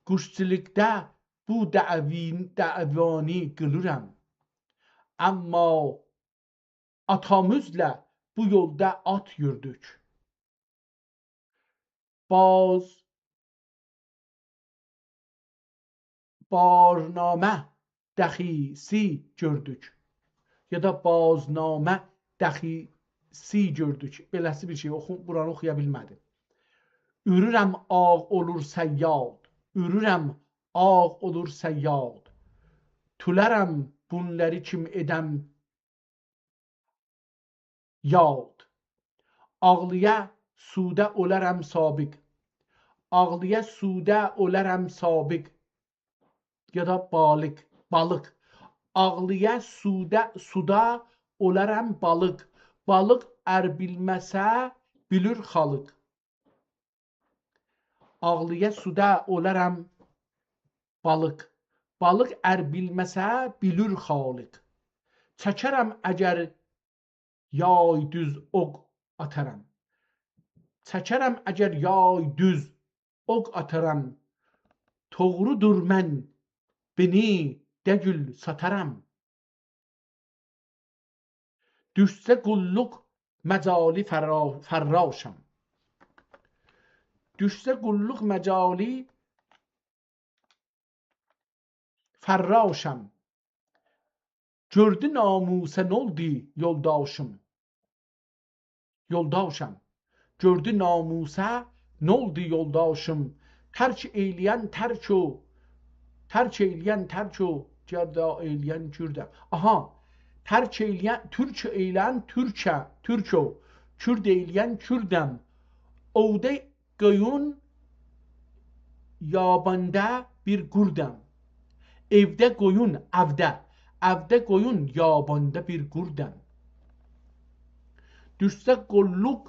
Quşçilikdə bu dəvani qılırəm. Amma atamızla bu yolda at yürüdük. Barnamə dəxisi gördük. Ya da baznamə dəxisi gördük. Beləsi bir şey. Buranı oxuya bilmədim. Ürürəm ağ olur səyyad. Ürürəm ağ olur səyyad. Tülərəm bunları kim edəm yad. Ağlıya sudə olarəm sabiq. Ağlıya sudə olarəm sabiq. Ya da balıq. Ağlıya suda olarəm balıq. Balıq ər bilməsə bilir xalıq. Ağlıya suda olarəm balıq. Balıq ər bilməsə bilir xalıq. Çəkərəm əgər yay düz oq ataram. Çəkərəm əgər yay düz oq ataram. Doğrudur mən beni degül sataram. Düşsə qulluq məcali fərraşam. Düşsə qulluq məcali fərraşam. Gördü namusə noldi yoldaşım. Yoldaşam. Gördü namusə Noldu yoldaşım, terk eyleyen terk o, cerda eyleyen kürdem. Aha, terk eyleyen, türk eyleyen türk o, kürd eyleyen kürdem. Ovde qoyun yabanda bir qurdam. Evdə qoyun, evdə qoyun yabanda bir qurdam. Düşsə qolluq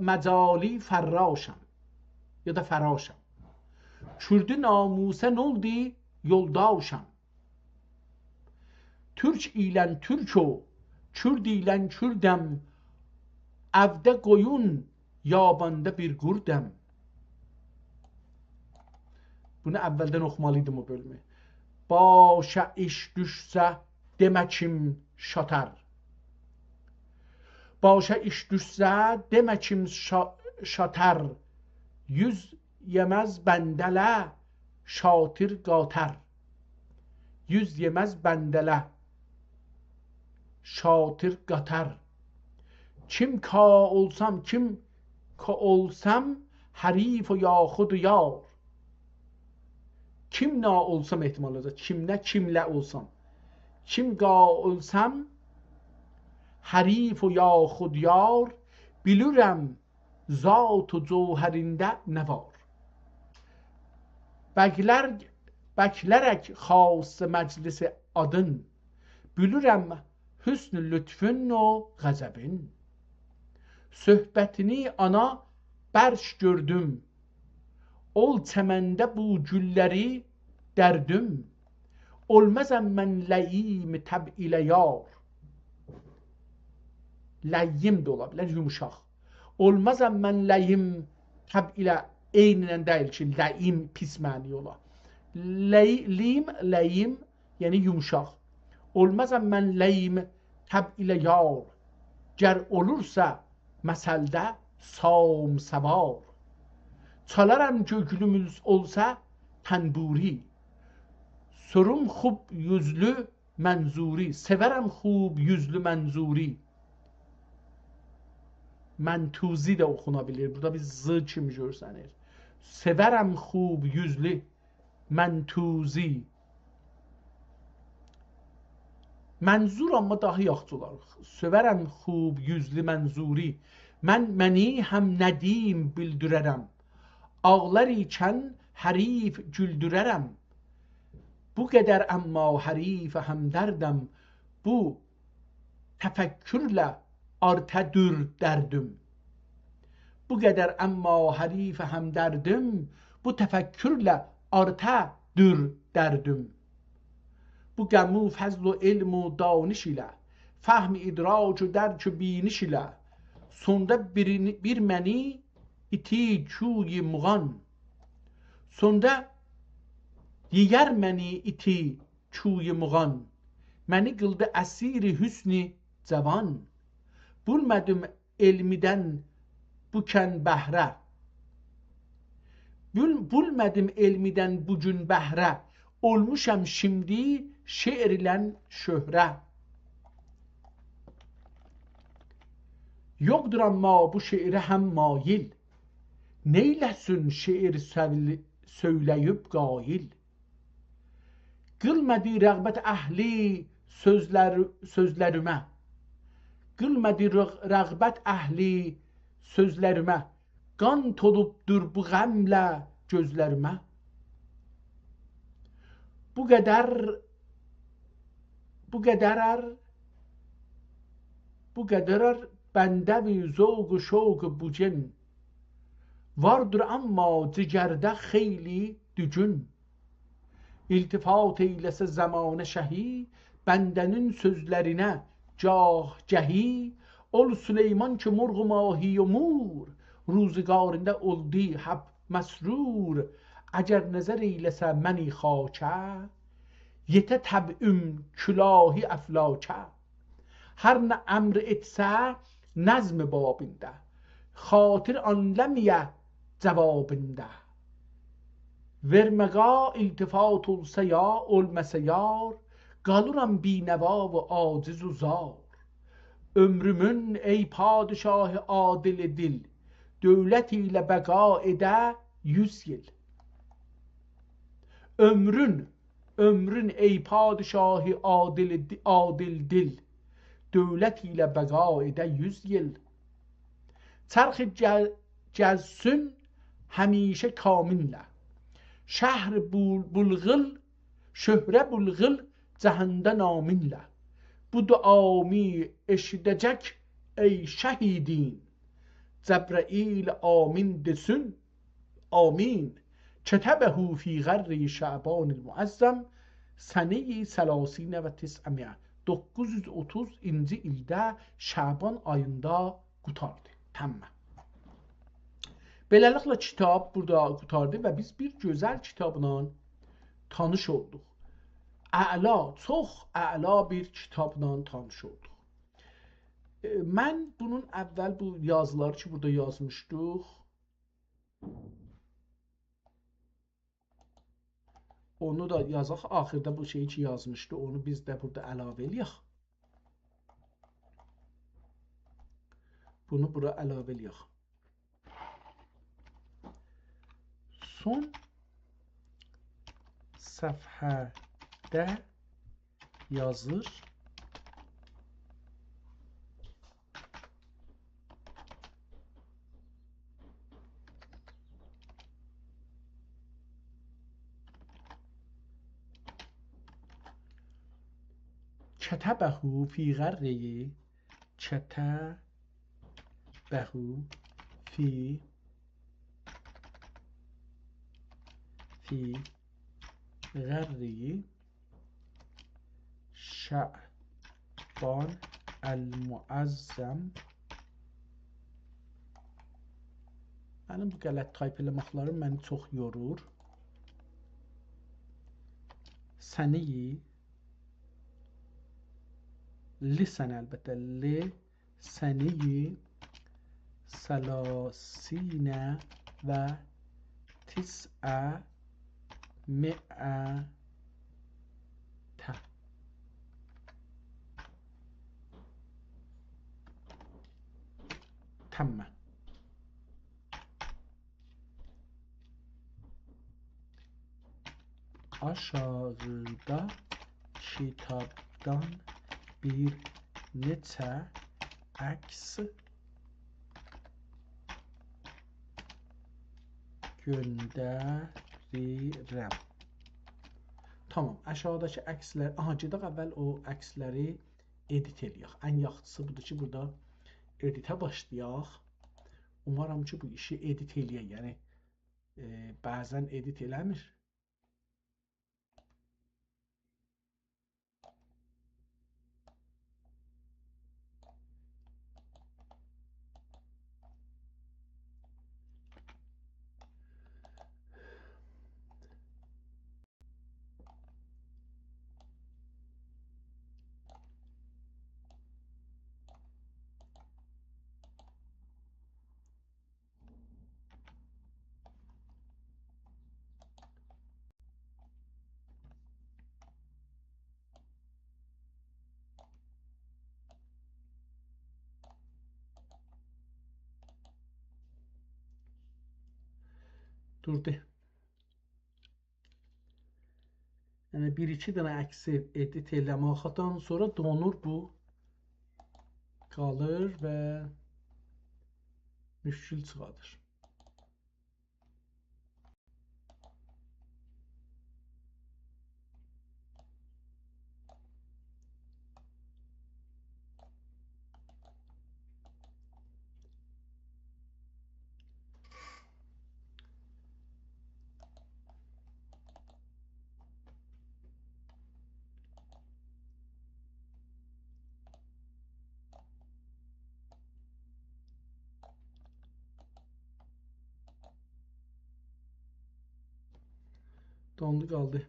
məcali fərraşam ya da fərraşam. Kürdü namusə noldi yoldaşam. Türk ilə türk o, kürd ilə kürdəm. Evdə qoyun yabanda bir qurdam. Bunu əvvəldən oxumalıydım o bölümü. Başa iş düşsə demə kim şatar. Başa iş düşsə demə kim şatar. Yüz yeməz bəndələ şatir qatar. Yüz yeməz bəndələ şatir qatar. Kim ka olsam hərif o yaxud yar. Kim na olsam ehtimal olacaq. Kimlə olsam. Kim qa olsam hərif o yaxud yar. Bilürəm zat o cevherində nə var. Bəklərək xas məclis adın. Bilürəm hüsn lütfün o qəzəbin. Söhbətini ana bərş gördüm. Ol çəməndə bu gülləri dərdüm. Olmazam mən ləyim təb ilə yar. Ləyim də ola bilər, yumuşaq. Olmazam mən ləyim təb ilə eynən deyil ki, ləyim pis məni ola. Ləyim yəni yumuşaq. Olmazam mən ləyim təb ilə yar. Gər olursa məsəldə sam səvar. Çalaram göklümüz olsa tənburi. Sorum xub yüzlü mənzuri. Severəm xub yüzlü mənzuri. Məntuzi də oxunabilir. Burada bir z kimi görsənir. Severəm xub yüzlü məntuzi. Mənzur amma daha yaxşı olar. Severəm xub yüzlü mənzuri. Məni həm nədim bildirərəm. Ağlar ikən hərif güldürərəm. Bu qədər amma hərif həmdərdəm. Bu təfəkkürlə artədir dərdim. Bu qədər amma hərif həmdərdim. Bu təfəkkürlə artədir dərdim. Bu qəmu fəzl و علم و دانش ilə fəhm idrac و dərk و biniş ilə sonda bir məni iti çuyi muğan. Sonda diğer məni iti çuyi muğan. Məni qıldı əsiri hüsni cavan. Bulmadım elmidən bükən bəhrə. Bulmadım elmidən bugün bəhrə. Olmuşam şimdi şeir ilə şöhrə. Yoktur amma bu şeire hem mail. Neyləsin şeir söyləyib qail. Qılmadı rəğbət əhli sözlərimə. Qılmadı rəğbət əhli sözlərimə. Qan tolubdur bu qəmlə gözlərimə. Bu qədər bəndəvi zövq و şövq bucin. Vardır amma cigərdə xeyli dücün. İltifat eyləsə zamanə şəhi. Bəndənin sözlərinə cah-cəhi. Ol Süleyman ki مرغ و ماهی و مور. روزگارında oldu hep məsrur. Əgər nəzər eyləsə məni xaçə. Yetə təbüm külahi əflaçə. Hər nə əmr etsə nəzm babında. Xatir anləmiyə cavabında. Verməqa iltifat olsa ya olməsə yar. Qalıram binəva və aciz و zar. Ömrümün ey padişah adil dil. dövlət ilə bəqa edə 100 yıl. Ömrün ey padişahı adil dil, dövlət ilə bəqa edə 100 yıl. Çərx gəzsün həmişə kaminlə, şəhr bulğıl, şöhrə bulğıl cəhəndə naminlə. Bu duamı eşidəcək ey şəhidin, Cəbrəil amin desin, amin. Kətəbəhu fi qəri Şəbanil Muəzzəm sənəyi 30 və 900 930-cu ildə Şaban ayında qurtardı. Təmmə. Beləliklə kitab burada qurtardı və biz bir gözəl kitabla tanış olduq. Əla, çox əla bir kitabla tanış olduq. Mən bunun əvvəl bu yazıları ki burada yazmışdıq, onu da yazaq. Axırda bu şeyi ki yazmışdı, onu biz də burada əlavə eləyək. Bunu bura əlavə eləyək. Son səfhədə yazır. Kətəbəhu fi qəri, kətəbəhu fi qəri Şəban əl-Muəzzəm. Mənim bu qələt tayp eləməklərim məni çox yorur. Səni lisən əlbəttə səni səlasinə və tis'ə mi'ətə. Təmmə. Aşağıda kitabdan bir neçə əks göndərirəm. Tamam, aşağıdakı əkslər, gedək əvvəl o əksləri edit eləyək. Ən yaxşısı budur ki, burada editə başlayaq. Umaram ki, bu işi edit eləyək. Yəni, bəzən edit eləmir. Durdu. Yəni, bir-iki dənə əksi edit eləməkdən sonra donur bu. Qalır və müşkül çıxadır. Dondu qaldı.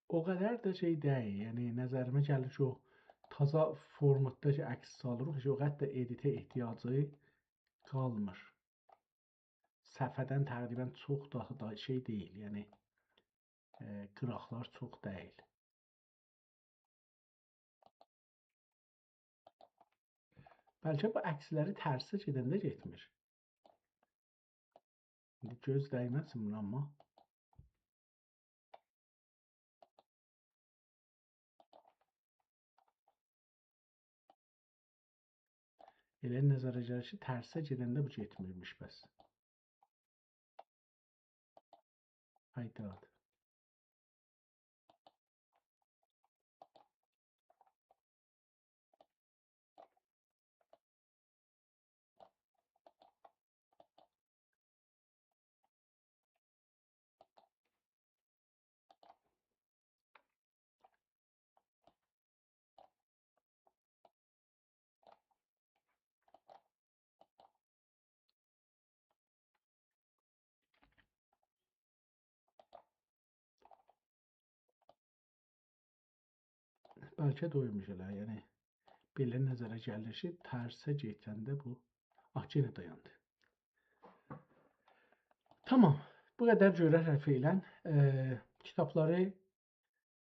o qədər də şey deyil. Yəni nəzərimə gəlir ki, o taza formatda ki, əks salırıq, heç o qədər də editə ehtiyacı qalmır. Səhifədən təqribən çox daha da şey deyil, yəni qıraqlar çox deyil. Bəlkə bu əksləri tərsə gedəndə getmir. İndi göz dəyməsin buna amma. Elə nəzərə gəlir ki, tərsə gedəndə bu getmirmiş bəs. Hayda. Bəlkə də oymuş elə, yəni belə nəzərə gəlir ki, tərsə getəndə bu yenə dayandı. Tamam, bu qədər görərək feylən. Kitabları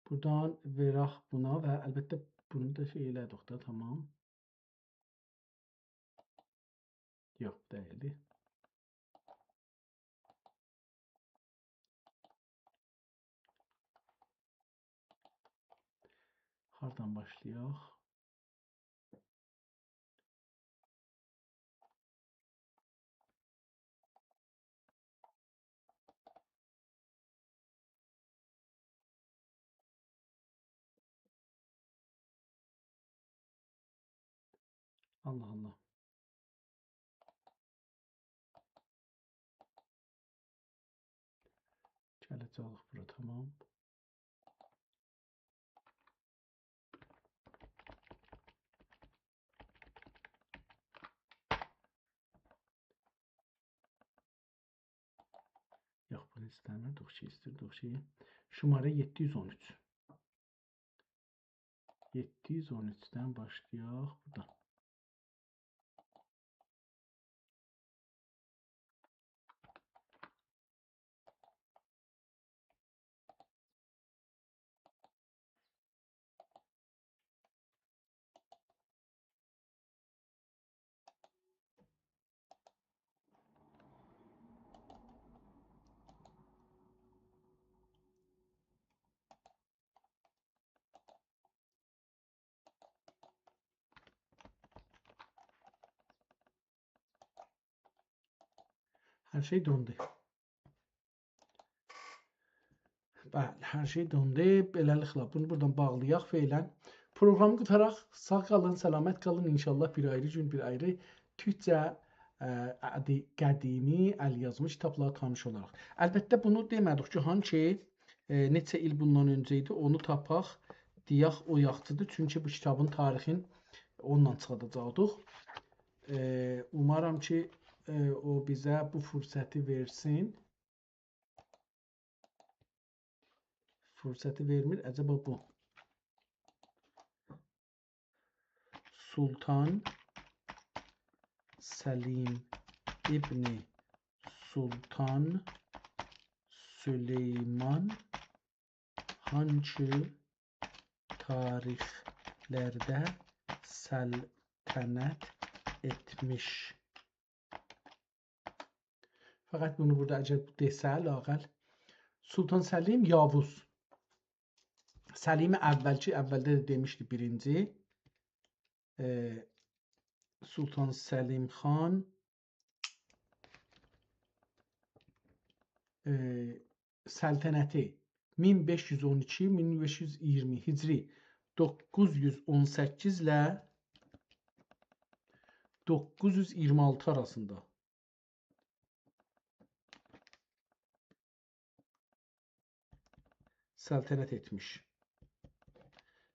buradan verək buna və əlbəttə bunu da şey elədik da, tamam. Yox, deyildi. Hardan başlayaq? Allah Allah. Gələcək bura, tamam. Yox, bunu istəmirdik ki, istirdik ki. Şumarə 713. 713-dən başlayaq buradan. Hər şey dondu. Bəli, hər şey dondu. Beləliklə, bunu buradan bağlayaq feylən. Proqramı qutaraq. Sağ qalın, səlamət qalın. İnşallah bir ayrı gün, bir ayrı türkcə qədimi əlyazma kitablara tanış olaraq. Əlbəttə, bunu demədik ki, hanki neçə il bundan öncə idi, onu tapaq, deyək o yaxçıdır. Çünki bu kitabın tarixini onunla çıxadacaqdıq. Umaram ki, o bizə bu fürsəti versin. Fürsəti vermir. Əcəba bu. Sultan Səlim İbni Sultan Süleyman hangi tarixlərdə səltənət etmiş? Fəqət bunu burada əcəb desə, lağəl. Sultan Səlim Yavuz. Səlimi əvvəldə də demişdi birinci. Sultan Səlim xan səltənəti 1512-1520 Hicri 918 ilə 926 arasında səltənət etmiş.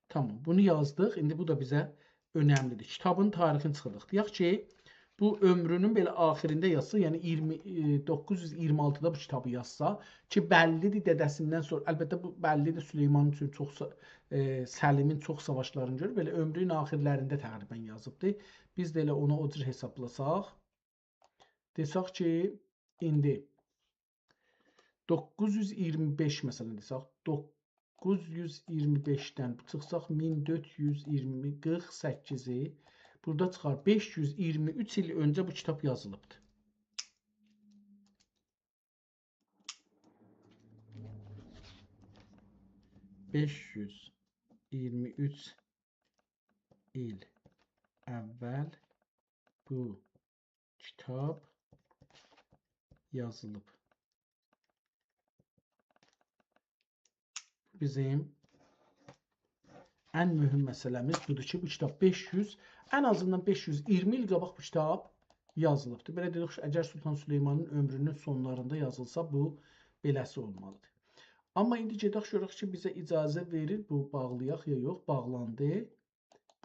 Tamam, bunu yazdıq. İndi bu da bizə önəmlidir. Kitabın tarixini çıxırdıq. Deyək ki, bu ömrünün belə axirində yazsa, yəni 926-da bu kitabı yazsa ki, bəllidir dədəsindən sonra, əlbəttə bu bəllidir Süleyman üçün çox Səlimin çox savaşlarını görür, belə ömrünün axirlərində təqribən yazıbdı. Biz də elə onu o cür hesablasaq, desək ki, indi 925 məsələn desək, 925-dən çıxsaq 1448-i burada çıxar. 523 il öncə bu kitab yazılıbdır. ...523 il əvvəl bu kitab yazılıb. Bizim ən mühüm məsələmiz budur ki, bu kitab 500, ən azından 520 il qabaq bu kitab yazılıbdır. Belə dedik ki, əgər Sultan Süleymanın ömrünün sonlarında yazılsa, bu beləsi olmalıdır. Amma indi gedək görək ki, bizə icazə verir, bu bağlayaq ya yox, bağlandı.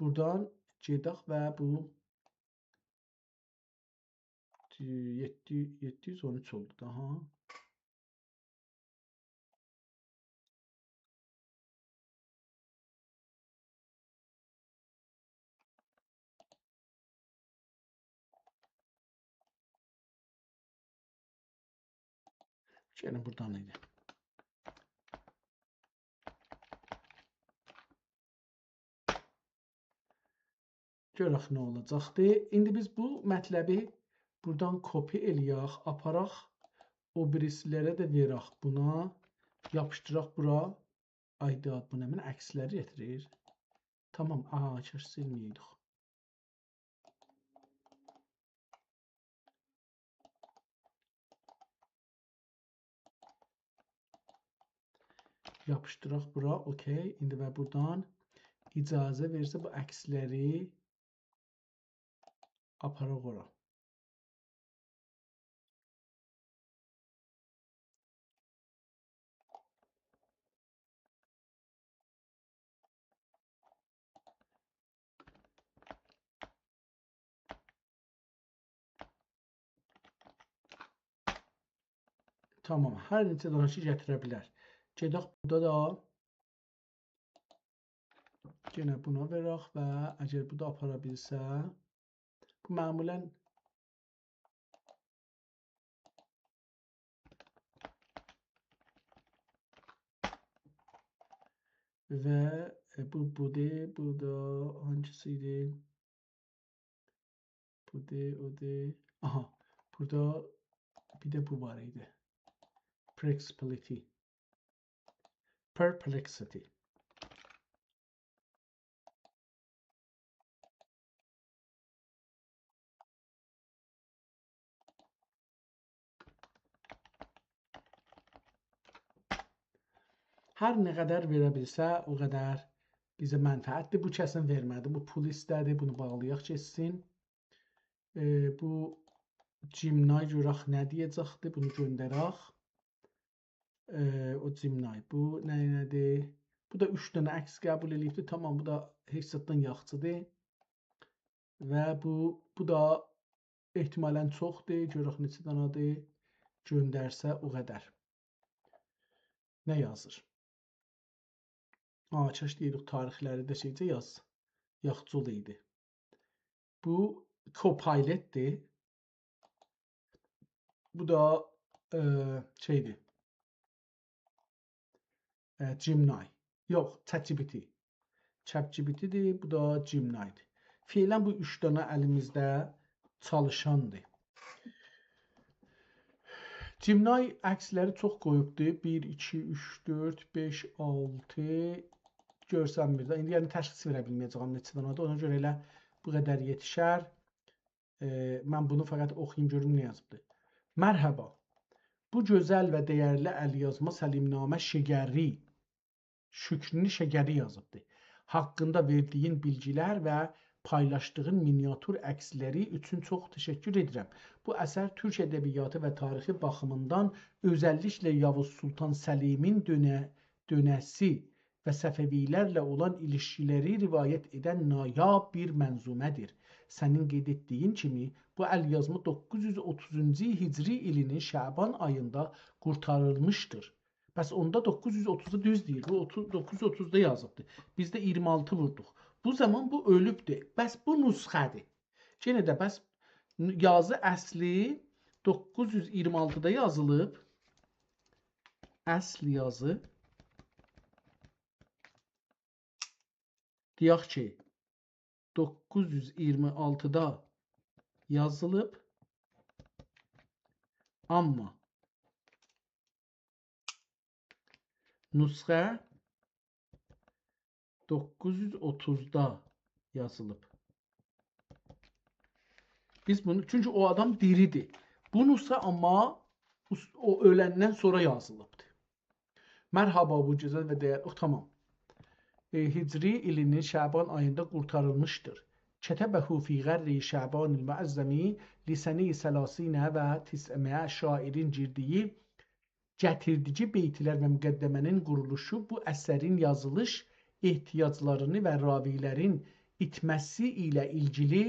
Buradan gedək və bu 713 oldu daha. Gəlin buradan idi. Görək nə olacaqdı. İndi biz bu mətləbi buradan kopi eləyək, aparaq, o birisilərə də verək. Buna yapışdıraq bura. Ayda, bu nə mən əksləri getirir. Tamam, kaş silməydik. Yapışdıraq bura, okey. İndi və buradan icazə versə bu əksləri aparaq ora. Tamam, hər neçə danışıq gətirə bilər. Gedək burada da yenə buna verək və əgər bu da apara bilsə, bu məmulən və bu budur, bu da hangisiydi? Budur, odur. Aha, burada bir də bu var idi. Perplexity. Hər nə qədər verə bilsə, o qədər bizə mənfəətdir. Bu kəsin vermədi. Bu pul istədi. Bunu bağlayaq keçsin. Bu Cimnay görək nə deyəcəkdir. Bunu göndərək. O Cimnay. Bu nədir? Bu da 3 dənə əks qəbul edibdir. Tamam, bu da hesabdan yaxçıdır. Və bu da ehtimalən çoxdur. Görək neçə dənədir. Göndərsə o qədər. Nə yazır? Kaş deyirik tarixləri də şeycə yaz. Yaxçıl idi. Bu Copilot'dir. Bu da şeydir. Gemini. Yox, ChatGPT'dir. Bu da Gemini'dir. Fiilən bu 3 dənə əlimizdə çalışandır. Gemini əksləri çox qoyubdur. 1, 2, 3, 4, 5, 6 görsənmir də. İndi yəni təşxis verə bilməyəcəm neçə dənədir. Ona görə elə bu qədər yetişər. Mən bunu fəqət oxuyum görüm nə yazıbdır. Mərhaba. Bu gözəl və dəyərli əlyazma səlimnamə şükrünü şəgəri yazıbdır. Haqqında verdiyin bilgilər və paylaşdığın miniatür əksləri üçün çox təşəkkür edirəm. Bu əsər türk ədəbiyyatı və tarixi baxımından özəlliklə Yavuz Sultan Səlimin dönəsi və Səfəvilərlə olan ilişkiləri rivayət edən nayab bir mənzumədir. Sənin qeyd etdiyin kimi, bu əlyazma 930-cu Hicri ilinin Şaban ayında qurtarılmışdır. Bəs onda 930'da düz deyil, bu 930'da yazıbdır. Biz də 26 vurduq. Bu zaman bu ölübdür. Bəs bu nüsxədir. Yenə də bəs yazı əsli 926'da yazılıb. Əsl yazı deyək ki 926'da yazılıb, amma nüsxə 930'da yazılıb. Biz bunu, çünki o adam diridir. Bu nüsxə amma o öləndən sonra yazılıbdır. Mərhaba bu gözəl və dəyərli, tamam. Hicri ilinin Şaban ayında qurtarılmışdır. Kətəbəhu fi qərri Şabanil müəzzəmi lisəni səlasinə və tisəməyə şairin girdiyi gətirdici beytlər və müqəddəmənin quruluşu bu əsərin yazılış ehtiyaclarını və ravilərin itməsi ilə ilgili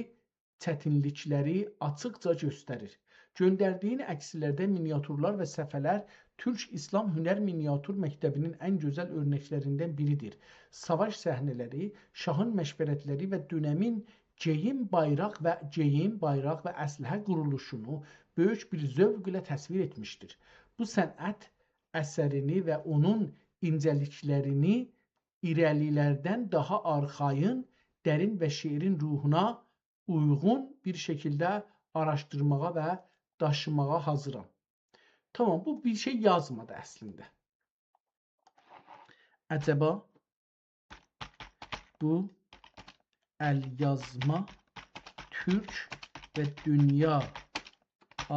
çətinlikləri açıqca göstərir. Göndərdiyin əkslərdə miniatürlər və səfələr Türk İslam Hünər Miniatür Məktəbinin ən gözəl örnəklərindən biridir. Savaş səhnələri, şahın məşvərətləri və dönəmin geyim, bayraq və əsləhə quruluşunu böyük bir zövq ilə təsvir etmişdir. Bu sənət əsərini və onun incəliklərini irəlilərdən daha arxayın, dərin və şeirin ruhuna uyğun bir şəkildə araşdırmağa və daşımağa hazıram. Tamam, bu bir şey yazmadı əslində. Əcəba bu əlyazma Türk və dünya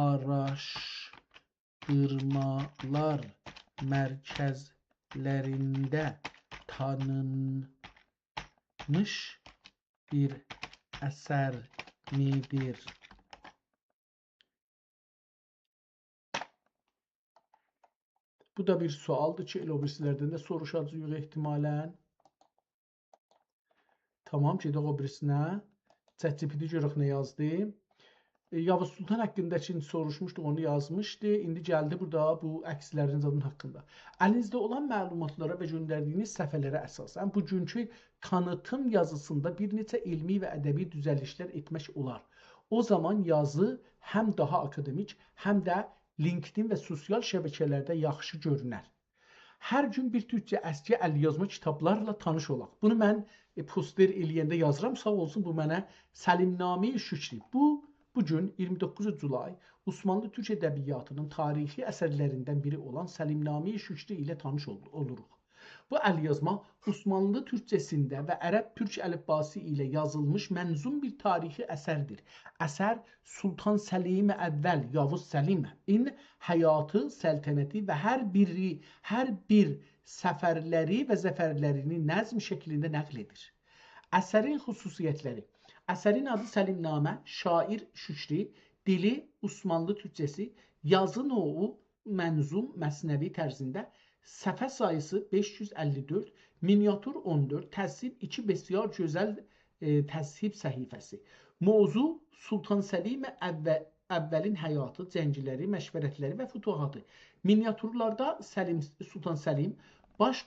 araşdırmalar mərkəzlərində tanınmış bir əsər midir? Bu da bir sualdır ki, elə o birisilərdən də soruşacağıq ehtimalən. Tamam, gedək o birisinə. ChatGPT görək nə yazdı. Yavuz Sultan haqqındakini soruşmuşduq, onu yazmışdı. İndi gəldi burada bu əkslərin zadının haqqında. Əlinizdə olan məlumatlara və göndərdiyiniz səfələrə əsasən bugünkü tanıtım yazısında bir neçə elmi və ədəbi düzəlişlər etmək olar. O zaman yazı həm daha akademik, həm də LinkedIn və sosial şəbəkələrdə yaxşı görünər. Hər gün bir türkcə əski əlyazma kitablarla tanış olaq. Bunu mən poster eləyəndə yazıram. Sağ olsun, bu mənə Səlimnamə-i Şükri. Bugün 29 Julay Osmanlı Türk ədəbiyyatının tarixi əsərlərindən biri olan Səlimnamə-i Şükri ilə tanış oluruq. Bu əlyazma Osmanlı türkcəsində və ərəb-türk əlifbası ilə yazılmış mənzum bir tarixi əsərdir. Əsər Sultan Səlim Əvvəl Yavuz Səlimin həyatı, səltənəti və hər bir səfərləri və zəfərlərini nəzm şəklində nəql edir. Əsərin xüsusiyyətləri. Əsərin adı Səlimnamə, şair Şükri, dili Osmanlı türkcəsi, yazı növü mənzum məsnəvi tərzində, səfə sayısı 554, miniatür 14, təzhib 2 bəsyar gözəl təzhib səhifəsi. Mövzu Sultan Səlim Əvvəlin həyatı, cəngləri, məşvərətləri və fütuhatı. Miniatürlarda Sultan Səlim baş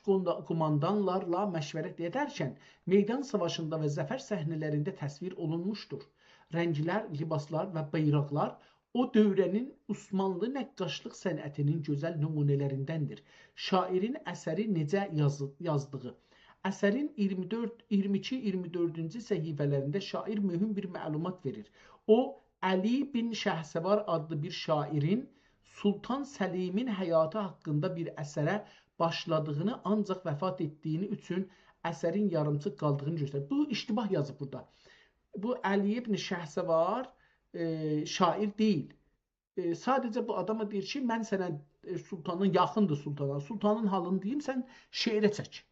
komandanlarla məşvərət edərkən meydan savaşında və zəfər səhnələrində təsvir olunmuşdur. Rənglər, libaslar və bayraqlar o dövrənin Osmanlı nəqqaşlıq sənətinin gözəl nümunələrindəndir. Şairin əsəri necə yazdığı. Əsərin 22-24-cü səhifələrində şair mühüm bir məlumat verir. O, Əli bin Şəhsəvar adlı bir şairin Sultan Səlimin həyatı haqqında bir əsərə başladığını, ancaq vəfat etdiyini üçün əsərin yarımçıq qaldığını göstərir. Bu iştibah yazıb burada. Bu Əli bin Şəhsəvar şair deyil. Sadəcə bu adama deyir ki, mən sənə sultanın yaxındır sultana. Sultanın halını deyim, sən şeirə çək.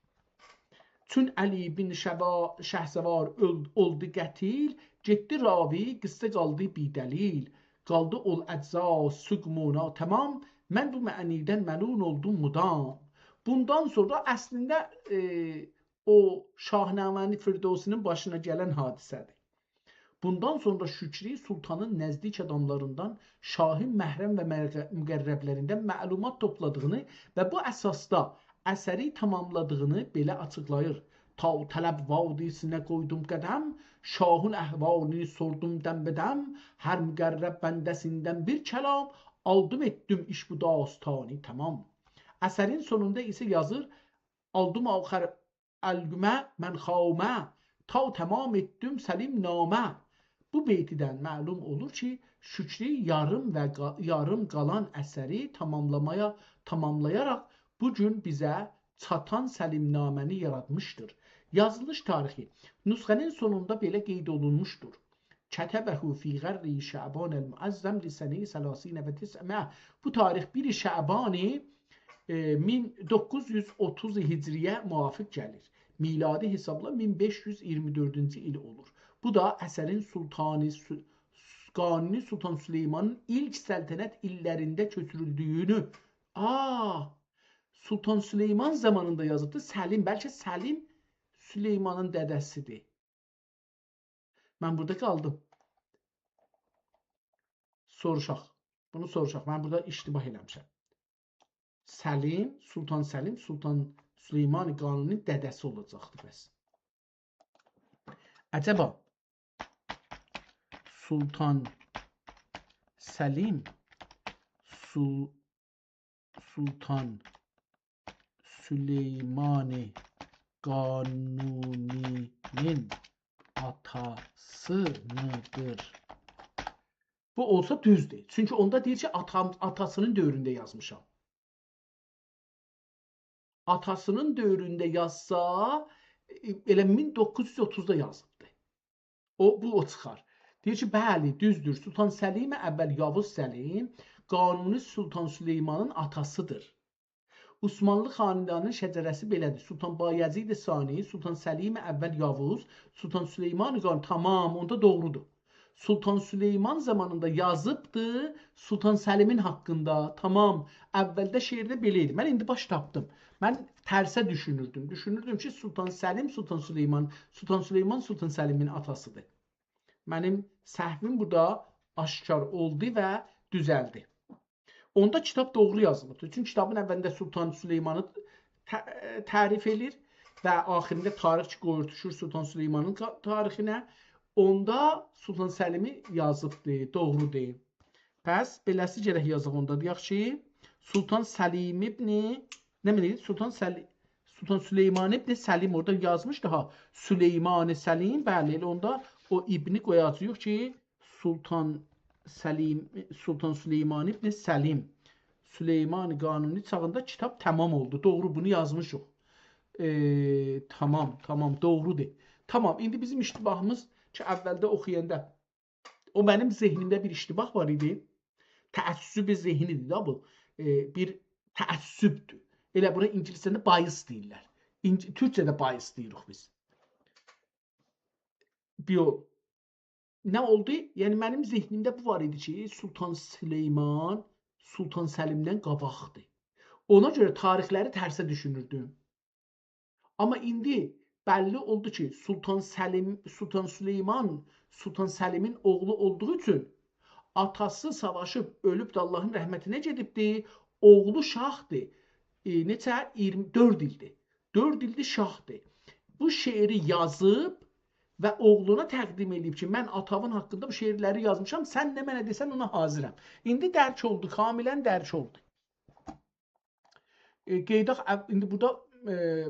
Çün Əli bin Şəhsəvar oldu qətil, getdi ravi, qıssə qaldı bidəlil. Qaldı ol əcza, süqmuna tamam, mən bu mənidən məlun oldum mudam. Bundan sonra əslində o Şahnaməni Firdevsinin başına gələn hadisədir. Bundan sonra Şükri sultanın nəzdik adamlarından şahın məhrəm və müqərrəblərindən məlumat topladığını və bu əsasda əsəri tamamladığını belə açıqlayır. Ta tələb vadisinə qoydum qədəm, şahın əhvalını sordum dəmbədəm, hər müqərrəb bəndəsindən bir kəlam, aldım etdim iş bu dastani tamam. Əsərin sonunda isə yazır, aldım axır əlgümə mən xavmə, ta tamam etdim səlim namə. Bu beytidən məlum olur ki, Şükri yarım qalan əsəri tamamlayaraq bugün bizə çatan səlimnaməni yaratmışdır. Yazılış tarixi nüsxənin sonunda belə qeyd olunmuşdur. Kətəbəhu fi qərri Şəbanəl müəzzəm li sənəyi 30 və 900. Bu tarix 1 Şəbani 1930 Hicriyə müvafiq gəlir. Miladi hesabla 1524-cü il olur. Bu da əsərin Qanuni Sultan Süleymanın ilk səltənət illərində köçürüldüyünü. Sultan Süleyman zamanında yazıbdı. Səlim, bəlkə Səlim Süleymanın dədəsidir. Mən burada qaldım. Soruşaq. Bunu soruşaq. Mən burada iştibah eləmişəm. Səlim, Sultan Süleyman Qanunun dədəsi olacaqdı bəs. Əcəba Sultan Səlim Sultan Süleyman Qanuninin atası mıdır? Bu olsa düzdür. Çünki onda deyir ki, atasının dövründə yazmışam. Atasının dövründə yazsa, elə 1930-da yazıbdı. Bu çıxar. Deyir ki, bəli, düzdür. Sultan Səlim əvvəl Yavuz Səlim, Qanuni Sultan Süleymanın atasıdır. Osmanlı xanədanının şəcərəsi belədir. Sultan Bayezid Sani, Sultan Səlim əvvəl Yavuz, Sultan Süleyman Qanuni, tamam, onda doğrudur. Sultan Süleyman zamanında yazıbdı Sultan Səlimin haqqında. Tamam, əvvəldə şeirdə belə idi. Mən indi baş tapdım. Mən tərsə düşünürdüm. Düşünürdüm ki, Sultan Səlim, Sultan Süleyman, Sultan Səlimin atasıdır. Mənim səhvim burada aşkar oldu və düzəldi. Onda kitab doğru yazılıbdır. Çünki kitabın əvvəlində Sultan Süleymanı tərif edir və axirində tarixçi qoyurtuşur Sultan Süleymanın tarixinə. Onda Sultan Səlimi yazıbdır, doğrudur. Pəs, beləsi gərək yazıq onda deyək ki, Sultan Səlim ibn, nə mənədir? Sultan Süleyman ibn Səlim orada yazmışdı ha. Süleyman Səlim, bəli, elə onda o ibni qoyacaq ki, Sultan Süleyman ibn Səlim, Süleyman Qanuni çağında kitab tamam oldu. Doğru, bunu yazmışıq. Tamam, doğrudur. Tamam, indi bizim iştibahımız ki, əvvəldə oxuyanda o mənim zehnimdə bir iştibah var idi. Təəssüb-i zehnidir da bu. Bir təəssübdür. Elə buna ingiliscədə bias deyirlər. Türkçədə bias deyirik biz. Nə oldu? Yəni mənim zehnimdə bu var idi ki, Sultan Süleyman Sultan Səlimdən qabaqdır. Ona görə tarixləri tərsə düşünürdüm. Amma indi bəlli oldu ki, Sultan Süleyman Sultan Səlimin oğlu olduğu üçün atası savaşıb ölüb də Allahın rəhmətinə gedibdi. Oğlu şahdır. Neçə? 24 ildir. 4 ildir şahdır. Bu şeiri yazıb və oğluna təqdim edib ki, mən atamın haqqında bu şeirləri yazmışam, sən nə mənə desən ona hazıram. İndi dərk oldu, kamilən dərk oldu. Qeydaq, indi burada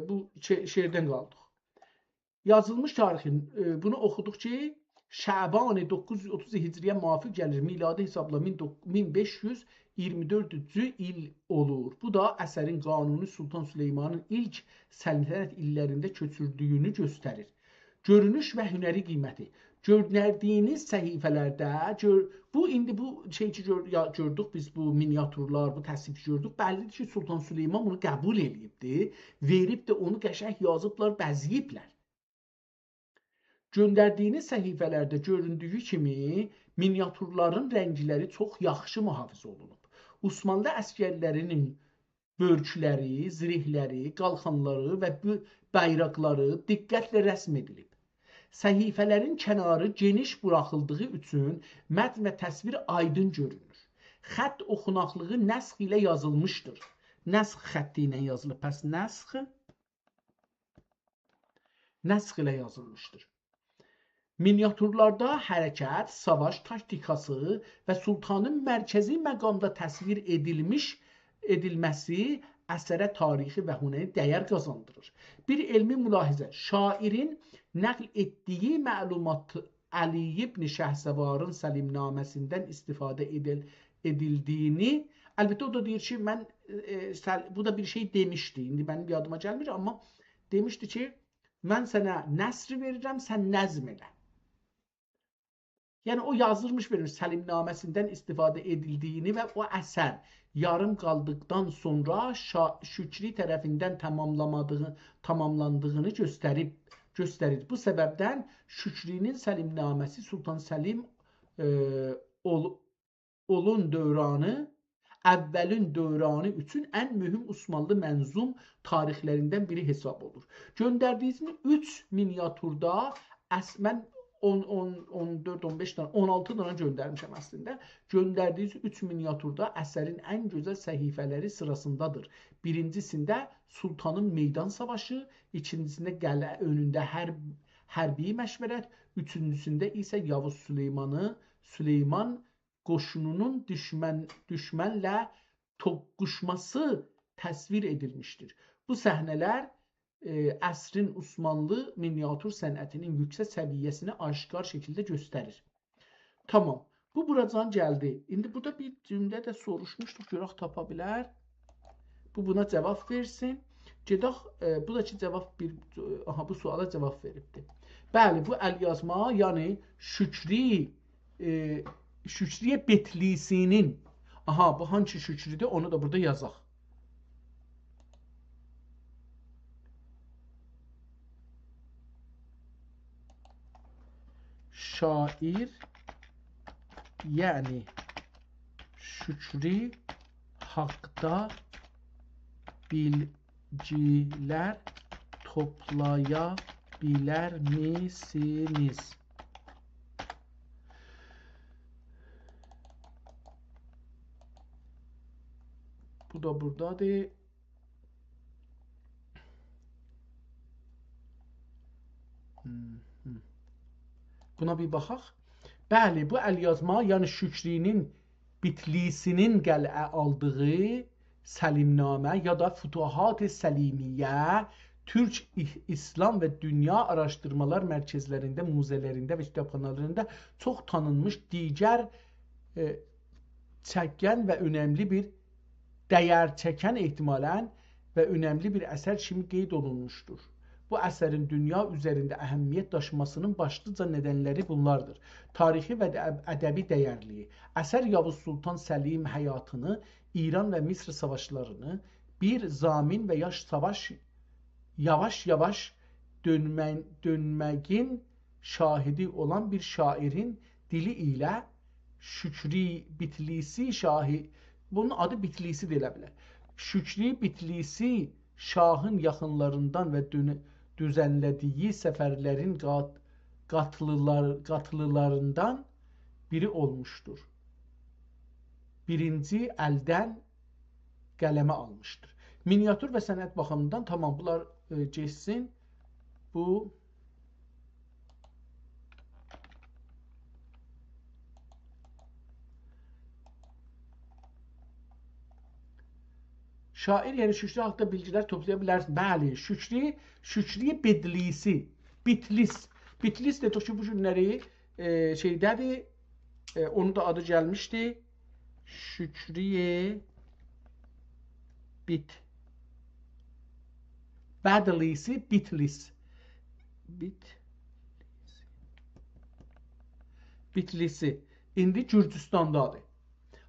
bu şeirdən qaldıq. Yazılmış tarixin, bunu oxuduq ki, Şəban 930 Hicriyə müvafiq gəlir. Miladi hesabla 1524-cü il olur. Bu da əsərin Qanuni Sultan Süleymanın ilk səltənət illərində köçürdüyünü göstərir. Görünüş və hünəri qiyməti. Göndərdiyiniz səhifələrdə, indi bu şey ki gördük, biz bu miniatürlər, bu təsvir gördük. Bəllidir ki, Sultan Süleyman bunu qəbul edibdir, verib də onu qəşəng yazıblar, bəziyiblər. Göndərdiyiniz səhifələrdə göründüyü kimi miniatürlərin rəngləri çox yaxşı mühafizə olunub. Osmanlı əsgərlərinin börkləri, zirihləri, qalxanları və bayraqları diqqətlə rəsm edilib. Səhifələrin kənarı geniş buraxıldığı üçün mətn və təsvir aydın görünür. Xətt oxunaqlığı nəsx ilə yazılmışdır. Nəsx xətti ilə yazılıb. Pəs nəsx ilə yazılmışdır. Miniatürlarda hərəkət, savaş taktikası və sultanın mərkəzi məqamda təsvir edilməsi əsərə tarixi və hünəri dəyər qazandırır. Bir elmi mülahizə, şairin nəql etdiyi məlumat Əli ibn Şəhsəvarın Səlimnaməsindən istifadə edildiyini, əlbəttə o da deyir ki, bu da bir şey demişdi, indi mənim yadıma gəlmir, amma demişdi ki, mən sənə nəsr verirəm, sən nəzm elə. Yəni o yazılmış verir Səlimnaməsindən istifadə edildiyini və o əsər yarım qaldıqdan sonra Şükri tərəfindən tamamlandığını göstərir. Bu səbəbdən Şükrinin Səlimnaməsi Sultan Səlim olun dövranı, əvvəlin dövranı üçün ən mühüm Osmanlı mənzum tarixlərindən biri hesab olur. Göndərdiyiniz 3 miniatürda mən 14-15 dənə, 16 dənə göndərmişəm əslində. Göndərdiyiniz 3 miniatürda əsərin ən gözəl səhifələri sırasındadır. Birincisində Sultanın meydan savaşı, ikincisində qələ önündə hərbi məşvərət, üçüncüsündə isə Yavuz Süleyman qoşununun düşmənlə toqquşması təsvir edilmişdir. Bu səhnələr əsrin Osmanlı miniatür sənətinin yüksək səviyyəsini aşkar şəkildə göstərir. Tamam. Bu buradan gəldi. İndi burada bir cümlə də soruşmuşduq. Görək tapa bilər. Bu buna cavab versin. Gedək, bu da ki cavab bu suala cavab veribdir. Bəli, bu əlyazma, yəni Şükriyə Betlisinin, bu hangi Şükridir, onu da burada yazaq. Şair, yəni Şükri haqda bilgilər toplaya bilər misiniz? Bu da buradadır. Buna bir baxaq. Bəli, bu əlyazma, yəni Şükrinin Bitlisinin qəl'ə aldığı Səlimnamə ya da Fütuhat-ı Səlimiyyə Türk İslam və Dünya Araşdırmalar Mərkəzlərində, muzelərində və kitabxanalarında çox tanınmış digər çəkən və önəmli bir dəyər çəkən ehtimalən və önəmli bir əsər kimi qeyd olunmuşdur. Bu əsərin dünya üzərində əhəmiyyət daşımasının başlıca nədənləri bunlardır. Tarixi və ədəbi dəyərliyi. Əsər Yavuz Sultan Səlim həyatını, İran və Misr savaşlarını, bir zamin və savaş yavaş-yavaş dönməyin şahidi olan bir şairin dili ilə Şükri Bitlisi bunun adı Bitlisi deyilə bilər. Şükri Bitlisi şahın yaxınlarından və düzənlədiyi səfərlərin qatlılarından biri olmuşdur. Birinci əldən qələmə almışdır. Miniatür və sənət baxımından tamam, bunlar geçsin. Bu şair, yəni Şükri haqqında bilgilər toplaya bilərsin. Bəli, Şükri Bedlisi, Bitlis dedik ki, bu günləri şeydədir, onun da adı gəlmişdi. Şükri Bedlisi, Bitlisi. İndi Gürcüstandadır.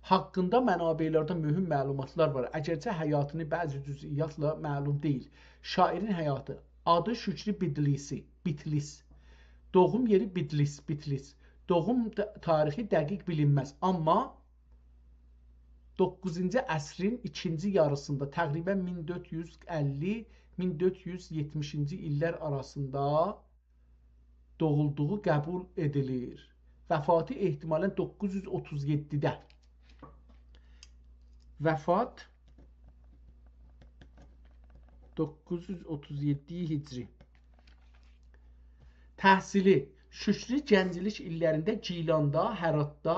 Haqqında mənabeylərdə mühüm məlumatlar var. Əgərcə həyatını bəzi cüziyyatla məlum deyil. Şairin həyatı. Adı Şükri Bitlis. Doğum yeri Bitlis. Doğum tarixi dəqiq bilinməz. Amma 9-cu əsrin ikinci yarısında təqribən 1450-1470-ci illər arasında doğulduğu qəbul edilir. Vəfatı ehtimalən 937-də. Vəfat 937 hicri. Təhsili Şüşri gənclik illərində Gilanda, Həratda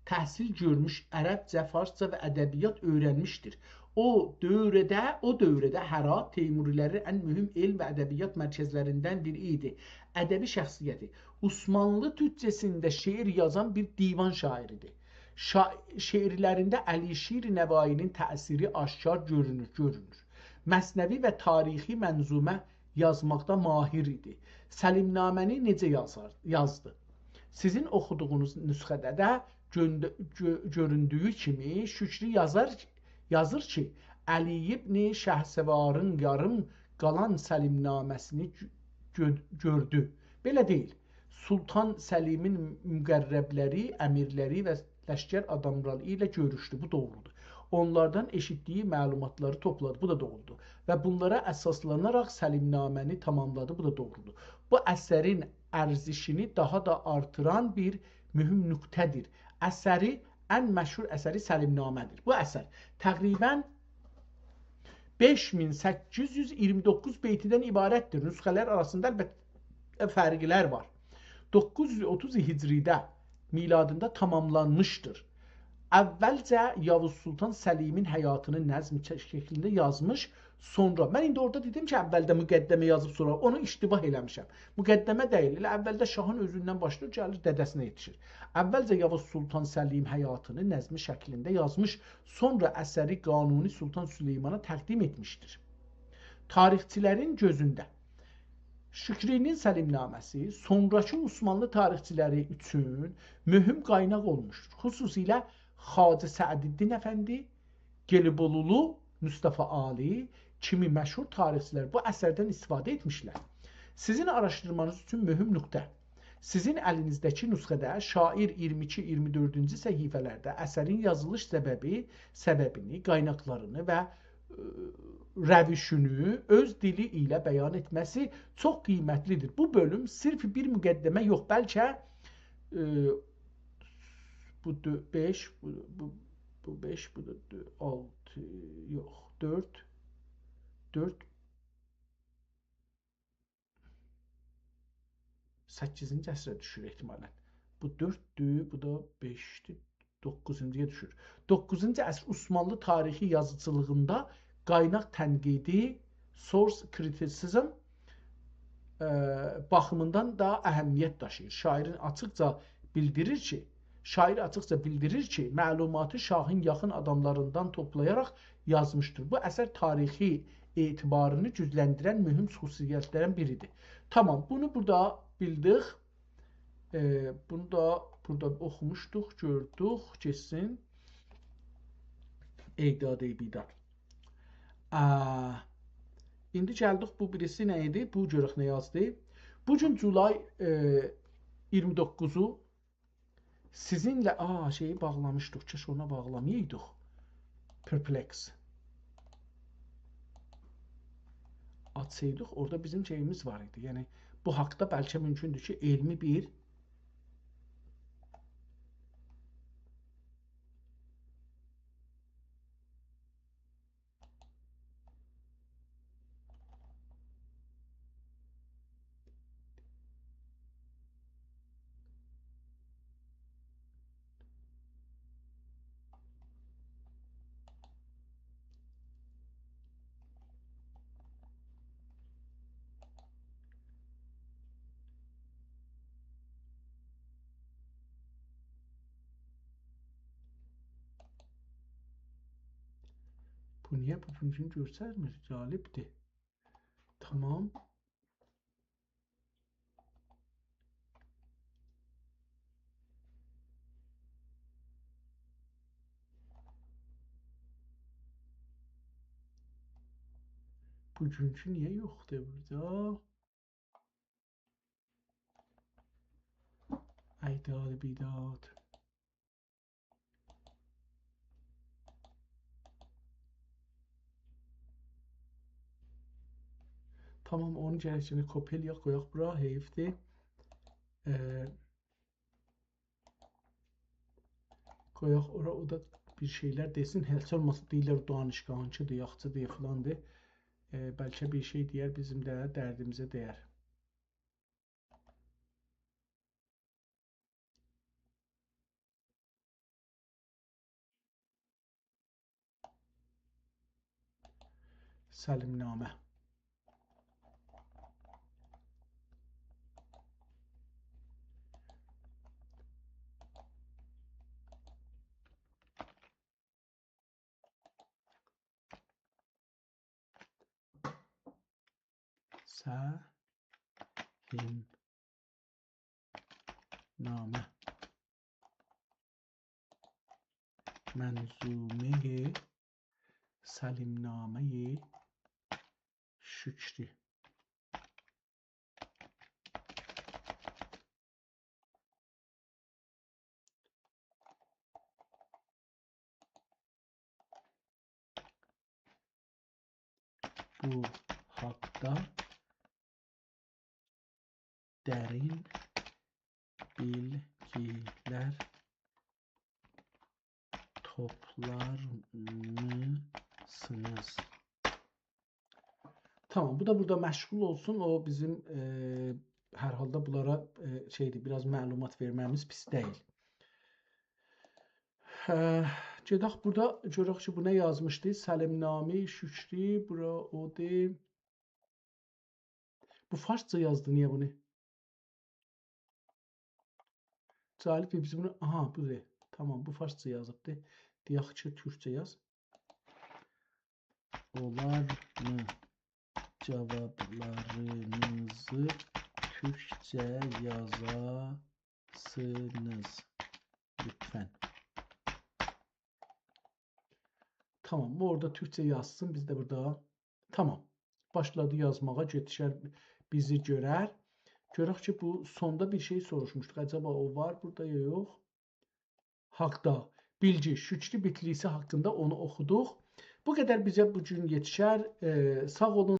təhsil görmüş, ərəbcə, farsça və ədəbiyyat öyrənmişdir. O dövrdə Hərat Teymurilərin ən mühüm elm və ədəbiyyat mərkəzlərindən biri idi. Ədəbi şəxsiyyəti Osmanlı türkcəsində şeir yazan bir divan şairidir. Şeirlərində Əlişir Nəvainin təsiri aşkar görünür. Məsnəvi və tarixi mənzumə yazmaqda mahir idi. Səlimnaməni necə yazdı? Sizin oxuduğunuz nüsxədə də göründüyü kimi Şükri yazır ki, Əli ibn Şəhsəvarın yarım qalan səlimnaməsini gördü. Belə deyil. Sultan Səlimin müqərrəbləri, əmirləri və ləşkər adamları ilə görüşdü. Bu doğrudur. Onlardan eşitdiyi məlumatları topladı. Bu da doğrudur. Və bunlara əsaslanaraq səlimnaməni tamamladı. Bu da doğrudur. Bu əsərin ərzişini daha da artıran bir mühüm nöqtədir. Ən məşhur əsəri Səlimnamədir. Bu əsər təqribən 5829 beytidən ibarətdir. Nüsxələr arasında əlbəttə fərqlər var. 930 hicridə miladında tamamlanmışdır. Əvvəlcə Yavuz Sultan Səlimin həyatını nəzm şəklində yazmış, sonra mən indi orada dedim ki, əvvəldə müqəddəmə yazıb sonra onu iştibah eləmişəm. Müqəddəmə deyil, elə əvvəldə şahın özündən başlayır, gəlir dədəsinə yetişir. Əvvəlcə Yavuz Sultan Səlim həyatını nəzmi şəklində yazmış, sonra əsəri Qanuni Sultan Süleymana təqdim etmişdir. Tarixçilərin gözündə Şükrinin Səlimnaməsi sonrakı Osmanlı tarixçiləri üçün mühüm qaynaq olmuşdur. Xüsusilə Xacə Səədiddin Əfəndi, Gelibolu, Mustafa Ali kimi məşhur tarixçilər bu əsərdən istifadə etmişlər. Sizin araşdırmanız üçün mühüm nöqtə. Sizin əlinizdəki nüsxədə şair 22-24-cü səhifələrdə əsərin yazılış səbəbini, qaynaqlarını və rəvişünü öz dili ilə bəyan etməsi çox qiymətlidir. Bu bölüm sırf bir müqəddimə yox, bəlkə bu 5, bu 5, bu 6, yox, 4, 8-ci əsrə düşür ehtimalən. Bu 4-dür, bu da 5-dir, 9-cuya düşür. 9-cu əsr Osmanlı tarixi yazıcılığında qaynaq tənqidi, source criticism baxımından da əhəmiyyət daşıyır. Şair açıqca bildirir ki, məlumatı şahın yaxın adamlarından toplayaraq yazmışdır. Bu əsər tarixi etibarını gücləndirən mühüm xüsusiyyətlərdən biridir. Tamam, bunu burada bildik. Bunu da burada oxumuşduq, gördük, keçsin. Eydad. İndi gəldik, bu birisi nə idi? Bu görək nə yazdı. Bugün Julay 29-u sizinlə şeyi bağlamışdıq, keş ona bağlamayaydıq. Perplex. Açsaydıq, orada bizim şeyimiz var idi. Yəni, bu haqda bəlkə mümkündür ki, elmi bir bu niyə bu mümkün görsənmir? Cəlibdir. Tamam. Bugünkü niyə yoxdur burada? Eydad. Tamam, onun gerekçəni kopyalıyaq, qoyaq bura, heyfdir. Qoyaq ora, o da bir şeylər desin. Heç olmasa deyirlər danışqançıdır, yaxçıdır, filandır. Bəlkə bir şey deyər, bizim də dərdimizə dəyər. Səlimnamə. Səlimnamə. Mənzuməyi Səlimnaməyi Şükrü. Bu haqda dərin bilgilər toplar mısınız? Tamam, bu da burada məşğul olsun. O bizim hər halda bunlara biraz məlumat verməmiz pis deyil. Gedək burada görək ki, bu nə yazmışdı? Səlimnamə Şükrü, bura odur. Bu farsça yazdı, niyə bunu? Cəlib biz bunu, aha, budur. Tamam, bu farsça yazıbdı. Deyək ki, türkçə yaz. Olarmı cavablarınızı türkçə yazasınız lütfen. Tamam, bu orada türkçə yazsın, biz də burada. Tamam, başladı yazmağa, getişər bizi görər. Görək ki, bu sonda bir şey soruşmuşduq. Acaba o var burada ya yox? Haqda bilgi, Şükrü Bitlisi haqqında onu oxuduq. Bu qədər bizə bugün yetişər. Sağ olun.